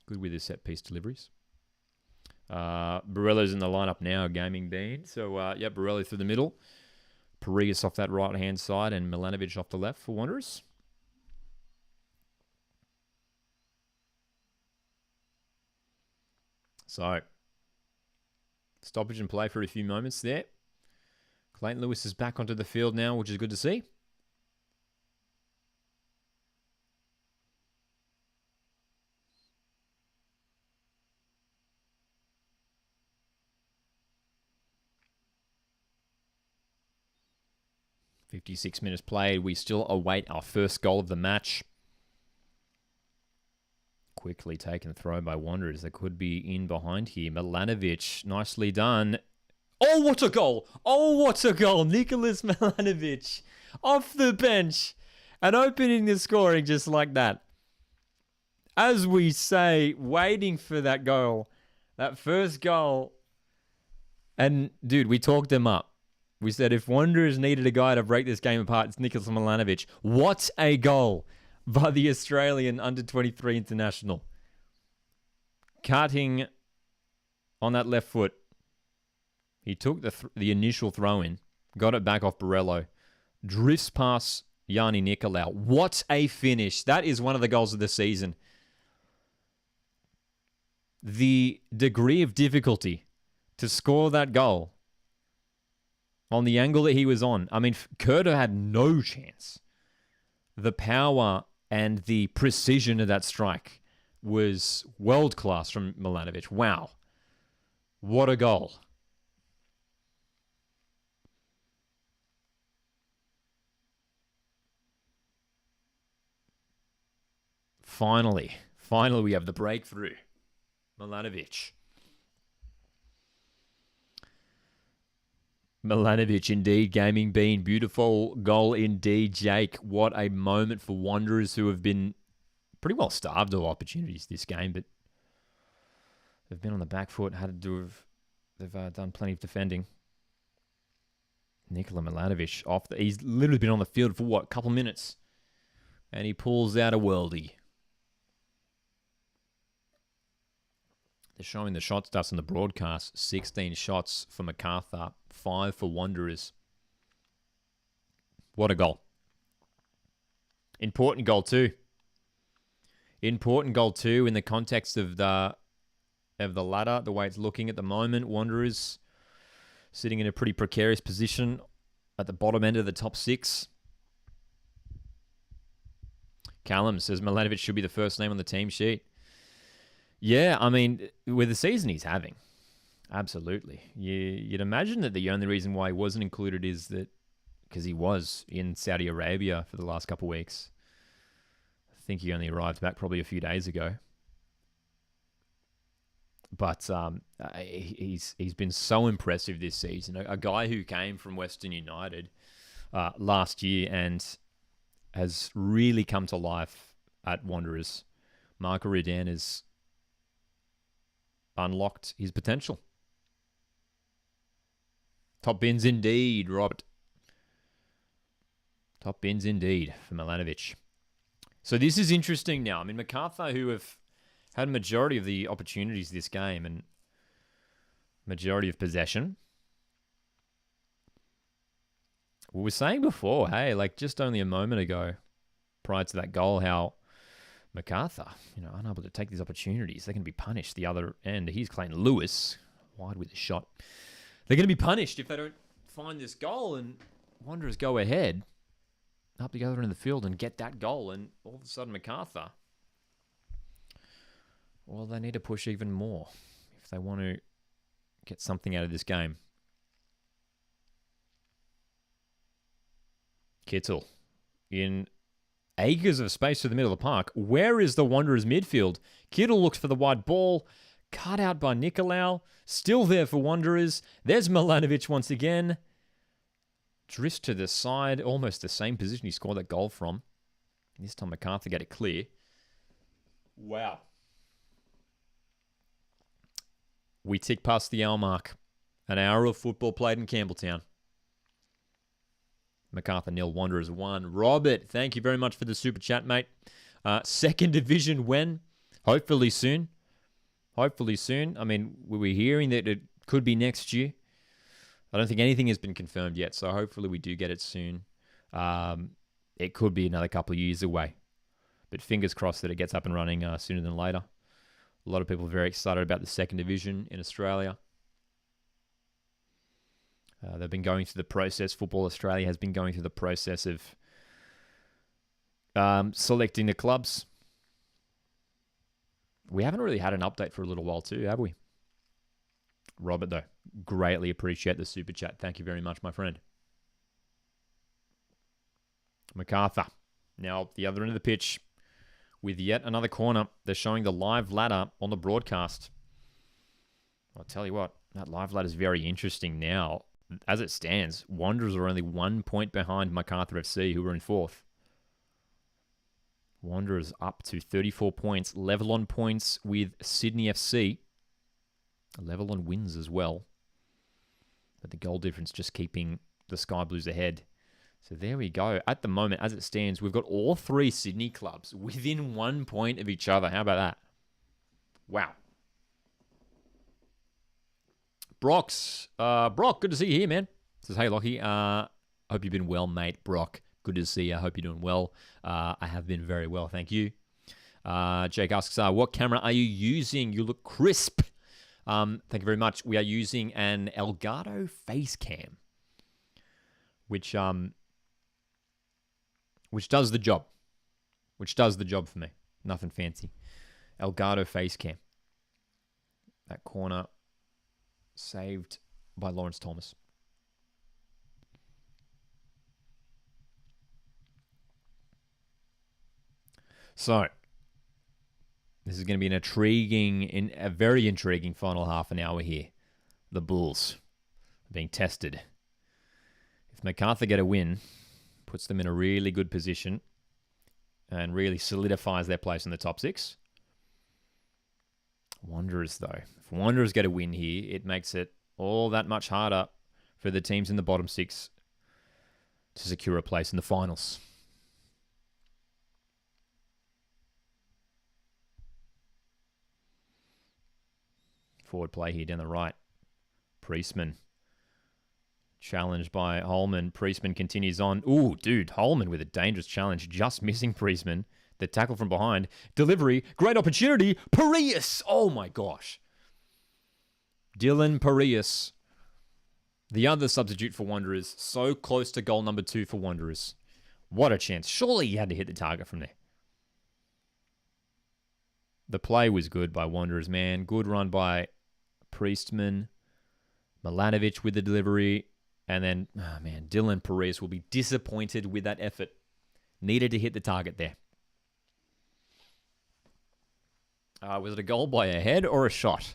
Good with his set-piece deliveries. Borello's in the lineup now, Gaming Bean. So, yeah, Borello through the middle. Parias off that right-hand side and Milanovic off the left for Wanderers. So, stoppage and play for a few moments there. Clayton Lewis is back onto the field now, which is good to see. .56 minutes played. We still await our first goal of the match. Quickly taken throw by Wanderers. They could be in behind here. Milanovic, nicely done. Oh, what a goal! Oh, what a goal! Nicholas Milanovic off the bench and opening the scoring just like that. As we say, waiting for that goal. That first goal. And, dude, we talked him up. We said if Wanderers needed a guy to break this game apart, it's Nicholas Milanovic. What a goal by the Australian under-23 international. Cutting on that left foot. He took the initial throw-in, got it back off Borello, drifts past Yanni Nicolau. What a finish. That is one of the goals of the season. The degree of difficulty to score that goal on the angle that he was on. I mean, Curto had no chance. The power and the precision of that strike was world-class from Milanovic. Wow. What a goal. Finally we have the breakthrough. Milanovic indeed, Gaming Bean. Beautiful goal indeed, Jake. What a moment for Wanderers, who have been pretty well starved of opportunities this game, but they've been on the back foot. They've done plenty of defending. Nikola Milanovic he's literally been on the field for what, a couple minutes, and he pulls out a worldie. They're showing the shot stats on the broadcast. 16 shots for MACARTHUR, 5 for Wanderers. What a goal. Important goal too. Important goal too in the context of the ladder, the way it's looking at the moment. Wanderers sitting in a pretty precarious position at the bottom end of the top 6. Callum says Milanovic should be the first name on the team sheet. Yeah, I mean, with the season he's having, Absolutely. You'd imagine that the only reason why he wasn't included is that because he was in Saudi Arabia for the last couple of weeks. I think he only arrived back probably a few days ago. But he's been so impressive this season. A guy who came from Western United last year and has really come to life at Wanderers. Marco Rudan has unlocked his potential. Top bins indeed, Robert. Top bins indeed for Milanovic. So this is interesting now. I mean, MacArthur, who have had a majority of the opportunities this game and majority of possession. We were saying before, hey, like just only a moment ago, prior to that goal, how MacArthur, unable to take these opportunities. They're going to be punished the other end. Here's Clayton Lewis, wide with a shot. They're going to be punished if they don't find this goal, and Wanderers go ahead up the other end of the field and get that goal, and all of a sudden MacArthur, well, they need to push even more if they want to get something out of this game. Kittle in acres of space to the middle of the park. Where is the Wanderers midfield? Kittle looks for the wide ball. Cut out by Nicolau. Still there for Wanderers. There's Milanovic once again. Drifts to the side. Almost the same position he scored that goal from. This time MacArthur got it clear. Wow. We tick past the hour mark. An hour of football played in Campbelltown. MacArthur 0, Wanderers 1. Robert, thank you very much for the super chat, mate. Second division when? Hopefully soon. Hopefully soon. I mean, we were hearing that it could be next year. I don't think anything has been confirmed yet, so hopefully we do get it soon. It could be another couple of years away. But fingers crossed that it gets up and running sooner than later. A lot of people are very excited about the second division in Australia. They've been going through the process. Football Australia has been going through the process of selecting the clubs. We haven't really had an update for a little while too, have we? Robert, though, greatly appreciate the super chat. Thank you very much, my friend. MacArthur, now the other end of the pitch with yet another corner. They're showing the live ladder on the broadcast. I'll tell you what, that live ladder is very interesting now. As it stands, Wanderers are only 1 point behind MacArthur FC, who are in fourth. Wanderers up to 34 points, level on points with Sydney FC. Level on wins as well. But the goal difference just keeping the Sky Blues ahead. So there we go. At the moment, as it stands, we've got all three Sydney clubs within 1 point of each other. How about that? Wow. Brock's. Brock, good to see you here, man. Says, hey, Lockie. Hope you've been well, mate. Brock, good to see you. Hope you're doing well. I have been very well, thank you. Jake asks, what camera are you using? You look crisp. Thank you very much. We are using an Elgato face cam, which does the job. Which does the job for me. Nothing fancy. Elgato face cam. That corner saved by Lawrence Thomas. So, this is going to be a very intriguing final half an hour here. The Bulls are being tested. If MacArthur get a win, puts them in a really good position and really solidifies their place in the top six. Wanderers, though. If Wanderers get a win here, it makes it all that much harder for the teams in the bottom six to secure a place in the finals. Forward play here down the right. Priestman. Challenged by Holman. Priestman continues on. Ooh, dude, Holman with a dangerous challenge. Just missing Priestman. The tackle from behind. Delivery. Great opportunity. Parias. Oh my gosh. Dylan Parias. The other substitute for Wanderers. So close to goal number 2 for Wanderers. What a chance. Surely he had to hit the target from there. The play was good by Wanderers, man. Good run by Priestman. Milanovic with the delivery. And then, oh man, Dylan Perez will be disappointed with that effort. Needed to hit the target there. Was it a goal by a head or a shot?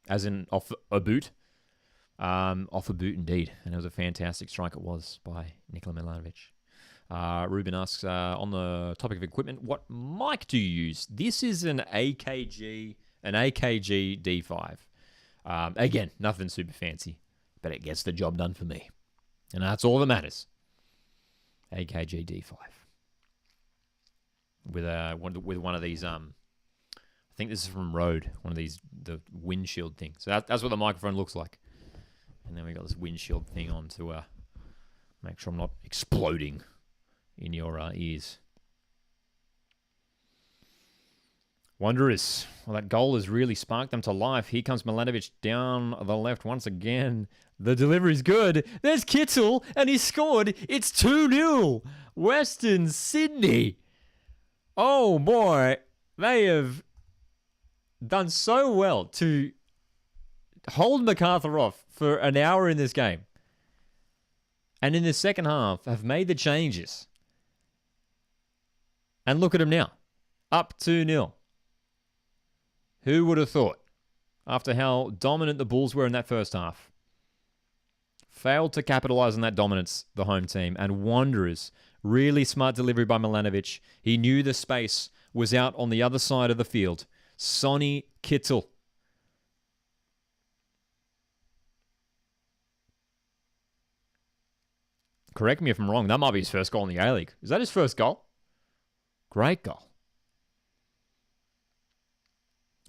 As in off a boot? Off a boot indeed. And it was a fantastic strike it was by Nikola Milanovic. Ruben asks, on the topic of equipment, what mic do you use? This is an AKG D5. Again, nothing super fancy, but it gets the job done for me. And that's all that matters. AKG D5. With one of these, I think this is from Rode, one of these, the windshield thing. So that's what the microphone looks like. And then we got this windshield thing on to make sure I'm not exploding in your ears. Wanderers. Well, that goal has really sparked them to life. Here comes Milanovic down the left once again. The delivery's good. There's Kittel, and he scored. It's 2-0. Western Sydney. Oh, boy. They have done so well to hold MacArthur off for an hour in this game. And in the second half, have made the changes. And look at them now. Up 2-0. Who would have thought? After how dominant the Bulls were in that first half. Failed to capitalise on that dominance, the home team. And Wanderers, really smart delivery by Milanovic. He knew the space was out on the other side of the field. Sonny Kittel. Correct me if I'm wrong. That might be his first goal in the A-League. Is that his first goal? Great goal.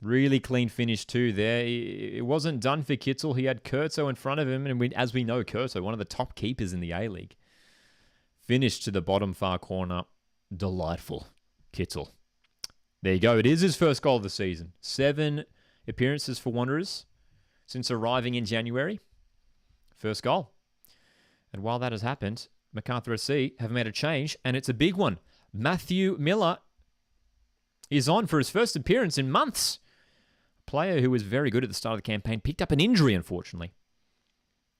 Really clean finish too there. It wasn't done for Kittel. He had Curto in front of him. And as we know, Curto, one of the top keepers in the A-League. Finished to the bottom far corner. Delightful. Kittel. There you go. It is his first goal of the season. 7 appearances for Wanderers since arriving in January. First goal. And while that has happened, MacArthur SC have made a change, and it's a big one. Matthew Miller is on for his first appearance in months. A player who was very good at the start of the campaign, picked up an injury, unfortunately.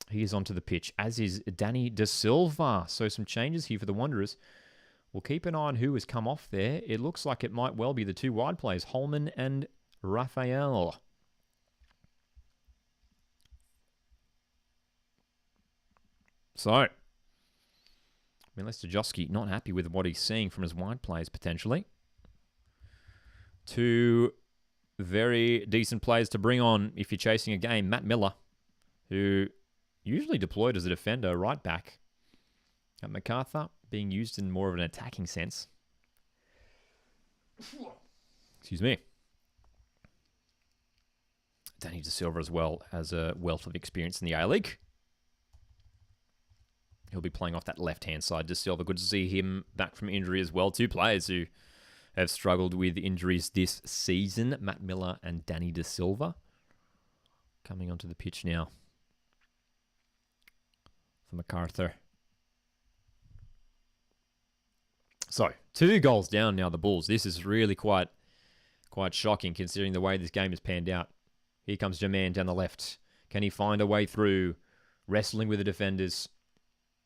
He is onto the pitch, as is Danny De Silva. So some changes here for the Wanderers. We'll keep an eye on who has come off there. It looks like it might well be the 2 wide players, Holman and Raphael. So, Milestojoski not happy with what he's seeing from his wide players, potentially. 2 very decent players to bring on if you're chasing a game. Matt Miller, who usually deployed as a defender, right back. At MacArthur, being used in more of an attacking sense. Excuse me. Danny De Silva as well has a wealth of experience in the A-League. He'll be playing off that left-hand side. De Silva, good to see him back from injury as well. 2 players who have struggled with injuries this season. Matt Miller and Danny De Silva. Coming onto the pitch now for MacArthur. So, 2 goals down now, the Bulls. This is really quite shocking considering the way this game has panned out. Here comes Jermaine down the left. Can he find a way through? Wrestling with the defenders.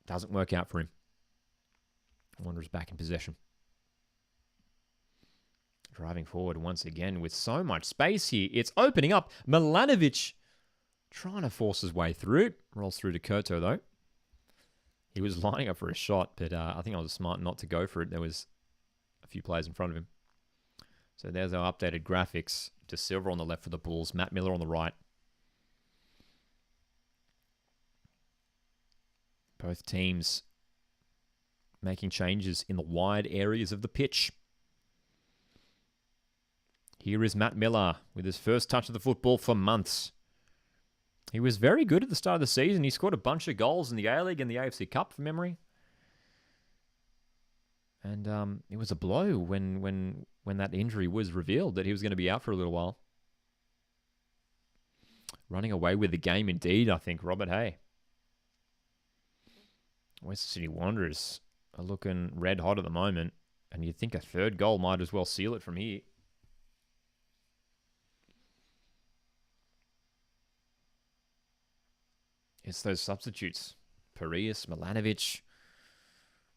Doesn't work out for him. Wanderers back in possession. Driving forward once again with so much space here. It's opening up. Milanovic trying to force his way through. Rolls through to Curto though. He was lining up for a shot, but I think I was smart not to go for it. There was a few players in front of him. So there's our updated graphics. De Silva on the left for the Bulls. Matt Miller on the right. Both teams making changes in the wide areas of the pitch. Here is Matt Miller with his first touch of the football for months. He was very good at the start of the season. He scored a bunch of goals in the A-League and the AFC Cup, from memory. And it was a blow when that injury was revealed that he was going to be out for a little while. Running away with the game indeed, I think, Robert Hay. Western Sydney Wanderers are looking red hot at the moment. And you'd think a 3rd goal might as well seal it from here. It's those substitutes. Parius, Milanovic,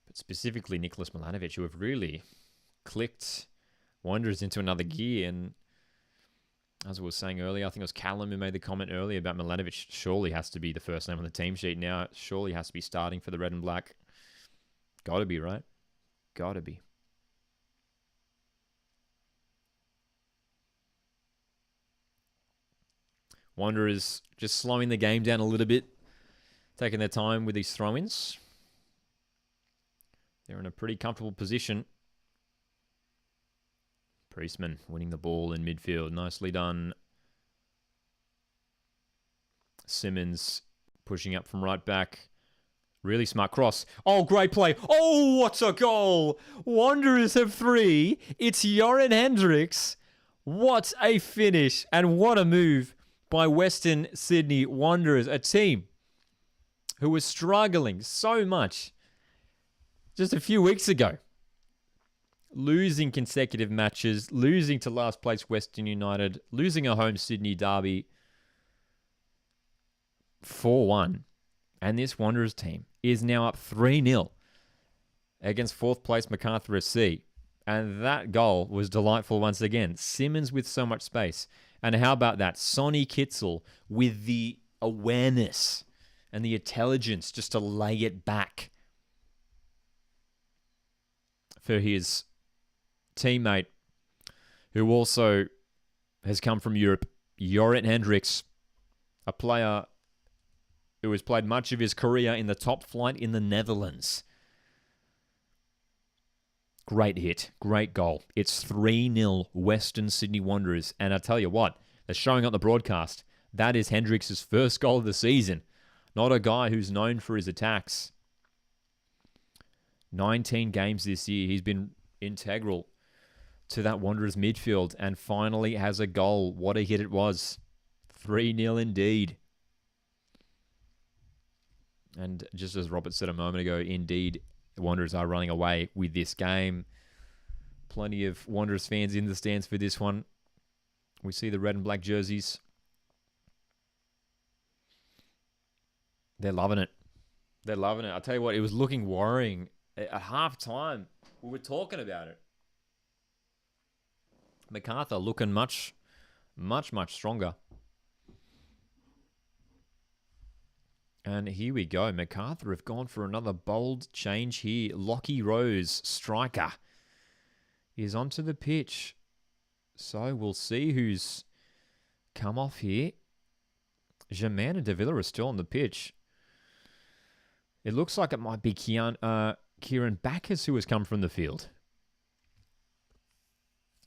but specifically Nicholas Milanovic, who have really clicked Wanderers into another gear. And as I was saying earlier, I think it was Callum who made the comment earlier about Milanovic surely has to be the first name on the team sheet now. Surely has to be starting for the red and black. Gotta be, right? Gotta be. Wanderers just slowing the game down a little bit, taking their time with these throw-ins. They're in a pretty comfortable position. Priestman winning the ball in midfield. Nicely done. Simmons pushing up from right back. Really smart cross. Oh, great play. Oh, what a goal. Wanderers have 3. It's Joran Hendricks. What a finish and what a move by Western Sydney Wanderers, a team who was struggling so much just a few weeks ago. Losing consecutive matches, losing to last place Western United, losing a home Sydney derby 4-1. And this Wanderers team is now up 3-0 against 4th place MACARTHUR FC. And that goal was delightful once again. Simmons with so much space. And how about that? Sonny Kitzel with the awareness and the intelligence just to lay it back for his teammate, who also has come from Europe, Joran Hendricks, a player who has played much of his career in the top flight in the Netherlands. Great hit, great goal. It's 3-0 Western Sydney Wanderers. And I tell you what, they're showing up the broadcast. That is Hendricks' first goal of the season. Not a guy who's known for his attacks. 19 games this year. He's been integral to that Wanderers midfield and finally has a goal. What a hit it was. 3-0 indeed. And just as Robert said a moment ago, indeed, the Wanderers are running away with this game. Plenty of Wanderers fans in the stands for this one. We see the red and black jerseys. They're loving it. They're loving it. I'll tell you what, it was looking worrying at half time. We were talking about it. MACARTHUR looking much stronger. And here we go. MACARTHUR have gone for another bold change here. Lockie Rose, striker, is onto the pitch. So we'll see who's come off here. Germain and Davila are still on the pitch. It looks like it might be Kieran Bacchus who has come from the field.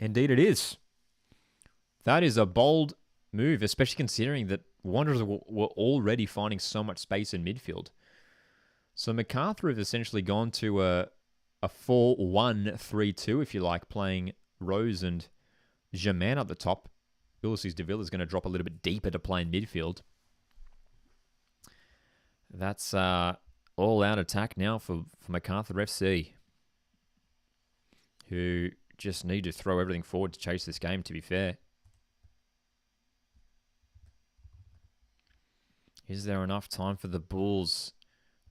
Indeed it is. That is a bold move, especially considering that Wanderers were already finding so much space in midfield. So MACARTHUR have essentially gone to a 4-1-3-2, if you like, playing Rose and Germain up the top. Ulysses Davila is going to drop a little bit deeper to play in midfield. That's all-out attack now for MACARTHUR FC, who just need to throw everything forward to chase this game, to be fair. Is there enough time for the Bulls?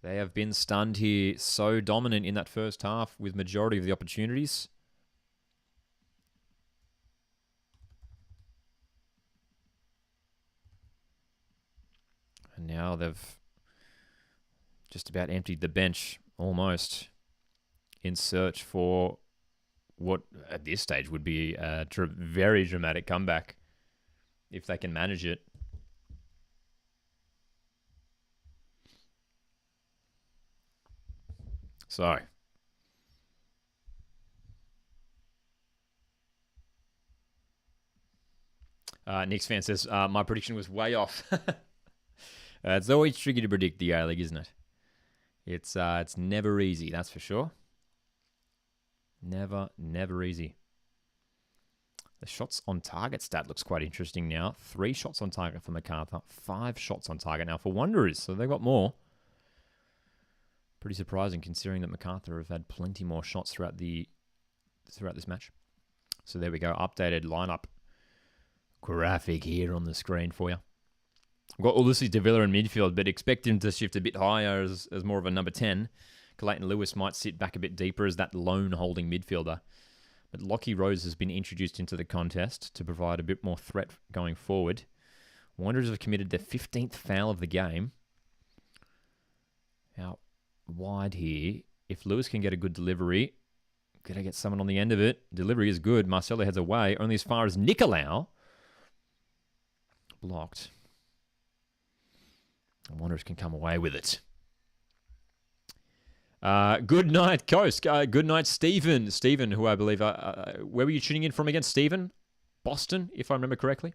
They have been stunned here. So dominant in that first half with majority of the opportunities. And now they've just about emptied the bench, almost, in search for what at this stage would be a very dramatic comeback if they can manage it. So, Nick's fan says, my prediction was way off. It's always tricky to predict the A-League, isn't it? It's never easy, that's for sure. Never easy. The shots on target stat looks quite interesting now. 3 shots on target for MACARTHUR, 5 shots on target now for Wanderers, so they've got more. Pretty surprising considering that MACARTHUR have had plenty more shots throughout this match. So there we go, updated lineup graphic here on the screen for you. I've got Ulysses De Villa in midfield, but expect him to shift a bit higher as more of a number 10. Clayton Lewis might sit back a bit deeper as that lone holding midfielder. But Lockie Rose has been introduced into the contest to provide a bit more threat going forward. Wanderers have committed their 15th foul of the game. Out wide here. If Lewis can get a good delivery, gotta get someone on the end of it. Delivery is good. Marcelo heads away, only as far as Nicolau. Blocked. Wanderers can come away with it. Good night, Coast. Good night, Stephen. Stephen, who I believe... where were you tuning in from again, Stephen? Boston, if I remember correctly.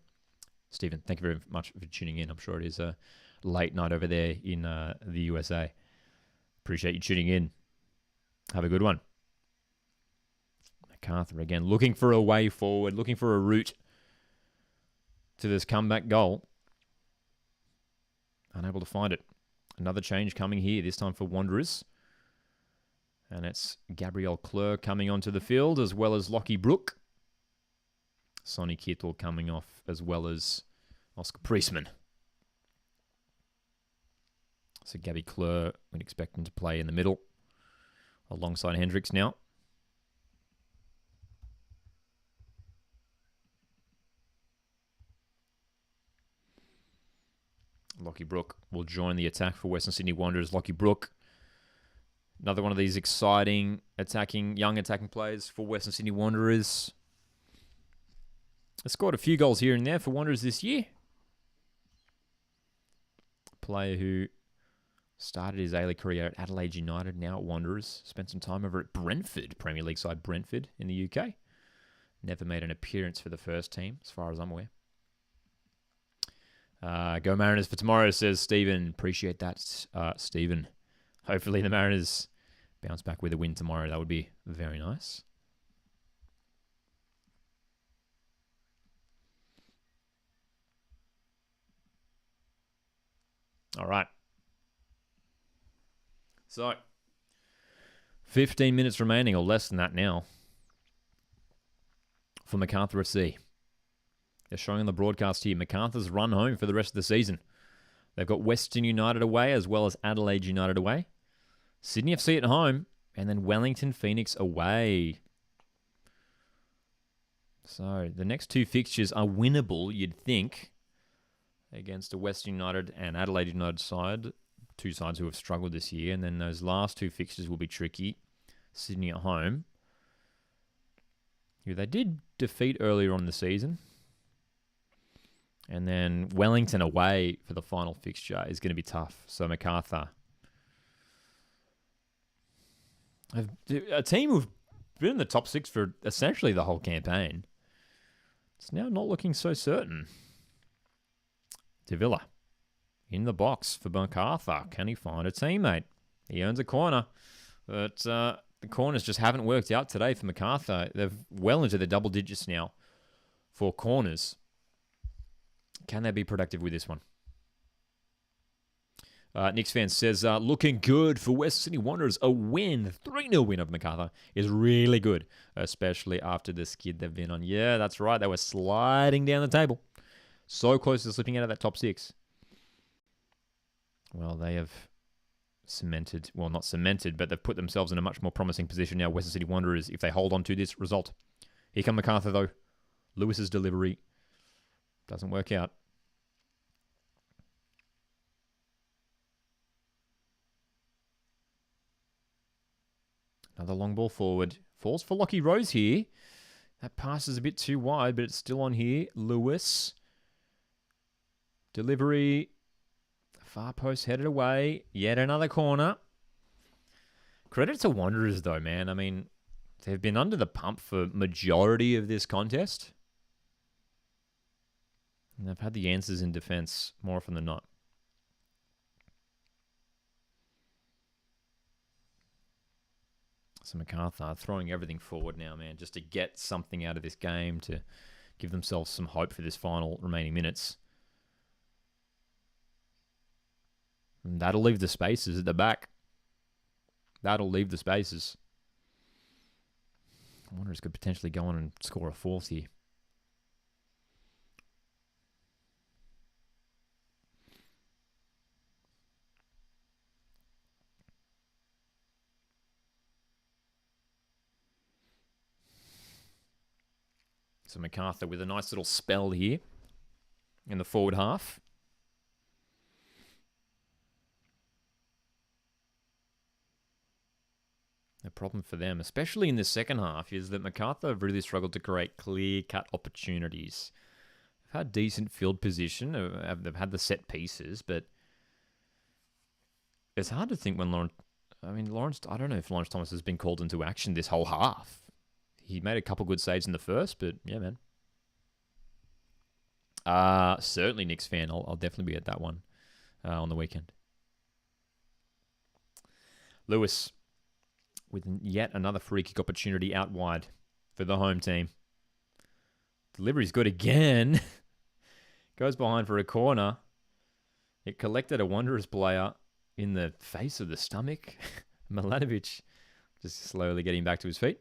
Stephen, thank you very much for tuning in. I'm sure it is a late night over there in the USA. Appreciate you tuning in. Have a good one. MacArthur again, looking for a way forward, looking for a route to this comeback goal. Unable to find it. Another change coming here, this time for Wanderers. And it's Gabriel Clerc coming onto the field, as well as Lockie Brook. Sonny Kittle coming off, as well as Oscar Priestman. So Gabby Clerc, we'd expect him to play in the middle, alongside Hendricks now. Lockie Brook will join the attack for Western Sydney Wanderers. Lockie Brook, another one of these exciting young attacking players for Western Sydney Wanderers. Has scored a few goals here and there for Wanderers this year. Player who started his A-League career at Adelaide United, now at Wanderers. Spent some time over at Brentford, Premier League side Brentford in the UK. Never made an appearance for the first team, as far as I'm aware. Go Mariners for tomorrow, says Stephen. Appreciate that, Stephen. Hopefully the Mariners bounce back with a win tomorrow. That would be very nice. All right. So, 15 minutes remaining, or less than that now, for MacArthur FC. They're showing on the broadcast here, MacArthur's run home for the rest of the season. They've got Western United away, as well as Adelaide United away. Sydney FC at home, and then Wellington Phoenix away. So, the next two fixtures are winnable, you'd think, against a Western United and Adelaide United side. Two sides who have struggled this year. And then those last two fixtures will be tricky. Sydney at home, who they did defeat earlier on in the season. And then Wellington away for the final fixture is going to be tough. So MacArthur, a team who've been in the top six for essentially the whole campaign, it's now not looking so certain. De Villa in the box for MacArthur. Can he find a teammate? He earns a corner, but the corners just haven't worked out today for MacArthur. They're well into the double digits now for corners. Can they be productive with this one? Knicks fan says, looking good for West Sydney Wanderers. A win, 3-0 win of MacArthur is really good, especially after the skid they've been on. Yeah, that's right. They were sliding down the table. So close to slipping out of that top six. Well, they have cemented, well, not cemented, but they've put themselves in a much more promising position now, Western City Wanderers, if they hold on to this result. Here come MacArthur, though. Lewis's delivery doesn't work out. Another long ball forward. Falls for Lockie Rose here. That pass is a bit too wide, but it's still on here. Lewis. Delivery. Far post headed away. Yet another corner. Credit to Wanderers, though, man. I mean, they've been under the pump for majority of this contest. And they've had the answers in defense more often than not. So MacArthur throwing everything forward now, man, just to get something out of this game, to give themselves some hope for this final remaining minutes. And that'll leave the spaces at the back. That'll leave the spaces. Wanderers could potentially go on and score a fourth here. So MacArthur with a nice little spell here in the forward half. The problem for them, especially in the second half, is that MacArthur have really struggled to create clear-cut opportunities. They've had decent field position. They've had the set pieces, but it's hard to think when Lawrence... I don't know if Lawrence Thomas has been called into action this whole half. He made a couple good saves in the first, but yeah, man. Certainly Knicks fan. I'll definitely be at that one on the weekend. Lewis with yet another free kick opportunity out wide for the home team. Delivery's good again. Goes behind for a corner. It collected a Wanderers player in the face of the stomach. Milanovic just slowly getting back to his feet.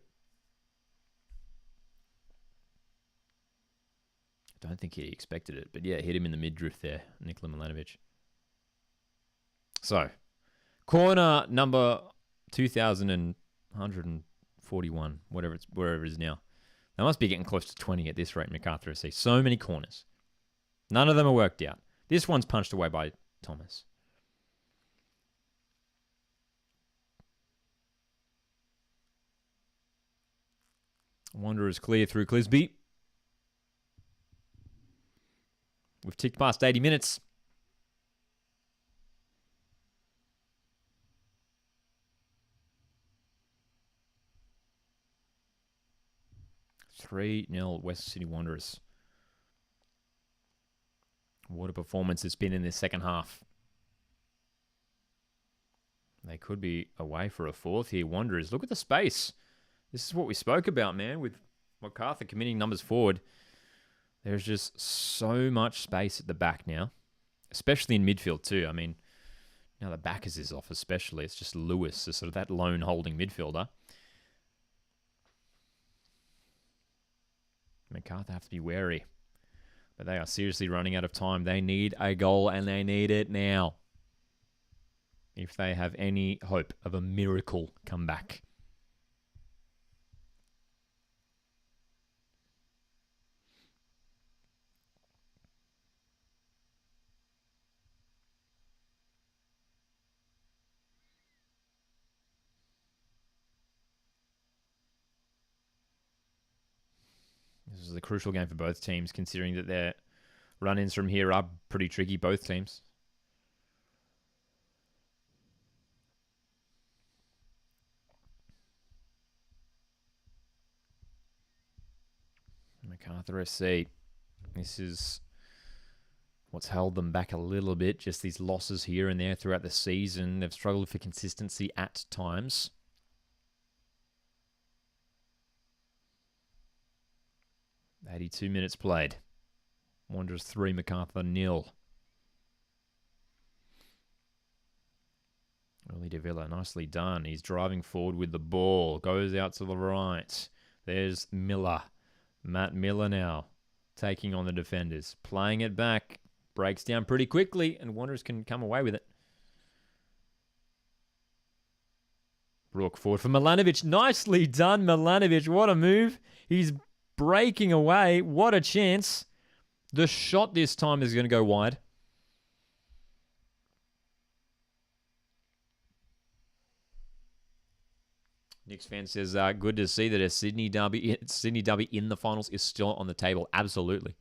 I don't think he expected it, but yeah, hit him in the midriff there, Nikola Milanovic. So, corner number 2,141, wherever it is now. They must be getting close to 20 at this rate, MacArthur SC. So many corners. None of them are worked out. This one's punched away by Thomas. Wanderers clear through Clisby. We've ticked past 80 minutes. (3-0) West Sydney Wanderers. What a performance it's been in this second half. They could be away for a fourth here. Wanderers, look at the space. This is what we spoke about, man, with MacArthur committing numbers forward. There's just so much space at the back now, especially in midfield too. I mean, now the backers is off especially. It's just Lewis, sort of that lone holding midfielder. MacArthur have to be wary. But they are seriously running out of time. They need a goal, and they need it now. If they have any hope of a miracle comeback. This is a crucial game for both teams, considering that their run-ins from here are pretty tricky, both teams. MacArthur SC. This is what's held them back a little bit, just these losses here and there throughout the season. They've struggled for consistency at times. 82 minutes played. Wanderers 3, MacArthur 0. Early de Villa, nicely done. He's driving forward with the ball. Goes out to the right. There's Miller. Matt Miller now taking on the defenders. Playing it back. Breaks down pretty quickly, and Wanderers can come away with it. Rook forward for Milanovic. Nicely done, Milanovic. What a move. He's breaking away. What a chance. The shot this time is going to go wide. Knicks fan says, good to see that a Sydney derby in the finals is still on the table. Absolutely.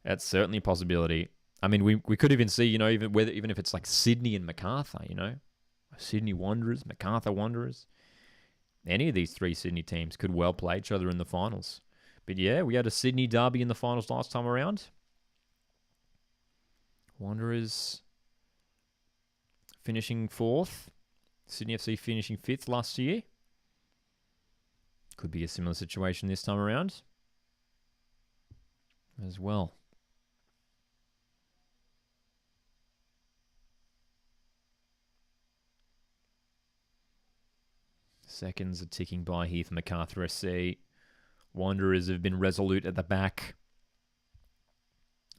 That's certainly a possibility. I mean, we could even see, even if it's like Sydney and MacArthur, Sydney Wanderers, MacArthur Wanderers. Any of these three Sydney teams could well play each other in the finals. But yeah, we had a Sydney derby in the finals last time around. Wanderers finishing 4th. Sydney FC finishing 5th last year. Could be a similar situation this time around as well. Seconds are ticking by here for MacArthur SC. Wanderers have been resolute at the back.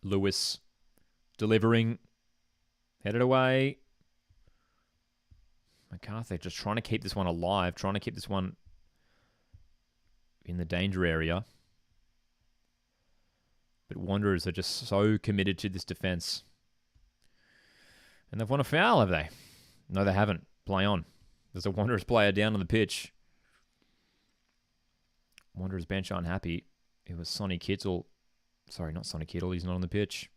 Lewis delivering. Headed away. MacArthur just trying to keep this one alive. Trying to keep this one in the danger area. But Wanderers are just so committed to this defence. And they've won a foul, have they? No, they haven't. Play on. There's a Wanderers player down on the pitch. Wanderers bench aren't happy. It was Sonny Kittle. Sorry, not Sonny Kittle. He's not on the pitch.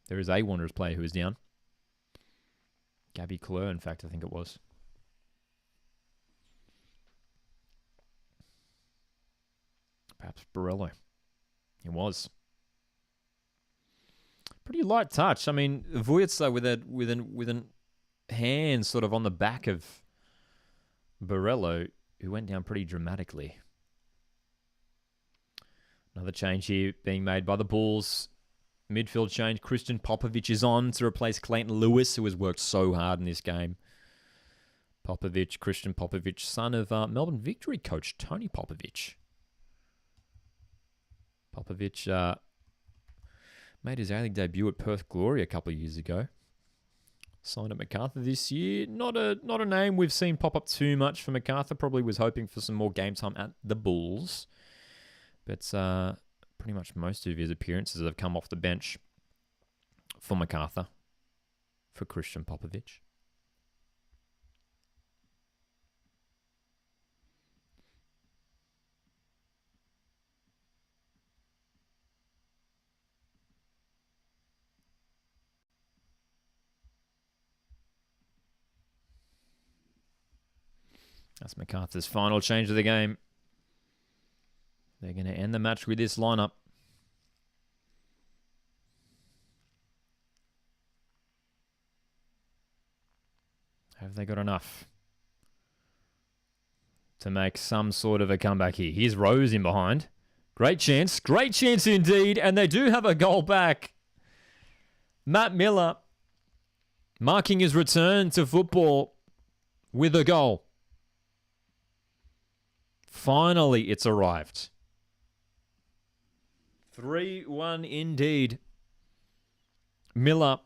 There is a Wanderers player who is down. Gabby Clure, in fact, I think it was. Perhaps Borello. It was. Pretty light touch. I mean, Vujicic with an hand sort of on the back of Borello, who went down pretty dramatically. Another change here being made by the Bulls. Midfield change. Christian Popovic is on to replace Clayton Lewis, who has worked so hard in this game. Christian Popovic, son of Melbourne Victory coach Tony Popovic. Popovic made his A-League debut at Perth Glory a couple of years ago. Signed at MACARTHUR this year. Not a name we've seen pop up too much for MACARTHUR. Probably was hoping for some more game time at the Bulls. But pretty much most of his appearances have come off the bench for MACARTHUR, for Christian Popovic. That's MACARTHUR's final change of the game. They're going to end the match with this lineup. Have they got enough to make some sort of a comeback here? Here's Rose in behind. Great chance indeed. And they do have a goal back. Matt Miller marking his return to football with a goal. Finally, it's arrived. 3-1 indeed. Miller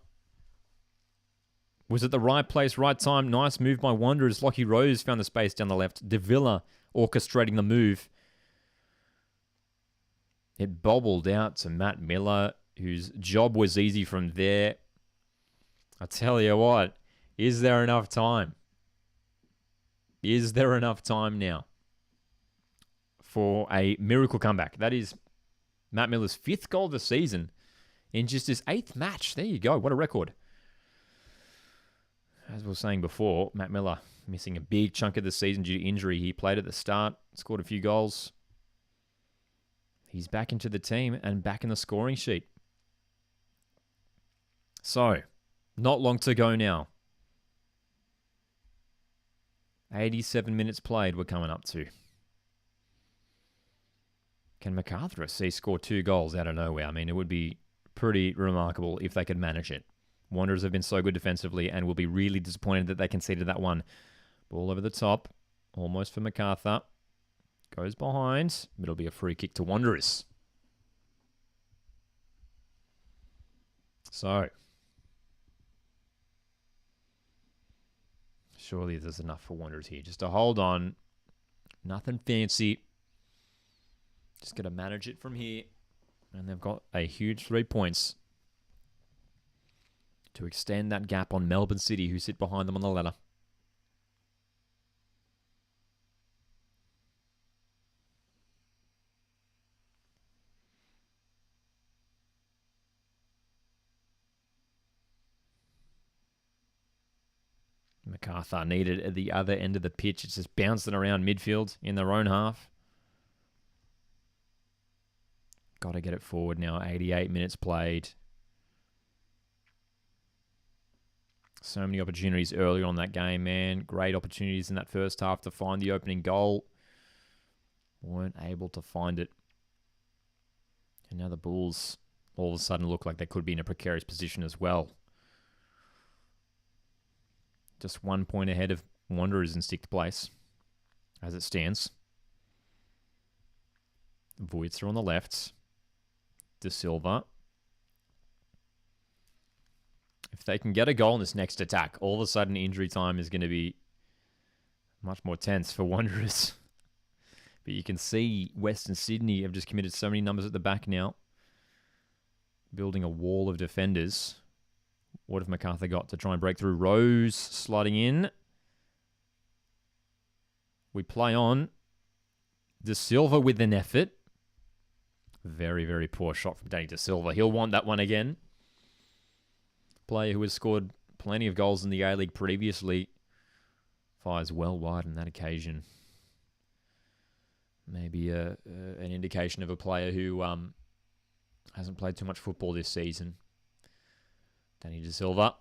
was at the right place, right time. Nice move by Wanderers. Lockie Rose found the space down the left. De Villa orchestrating the move. It bobbled out to Matt Miller, whose job was easy from there. I tell you what, is there enough time? Is there enough time now for a miracle comeback? That is Matt Miller's 5th goal of the season in just his 8th match. There you go. What a record. As we were saying before, Matt Miller missing a big chunk of the season due to injury. He played at the start, scored a few goals. He's back into the team and back in the scoring sheet. So, not long to go now. 87 minutes played we're coming up to. Can MACARTHUR FC score 2 goals out of nowhere? I mean, it would be pretty remarkable if they could manage it. Wanderers have been so good defensively and will be really disappointed that they conceded that one. Ball over the top. Almost for MACARTHUR. Goes behind. But it'll be a free kick to Wanderers. So, surely there's enough for Wanderers here. Just to hold on. Nothing fancy. Just got to manage it from here. And they've got a huge 3 points to extend that gap on Melbourne City, who sit behind them on the ladder. MACARTHUR needed at the other end of the pitch. It's just bouncing around midfield in their own half. Got to get it forward now. 88 minutes played. So many opportunities earlier on that game, man. Great opportunities in that first half to find the opening goal. Weren't able to find it. And now the Bulls all of a sudden look like they could be in a precarious position as well. Just 1 point ahead of Wanderers in 6th place, as it stands. Vujicic on the left. De Silva. If they can get a goal in this next attack, all of a sudden injury time is going to be much more tense for Wanderers. But you can see Western Sydney have just committed so many numbers at the back now. building a wall of defenders. What have MacArthur got to try and break through? Rose sliding in. We play on. De Silva with an effort. Very, very poor shot from Danny De Silva. He'll want that one again. Player who has scored plenty of goals in the A-League previously. Fires well wide on that occasion. Maybe an indication of a player who hasn't played too much football this season. Danny De Silva.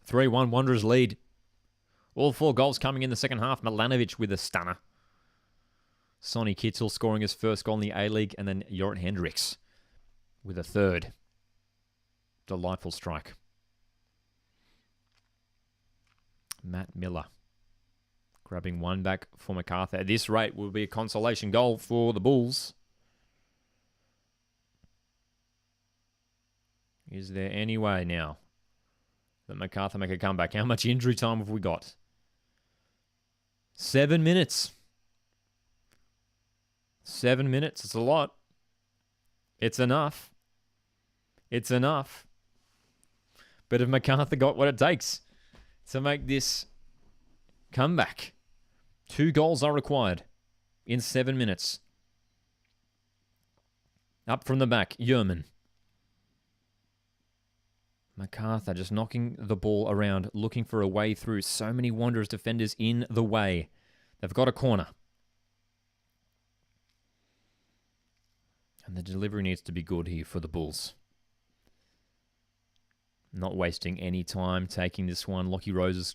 3-1 Wanderers lead. All 4 goals coming in the second half. Milanovic with a stunner. Sonny Kitzel scoring his first goal in the A-League. And then Jorrit Hendricks with a third. Delightful strike. Matt Miller grabbing one back for MacArthur. At this rate, will be a consolation goal for the Bulls. Is there any way now that MacArthur make a comeback? How much injury time have we got? 7 minutes. 7 minutes. It's a lot. It's enough. It's enough. But have MacArthur got what it takes to make this comeback? 2 goals are required in 7 minutes. Up from the back, Yerman. MacArthur just knocking the ball around, looking for a way through. So many Wanderers defenders in the way. They've got a corner. And the delivery needs to be good here for the Bulls. Not wasting any time taking this one. Lockie Rose has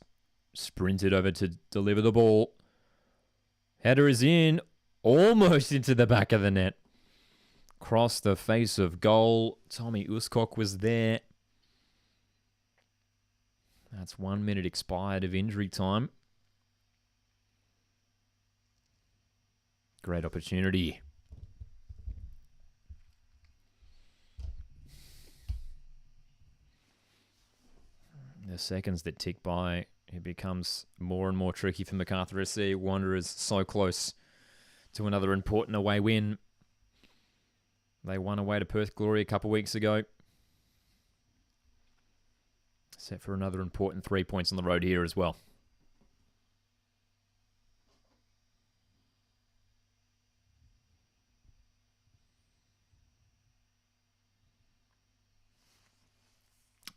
sprinted over to deliver the ball. Header is in. Almost into the back of the net. Cross the face of goal. Tommy Uskok was there. That's 1 minute expired of injury time. Great opportunity. The seconds that tick by, it becomes more and more tricky for MacArthur SC. Wanderers so close to another important away win. They won away to Perth Glory a couple weeks ago. Set for another important 3 points on the road here as well.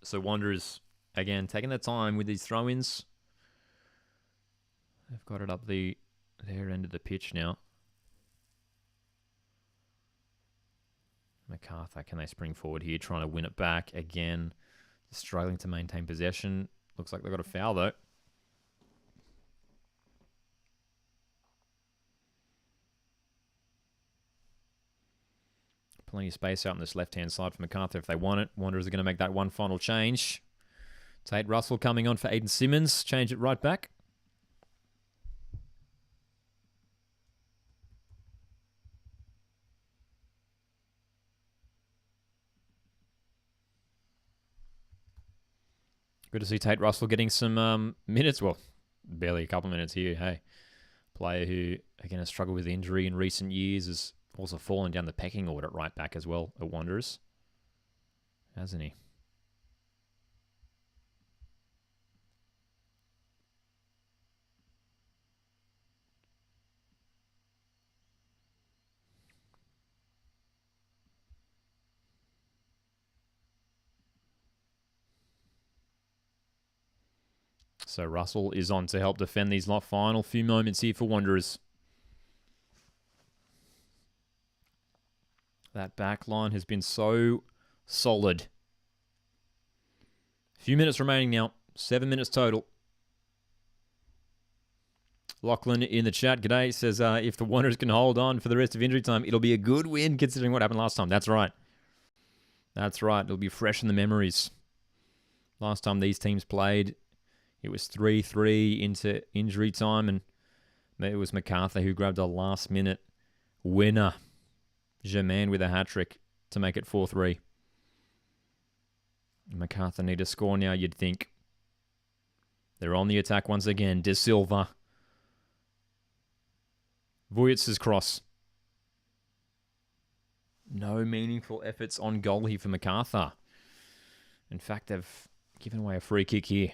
So Wanderers, again, taking their time with these throw-ins. They've got it up their end of the pitch now. MacArthur, can they spring forward here, trying to win it back again? Struggling to maintain possession. Looks like they've got a foul, though. Plenty of space out on this left-hand side for MacArthur if they want it. Wanderers are going to make that one final change. Tate Russell coming on for Aiden Simmons. Change it right back. Good to see Tate Russell getting some minutes. Well, barely a couple minutes here. Hey, player who, again, has struggled with injury in recent years, has also fallen down the pecking order at right back as well at Wanderers. Hasn't he? So Russell is on to help defend these final few moments here for Wanderers. That back line has been so solid. Few minutes remaining now. 7 minutes total. Lachlan in the chat, g'day, says if the Wanderers can hold on for the rest of injury time, it'll be a good win considering what happened last time. That's right. That's right. It'll be fresh in the memories. Last time these teams played, it was 3-3 into injury time, and it was MacArthur who grabbed a last-minute winner. Germain with a hat-trick to make it 4-3. MacArthur need a score now, you'd think. They're on the attack once again. De Silva. Vujitz's cross. No meaningful efforts on goal here for MACARTHUR. In fact, they've given away a free kick here.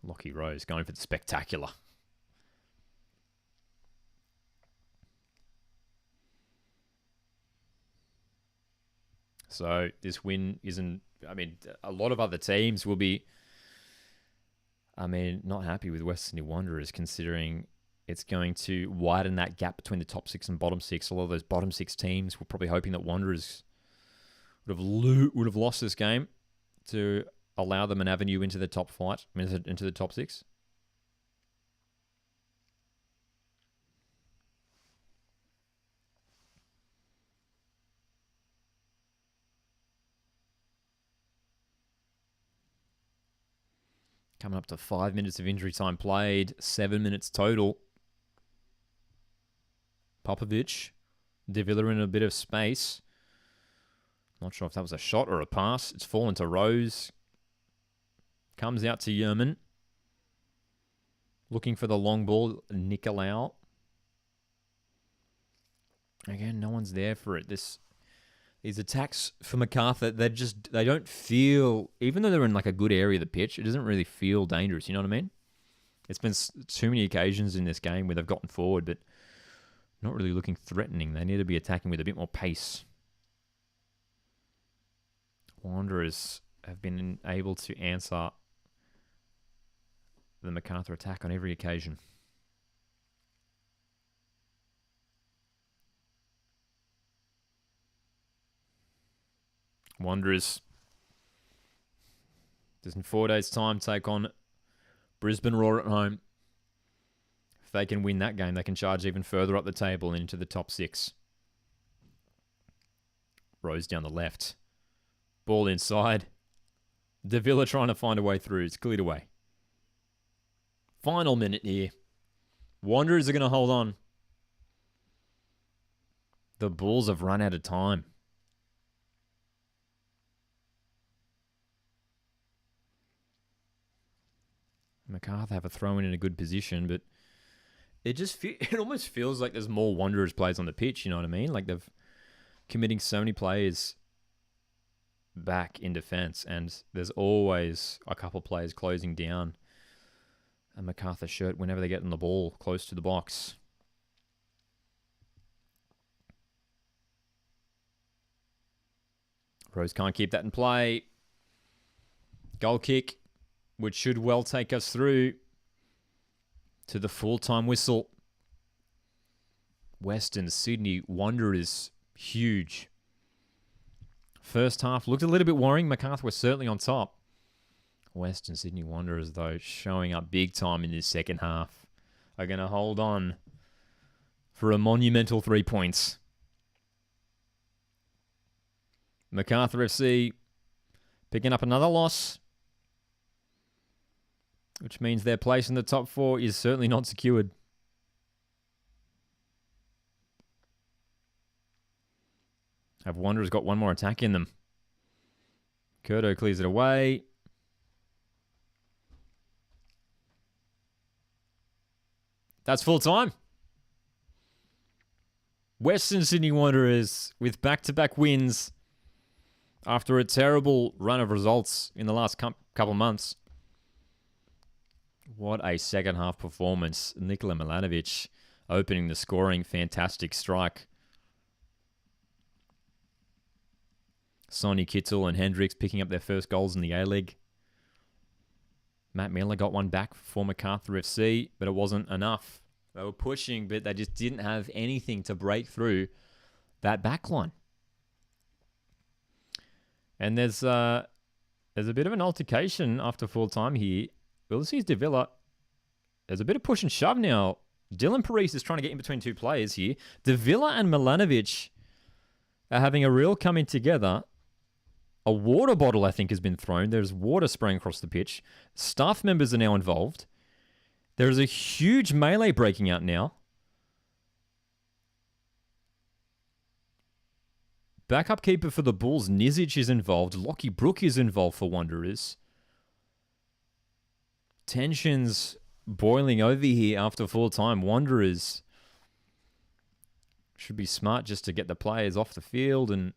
Lockie Rose going for the spectacular. So this win isn't... I mean, a lot of other teams will be... not happy with West Sydney Wanderers, considering it's going to widen that gap between the top 6 and bottom 6. A lot of those bottom 6 teams were probably hoping that Wanderers would have lost this game to allow them an avenue into the top flight, into the top 6. Coming up to 5 minutes of injury time played, 7 minutes total. Popovic, De Villa in a bit of space. Not sure if that was a shot or a pass. It's fallen to Rose. Comes out to Yerman. Looking for the long ball, Nicolau. Again, no one's there for it. These attacks for MACARTHUR, they don't feel, even though they're in like a good area of the pitch, it doesn't really feel dangerous, you know what I mean? It's been too many occasions in this game where they've gotten forward, but not really looking threatening. They need to be attacking with a bit more pace. Wanderers have been able to answer the MACARTHUR attack on every occasion. Wanderers just in 4 days' time take on Brisbane Roar at home. If they can win that game, they can charge even further up the table and into the top 6. Rose down the left. Ball inside. De Villa trying to find a way through. It's cleared away. Final minute here. Wanderers are going to hold on. The Bulls have run out of time. MACARTHUR have a throw-in a good position, but it almost feels like there's more Wanderers players on the pitch, you know what I mean? Like they've committing so many players back in defence, and there's always a couple players closing down a MACARTHUR shirt whenever they get on the ball close to the box. Rose can't keep that in play. Goal kick, which should well take us through to the full-time whistle. Western Sydney Wanderers, huge. First half looked a little bit worrying. MACARTHUR was certainly on top. Western Sydney Wanderers, though, showing up big time in this second half, are going to hold on for a monumental 3 points. MACARTHUR FC picking up another loss, which means their place in the top 4 is certainly not secured. Have Wanderers got one more attack in them? Curto clears it away. That's full time. Western Sydney Wanderers with back-to-back wins after a terrible run of results in the last couple months. What a second half performance. Nikola Milanovic opening the scoring. Fantastic strike. Sonny Kittel and Hendricks picking up their first goals in the A-League. Matt Miller got one back for MACARTHUR FC, but it wasn't enough. They were pushing, but they just didn't have anything to break through that backline. And there's a bit of an altercation after full time here. Ulysses De Villa, there's a bit of push and shove now. Dylan Parise is trying to get in between two players here. De Villa and Milanovic are having a real coming together. A water bottle, I think, has been thrown. There's water spraying across the pitch. Staff members are now involved. There is a huge melee breaking out now. Backup keeper for the Bulls, Nizic, is involved. Lockie Brook is involved for Wanderers. Tensions boiling over here after full time. Wanderers Should be smart just to get the players off the field and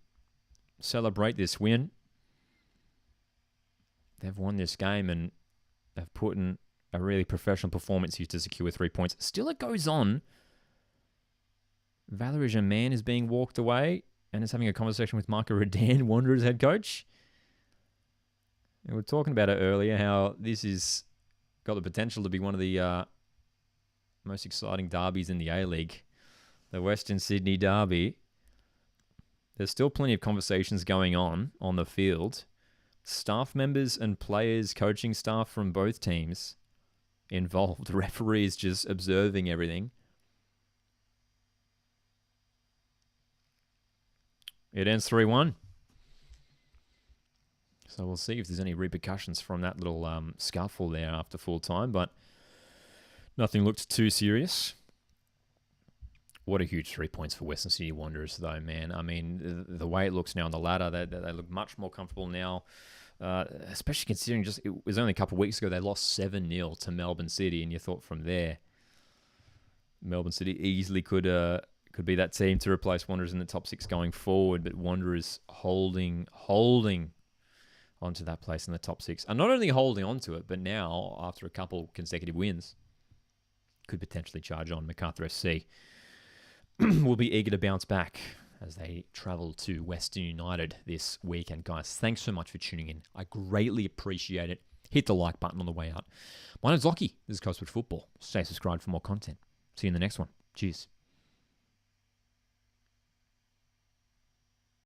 celebrate this win. They've won this game and they've put in a really professional performance here to secure 3 points. Still, it goes on. Valerie Germain is being walked away and is having a conversation with Marco Redan, Wanderers head coach. And we were talking about it earlier, how this is got the potential to be one of the most exciting derbies in the A-League. The Western Sydney derby. There's still plenty of conversations going on the field. Staff members and players, coaching staff from both teams involved. Referees just observing everything. It ends 3-1. So we'll see if there's any repercussions from that little scuffle there after full time, but nothing looked too serious. What a huge 3 points for Western Sydney Wanderers, though, man. I mean, the way it looks now on the ladder, they look much more comfortable now, especially considering just it was only a couple of weeks ago they lost 7-0 to Melbourne City, and you thought from there, Melbourne City easily could be that team to replace Wanderers in the top 6 going forward, but Wanderers holding onto that place in the top 6. And not only holding onto it, but now, after a couple consecutive wins, could potentially charge on. MACARTHUR FC will be eager to bounce back as they travel to Western United this weekend. Guys, thanks so much for tuning in. I greatly appreciate it. Hit the like button on the way out. My name's Lockie. This is Coastwood Football. Stay subscribed for more content. See you in the next one. Cheers.